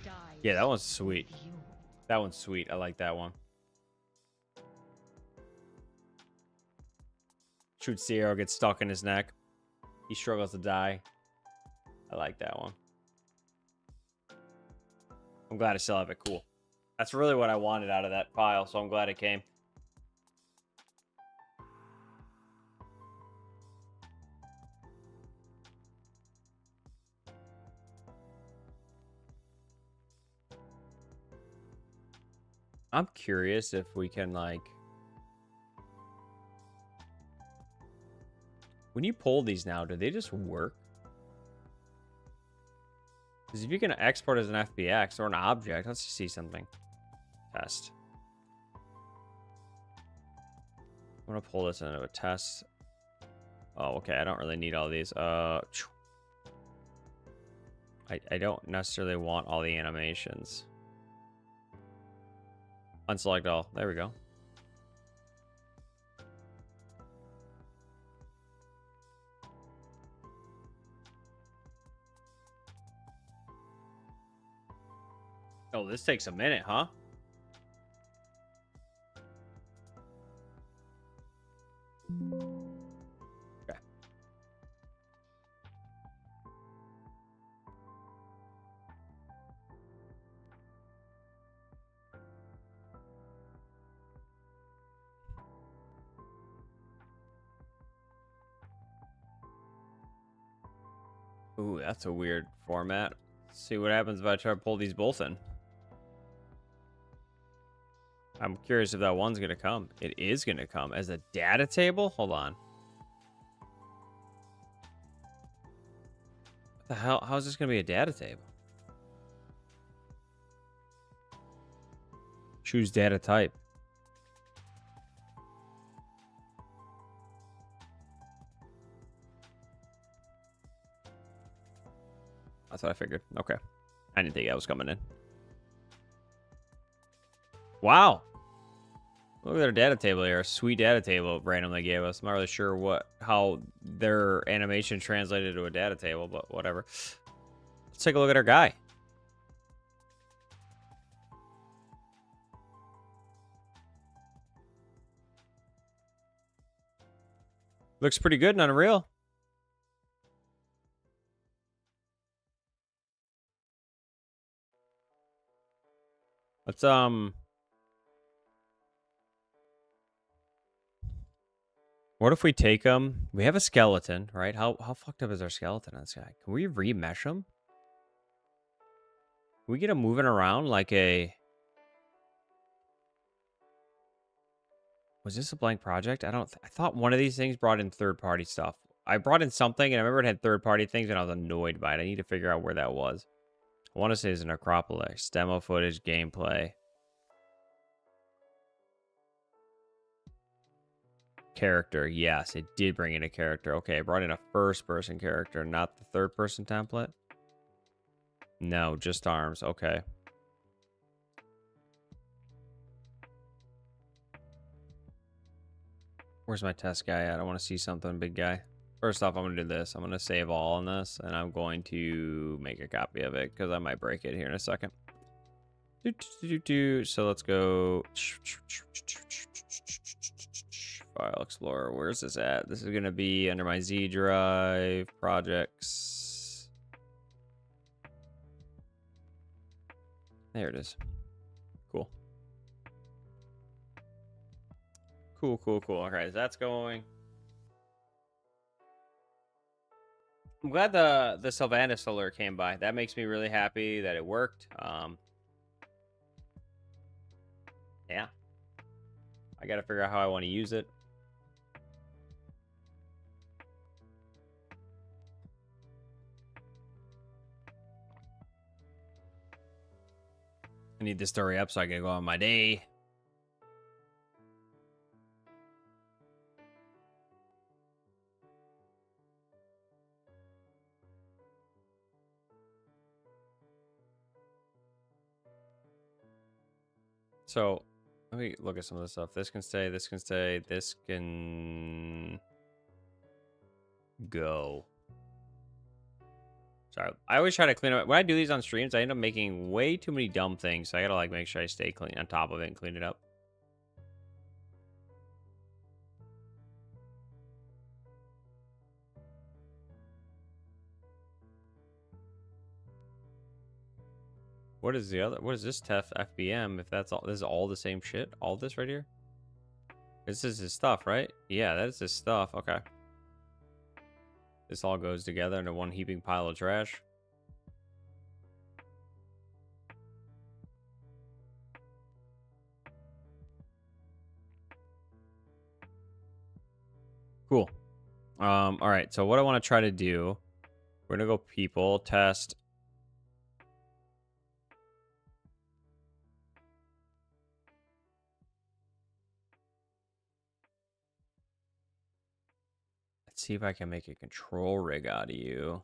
dies. Yeah, that one's sweet. That one's sweet. I like that one. Shoots the arrow, gets stuck in his neck. He struggles to die. I like that one. I'm glad I still have it. Cool. That's really what I wanted out of that file, so I'm glad it came. I'm curious if we can, like... When you pull these now, do they just work? Because if you can export as an FBX or an object, let's see something. Test. I'm going to pull this into a test. Oh, okay. I don't really need all these. I don't necessarily want all the animations. Unselect all. There we go. Oh, this takes a minute, huh? Okay. Ooh, that's a weird format. Let's see what happens if I try to pull these both in. I'm curious if that one's going to come. It is going to come as a data table? Hold on. What the hell? How is this going to be a data table? Choose data type. That's what I figured. Okay. I didn't think that was coming in. Wow. Look at their data table here. A sweet data table randomly gave us. I'm not really sure how their animation translated to a data table, but whatever. Let's take a look at our guy. Looks pretty good in Unreal. Let's what if we take him? We have a skeleton, right? How fucked up is our skeleton on this guy? Can we remesh him? Can we get him moving around like a... Was this a blank project? I thought one of these things brought in third-party stuff. I brought in something, and I remember it had third-party things, and I was annoyed by it. I need to figure out where that was. I want to say it's an Acropolis. Demo footage, gameplay. Character. Yes, it did bring in a character. Okay, I brought in a first-person character, not the third-person template. No, just arms. Okay. Where's my test guy at? I want to see something, big guy. First off, I'm going to do this. I'm going to save all on this, and I'm going to make a copy of it, because I might break it here in a second. So let's go. File Explorer. Where's this at? This is going to be under my Z drive, projects. There it is. Cool. Cool. Okay, so that's going. I'm glad the Sylvanas alert came by. That makes me really happy that it worked. Yeah. I got to figure out how I want to use it. I need this story up so I can go on my day. So, let me look at some of this stuff. This can stay, this can stay, this can go. Sorry. I always try to clean up. When I do these on streams, I end up making way too many dumb things. So I gotta like make sure I stay clean on top of it and clean it up. What is the other? What is this TEF FBM? If that's all, this is all the same shit. All this right here. This is his stuff, right? Yeah, that is his stuff. Okay. This all goes together into one heaping pile of trash. Cool. All right. So what I want to try to do, we're gonna go people test. Let's see if I can make a control rig out of you.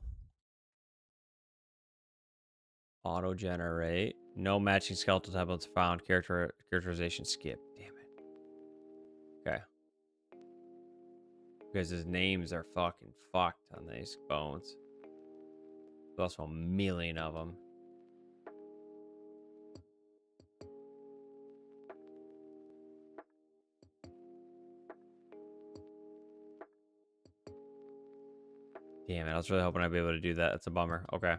Auto generate. No matching skeletal templates found. Characterization skip. Damn it. Okay. Because his names are fucking fucked on these bones. There's also a million of them. Damn it. I was really hoping I'd be able to do that. That's a bummer. Okay.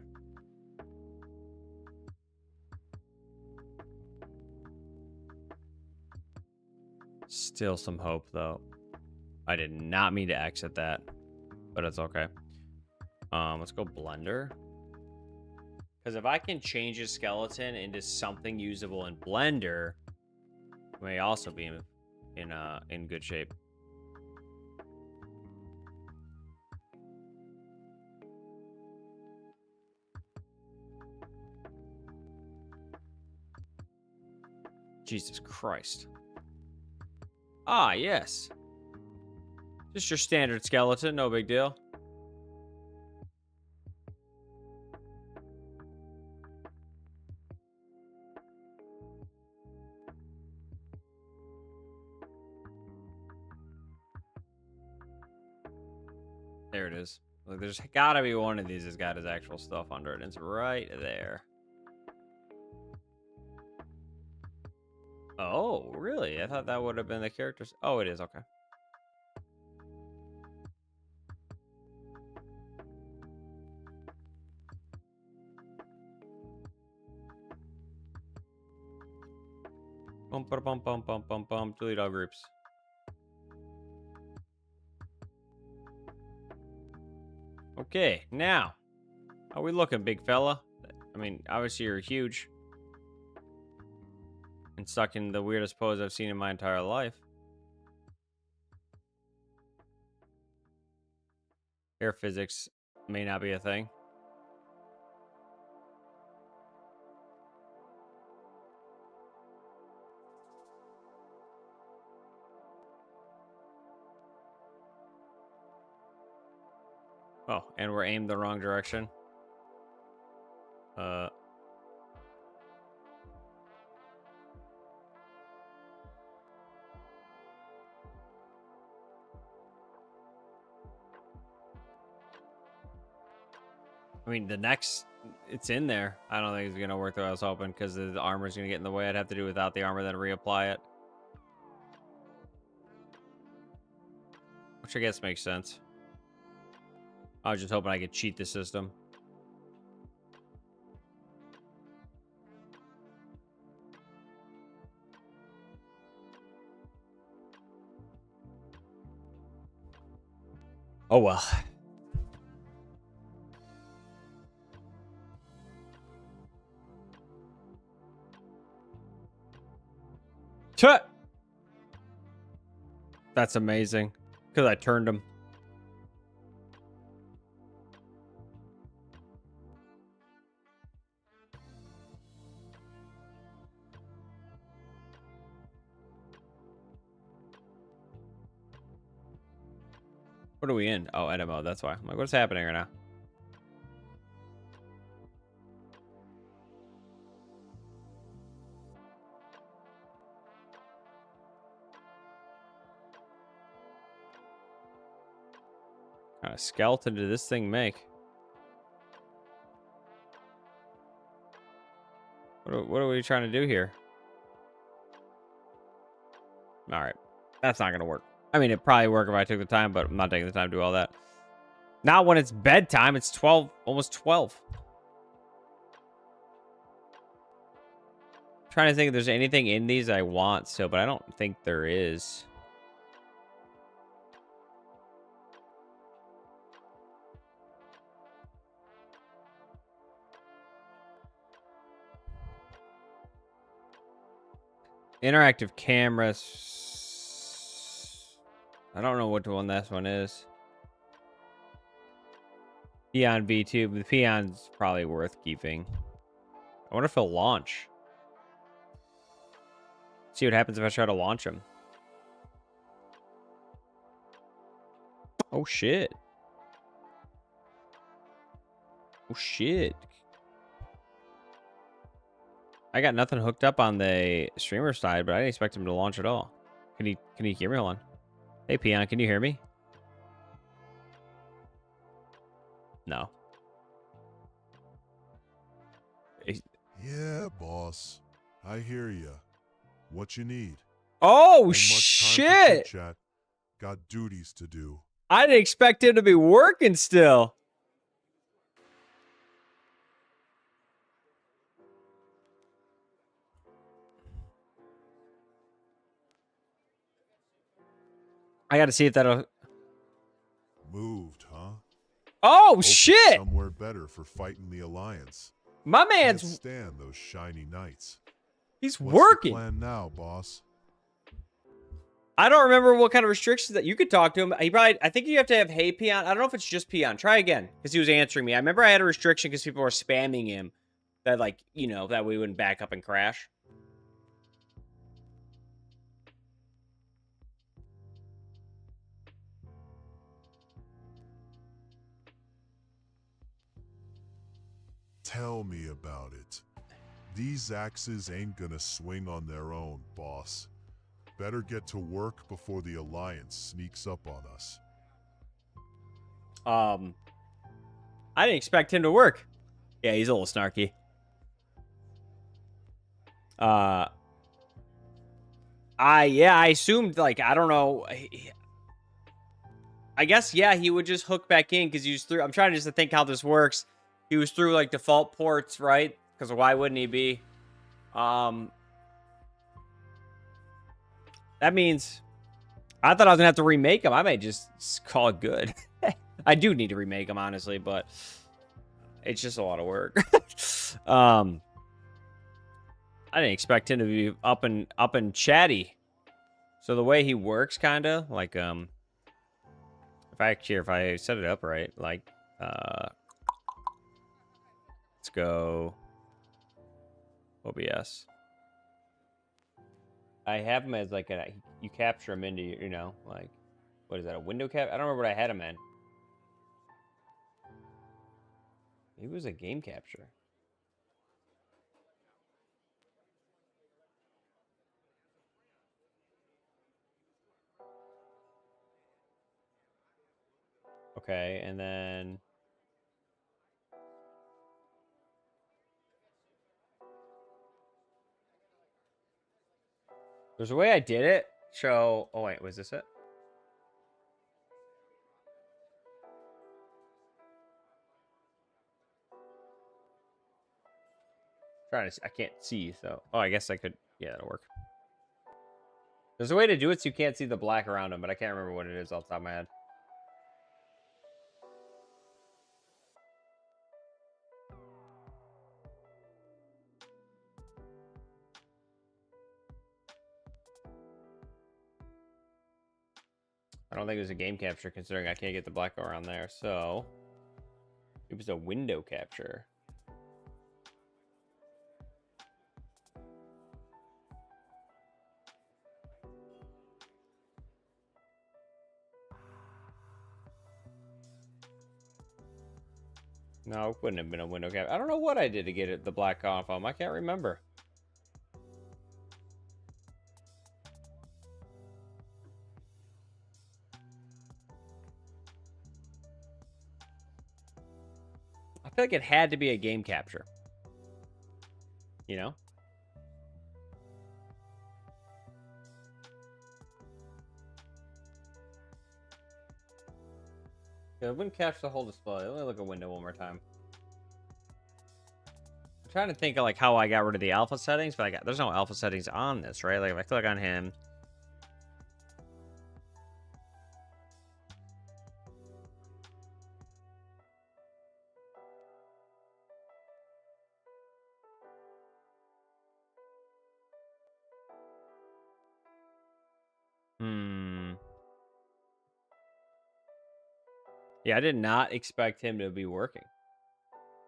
Still some hope, though. I did not mean to exit that, but it's okay. Let's go Blender. Because if I can change his skeleton into something usable in Blender, it may also be in good shape. Jesus Christ. Ah, yes. Just your standard skeleton, no big deal. There it is. Like, there's gotta be one of these that's got his actual stuff under it. It's right there. Oh, really? I thought that would have been the characters. Oh, it is. Okay. Bum, bum, bum, bum, bum, bum. Delete all groups. Okay, now. How we looking, big fella? I mean, obviously you're huge. And stuck in the weirdest pose I've seen in my entire life. Air physics may not be a thing. Oh, and we're aimed the wrong direction. I mean, the next, it's in there. I don't think it's going to work the way I was hoping because the armor's going to get in the way. I'd have to do without the armor, then reapply it. Which I guess makes sense. I was just hoping I could cheat the system. Oh, well. Tut! That's amazing. Because I turned him. What are we in? Oh, edit mode. That's why. I'm like, what's happening right now? What kind of skeleton did this thing make? What are we trying to do here? All right. That's not going to work. I mean, it'd probably work if I took the time, but I'm not taking the time to do all that. Not when it's bedtime. It's 12, almost 12. Trying to think if there's anything in these I want still, but I don't think there is. Interactive cameras. I don't know what one this one is. Peon V2, but the Peon's probably worth keeping. I wonder if he'll launch. See what happens if I try to launch him. Oh, shit. Oh, shit. I got nothing hooked up on the streamer side, but I didn't expect him to launch at all. Can you hear me? Hold on. Hey, Peon, can you hear me? No. Yeah, boss. I hear ya. What you need? Oh, Ain't much time for shit! chit-chat. Got duties to do. I didn't expect him to be working still. I got to see if that'll... Moved, huh? Oh, Hope it's shit! somewhere better for fighting the Alliance. My Can't man's... stand those shiny knights. He's What's working. the plan now, boss? I don't remember what kind of restrictions that you could talk to him. He probably... I think you have to have Hey Peon. I don't know if it's just Peon. Try again, because he was answering me. I remember I had a restriction because people were spamming him. That, like, you know, that we wouldn't back up and crash. Tell me about it. These axes ain't gonna swing on their own, boss. Better get to work before the Alliance sneaks up on us. I didn't expect him to work. Yeah, he's a little snarky. I assumed, like, I don't know. I guess, yeah, he would just hook back in because he was through. I'm trying just to think how this works. He was through, like, default ports, right? Because why wouldn't he be? That means I thought I was gonna have to remake him. I may just call it good. I do need to remake him, honestly, but it's just a lot of work. I didn't expect him to be up and chatty. So the way he works, kind of like if I set it up right, like let's go OBS. I have him as like you capture him into, you know, like, what is that, a window cap? I don't remember what I had him in. Maybe it was a game capture. Okay, and then there's a way I did it. Oh wait, was this it? Trying to, I can't see, so I guess I could. Yeah, that'll work. There's a way to do it so you can't see the black around him, but I can't remember what it is off the top of my head. I don't think it was a game capture, considering I can't get the black around there. So it was a window capture. No, it wouldn't have been a window cap. I don't know what I did to get it, the black off of him. I can't remember. I feel like it had to be a game capture. You know? Yeah, it wouldn't capture the whole display. Let me look at window one more time. I'm trying to think of like how I got rid of the alpha settings, but there's no alpha settings on this, right? Like if I click on him. Yeah, I did not expect him to be working.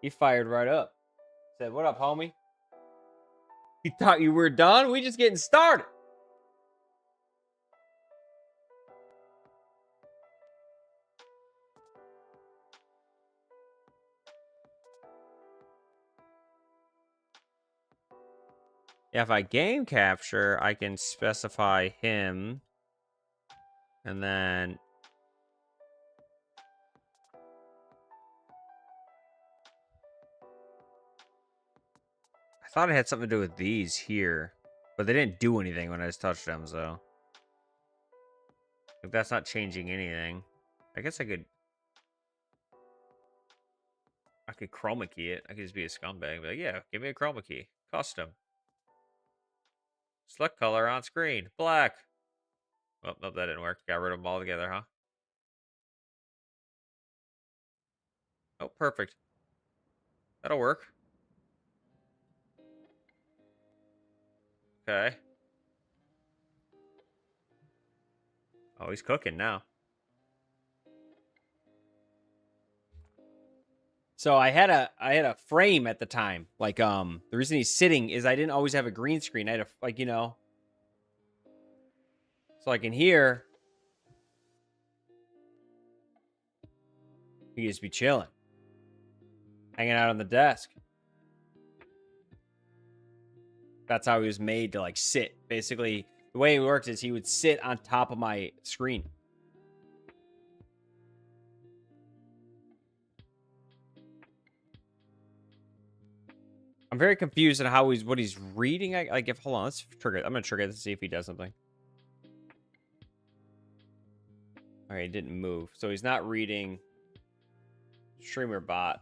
He fired right up. Said, "What up, homie? You thought you were done? We just getting started." Yeah, if I game capture, I can specify him. And then I thought it had something to do with these here. But they didn't do anything when I just touched them, so if that's not changing anything. I guess I could chroma key it. I could just be a scumbag and be like, yeah, give me a chroma key. Custom. Select color on screen. Black. Oh, nope, that didn't work. Got rid of them all together, huh? Oh, perfect. That'll work. Okay. Oh, he's cooking now. So I had a frame at the time. Like the reason he's sitting is I didn't always have a green screen. I had a like, you know. So like in here, he could just be chilling. Hanging out on the desk. That's how he was made to like sit. Basically, the way it works is he would sit on top of my screen. I'm very confused on how what he's reading. Like if hold on, let's trigger it. I'm gonna trigger it to see if he does something. Alright, it didn't move. So he's not reading streamer bot.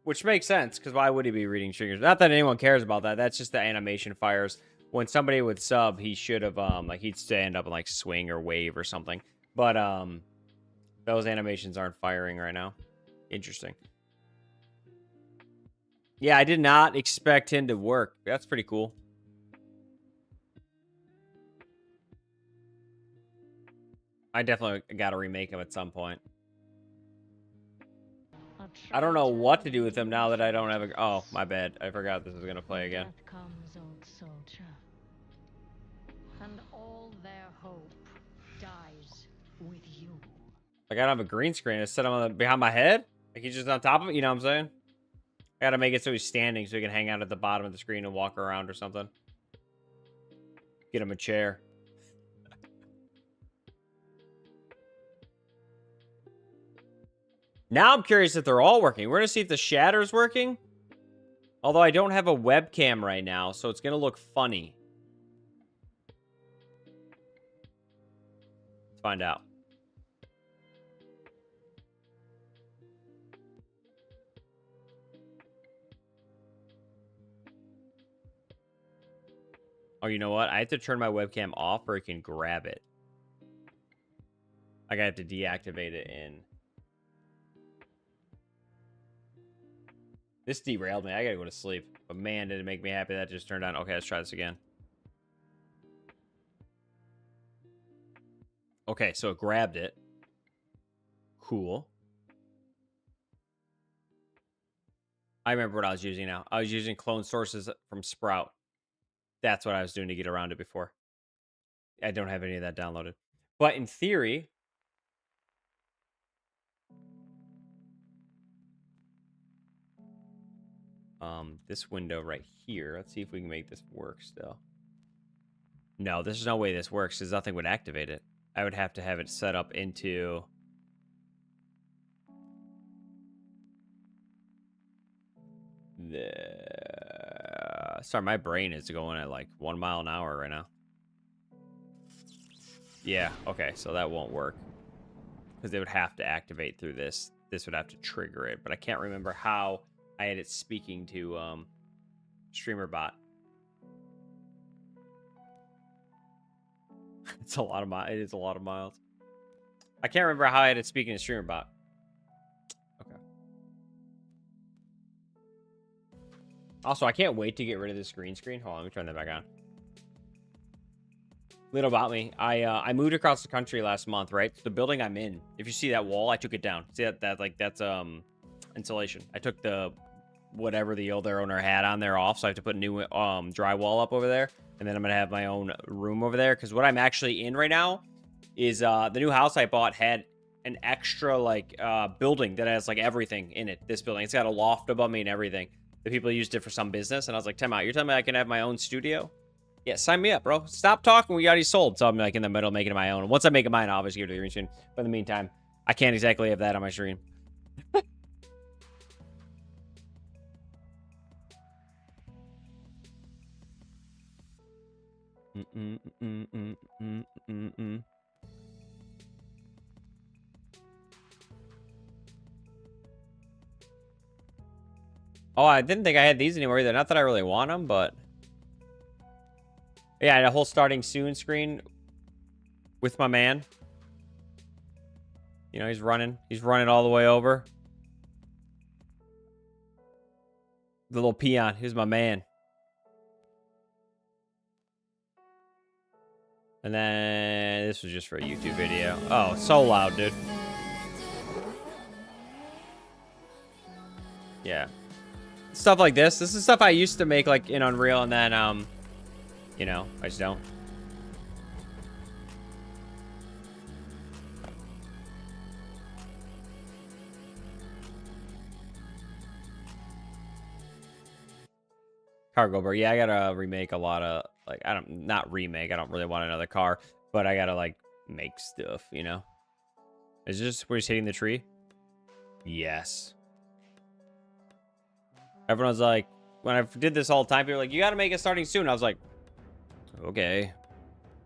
Which makes sense, because why would he be reading streamers? Not that anyone cares about that. That's just the animation fires. When somebody would sub, he should have like he'd stand up and like swing or wave or something. But those animations aren't firing right now. Interesting. Yeah, I did not expect him to work. That's pretty cool. I definitely got to remake him at some point. I don't know what to do with him now that I don't have a... Oh, my bad. I forgot this was going to play again. Comes, old soldier, and all their hope dies with you. Like, I don't have a green screen. I set him on behind my head. Like, he's just on top of it. You know what I'm saying? I got to make it so he's standing so he can hang out at the bottom of the screen and walk around or something. Get him a chair. Now I'm curious if they're all working. We're going to see if the shatter's working. Although I don't have a webcam right now, so it's going to look funny. Let's find out. Oh, you know what? I have to turn my webcam off or it can grab it. Like I have to deactivate it in... This derailed me. I gotta go to sleep. But man, did it make me happy that just turned on. Okay, let's try this again. Okay, so it grabbed it. Cool. I remember what I was using now. I was using clone sources from Sprout. That's what I was doing to get around it before. I don't have any of that downloaded. But in theory... this window right here. Let's see if we can make this work still. No, there's no way this works because nothing would activate it. I would have to have it set up into... Sorry, my brain is going at like 1 mile an hour right now. Yeah, okay, so that won't work. Because they would have to activate through this. This would have to trigger it, but I can't remember how I had it speaking to streamer bot. It's a lot of miles. It is a lot of miles. I can't remember how I had it speaking to streamer bot. Okay. Also, I can't wait to get rid of this green screen. Hold on, let me turn that back on. Little about me. I moved across the country last month, right? The building I'm in. If you see that wall, I took it down. See that's insulation. I took the whatever the other owner had on there off, so I have to put new drywall up over there, and then I'm gonna have my own room over there. Because what I'm actually in right now is the new house I bought had an extra like building that has like everything in it. This building, it's got a loft above me and everything. The people used it for some business, and I was like, "Time out! You're telling me I can have my own studio?" Yeah, sign me up, bro. Stop talking. We already sold. So I'm like in the middle of making it my own. Once I make it mine, I'll obviously give it to the green screen. But in the meantime, I can't exactly have that on my stream. Oh, I didn't think I had these anymore either. Not that I really want them, but... Yeah, I had a whole starting soon screen with my man. You know, he's running. He's running all the way over. The little peon. Here's my man. And then this was just for a YouTube video. Oh, so loud, dude. Yeah. Stuff like this. This is stuff I used to make like in Unreal, and then you know, I just don't. Cargo bird. Yeah, I gotta remake a lot of like not remake. I don't really want another car, but I gotta like make stuff, you know. Is this where he's hitting the tree? Yes. Everyone's like, when I did this all the time, people were like, you gotta make it starting soon. I was like, okay.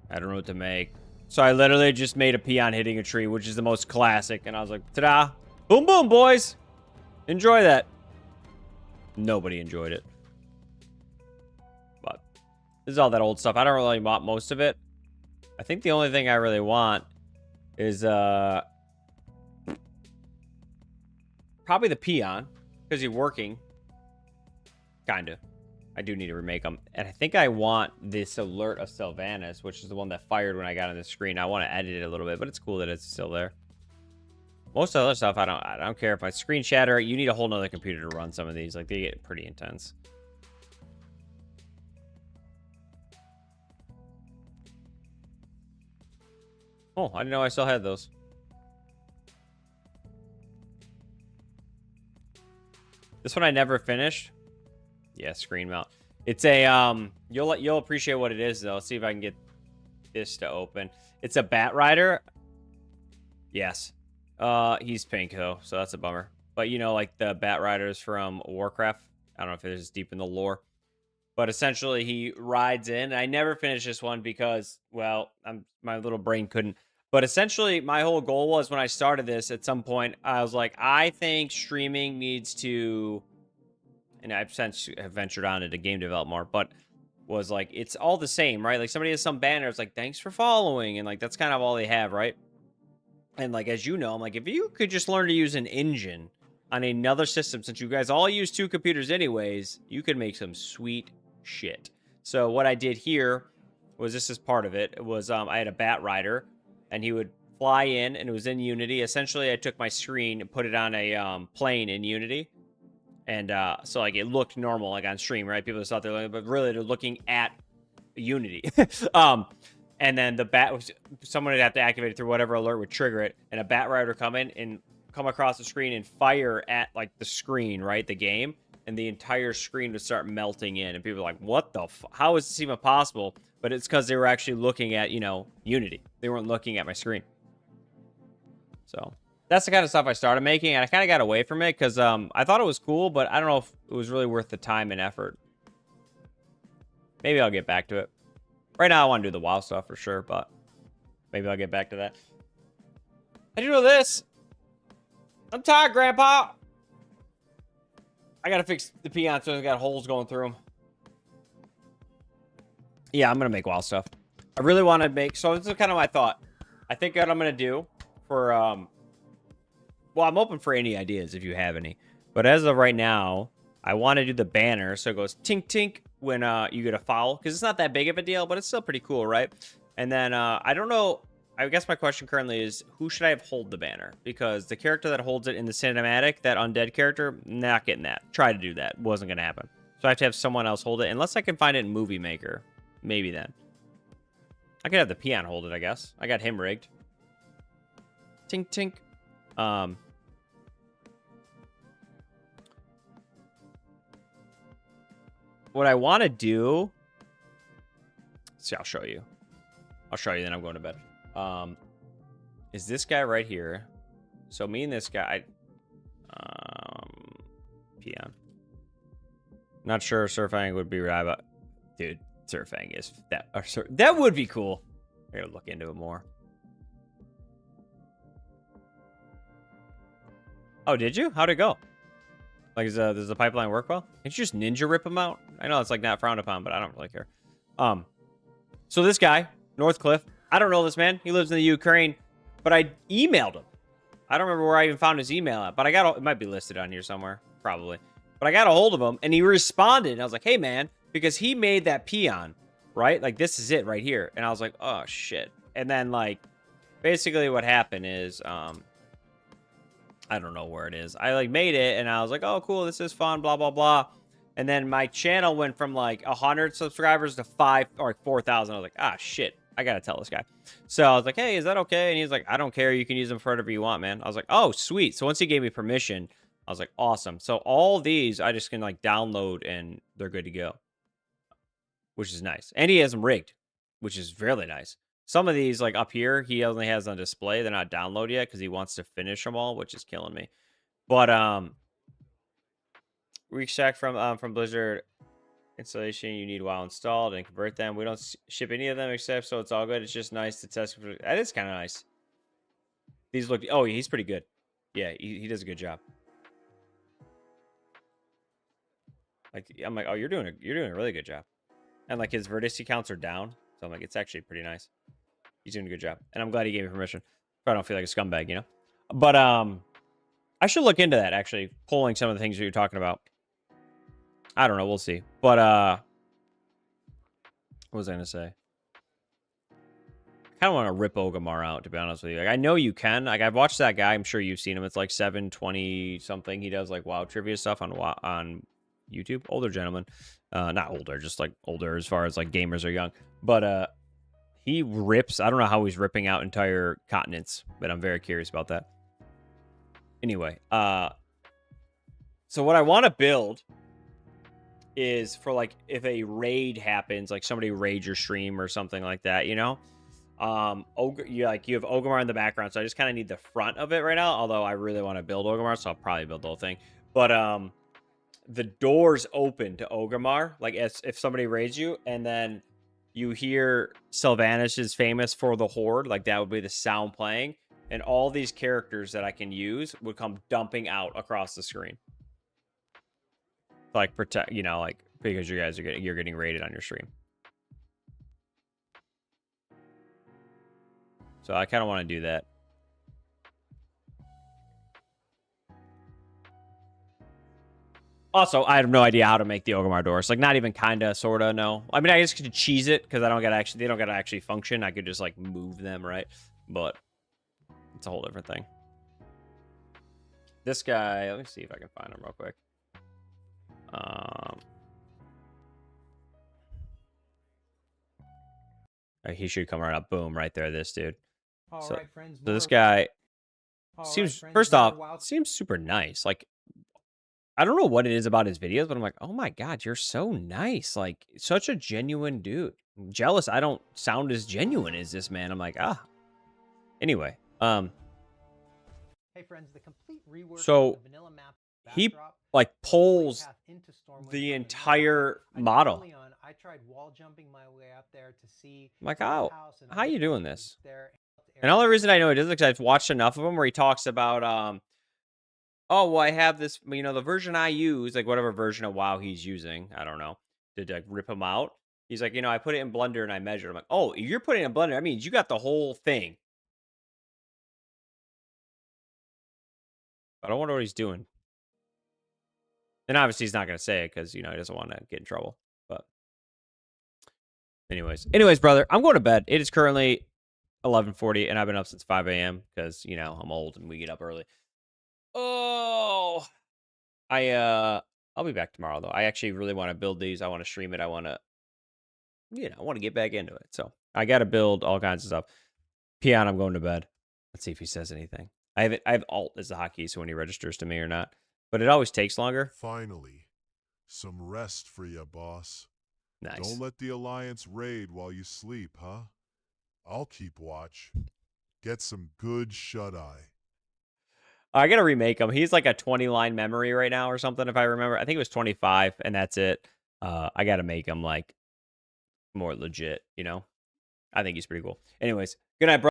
I don't know what to make. So I literally just made a peon hitting a tree, which is the most classic. And I was like, ta-da. Boom, boom, boys. Enjoy that. Nobody enjoyed it. But this is all that old stuff. I don't really want most of it. I think the only thing I really want is probably the peon, because he's working. Kind of. I do need to remake them. And I think I want this alert of Sylvanas, which is the one that fired when I got on the screen. I want to edit it a little bit, but it's cool that it's still there. Most of the other stuff, I don't care if I screen shatter. You need a whole nother computer to run some of these. Like, they get pretty intense. Oh, I didn't know I still had those. This one I never finished. Yeah, screen mount. It's a you'll appreciate what it is though. Let's see if I can get this to open. It's a Bat Rider. Yes. He's pink though, so that's a bummer. But you know, like the Bat Riders from Warcraft. I don't know if it's deep in the lore. But essentially he rides in. I never finished this one because, well, my little brain couldn't. But essentially my whole goal was when I started this at some point, I was like, I think streaming needs to, and I've since ventured on into game development more, but was like, it's all the same, right? Like somebody has some banner, it's like, thanks for following. And like, that's kind of all they have, right? And like, as you know, I'm like, if you could just learn to use an engine on another system, since you guys all use 2 computers anyways, you could make some sweet shit. So what I did here was, this is part of it. It was, I had a Bat Rider and he would fly in and it was in Unity. Essentially, I took my screen and put it on a plane in Unity. And so like it looked normal, like on stream, right? People just thought they're, but really they're looking at Unity. And then the bat was, someone would have to activate it through whatever alert would trigger it, and a Bat Rider come in and come across the screen and fire at like the screen, right? The game, and the entire screen would start melting in, and people were like, "What the? How is this even possible?" But it's because they were actually looking at, you know, Unity. They weren't looking at my screen. So that's the kind of stuff I started making, and I kind of got away from it because I thought it was cool, but I don't know if it was really worth the time and effort. Maybe I'll get back to it. Right now, I want to do the WoW stuff for sure, but maybe I'll get back to that. I do know this. I'm tired, Grandpa. I gotta fix the peons so it's got holes going through them. Yeah, I'm gonna make WoW stuff. I really want to make. So this is kind of my thought. I think what I'm gonna do for well, I'm open for any ideas if you have any. But as of right now, I want to do the banner so it goes tink tink when you get a foul, because it's not that big of a deal, but it's still pretty cool, right? And then I don't know. I guess my question currently is, who should I have hold the banner? Because the character that holds it in the cinematic, that undead character, not getting that. Try to do that. Wasn't going to happen. So I have to have someone else hold it. Unless I can find it in Movie Maker. Maybe then. I could have the peon hold it, I guess. I got him rigged. Tink, tink. What I want to do... See, I'll show you. I'll show you, then I'm going to bed. Is this guy right here. So me and this guy, peon. Not sure Surfang would be right, but dude, Surfang is that. That would be cool. I gotta look into it more. Oh, did you? How'd it go? Like, does the pipeline work well? Can't you just ninja rip him out? I know it's like not frowned upon, but I don't really care. So this guy, Northcliffe, I don't know this man. He lives in the Ukraine, but I emailed him. I don't remember where I even found his email at, but it might be listed on here somewhere, probably. But I got a hold of him, and he responded, and I was like, hey, man, because he made that peon, right? Like, this is it right here. And I was like, oh, shit. And then, like, basically what happened is, I don't know where it is. I, like, made it, and I was like, oh, cool, this is fun, blah, blah, blah. And then my channel went from, like, 100 subscribers to 4,000. I was like, ah, shit. I gotta tell this guy. So I was like, hey, is that okay? And he's like, I don't care. You can use them for whatever you want, man. I was like, oh, sweet. So once he gave me permission, I was like, awesome. So all these, I just can, like, download, and they're good to go. Which is nice. And he has them rigged, which is really nice. Some of these, like, up here, he only has on display. They're not download yet because he wants to finish them all, which is killing me. But, recheck from Blizzard installation, you need WoW installed and convert them. We don't ship any of them except, so it's all good. It's just nice to test. That is kind of nice. These look... Oh, he's pretty good. Yeah, he does a good job. Like, I'm like, oh, you're doing a really good job. And, like, his verticity counts are down. So I'm like, it's actually pretty nice. He's doing a good job. And I'm glad he gave me permission. Probably don't feel like a scumbag, you know? But, I should look into that, actually. Pulling some of the things that you're talking about. I don't know. We'll see. But, what was I going to say? I kind of want to rip Ogamar out, to be honest with you. Like, I know you can. Like, I've watched that guy. I'm sure you've seen him. It's like 720 something. He does, like, WoW trivia stuff on YouTube. Older gentleman. Not older, just, like, older as far as, like, gamers are young. But, he rips. I don't know how he's ripping out entire continents, but I'm very curious about that. Anyway, so what I want to build is for, like, if a raid happens, like somebody raids your stream or something like that, you know? You have Ogamar in the background, so I just kind of need the front of it right now, although I really want to build Ogamar, so I'll probably build the whole thing. But, the doors open to Ogamar, like, if somebody raids you, and then you hear Sylvanas is famous for the Horde, like, that would be the sound playing, and all these characters that I can use would come dumping out across the screen. Like, protect, you know, like, because you guys you're getting raided on your stream. So I kind of want to do that. Also, I have no idea how to make the Ogamar doors. Like, not even kinda, sorta, no. I mean, I just could cheese it because they don't gotta actually function. I could just, like, move them, right? But it's a whole different thing. This guy, let me see if I can find him real quick. He should come right up. Boom, right there, this dude. So this guy seems, first off, seems super nice. Like, I don't know what it is about his videos, but I'm like, oh my God, you're so nice. Like, such a genuine dude. I'm jealous I don't sound as genuine as this man. I'm like, ah. Anyway, hey friends, the complete rework so of the vanilla map he, like, pulls the entire model. I tried wall jumping my way up there to see Like, the how house and how you doing understand this? their And the only reason I know it is because I've watched enough of them where he talks about, oh, well, I have this, the version I use, like whatever version of WoW he's using, I don't know, to like rip him out. He's like, I put it in Blender and I measured. I'm like, oh, if you're putting it in Blender, that means you got the whole thing. But I wonder what he's doing. And obviously he's not going to say it because, he doesn't want to get in trouble. But anyways, brother, I'm going to bed. It is currently 11:40 and I've been up since 5 a.m. because, I'm old and we get up early. Oh, I'll be back tomorrow though. I actually really want to build these. I want to stream it. I want to, I want to get back into it. So I got to build all kinds of stuff. Peon, I'm going to bed. Let's see if he says anything. I have Alt as the hotkey, so when he registers to me or not. But it always takes longer. Finally, some rest for ya, boss. Nice. Don't let the Alliance raid while you sleep, huh? I'll keep watch. Get some good shut-eye. I got to remake him. He's like a 20-line memory right now or something, if I remember. I think it was 25, and that's it. I got to make him, like, more legit, I think he's pretty cool. Anyways, good night, bro.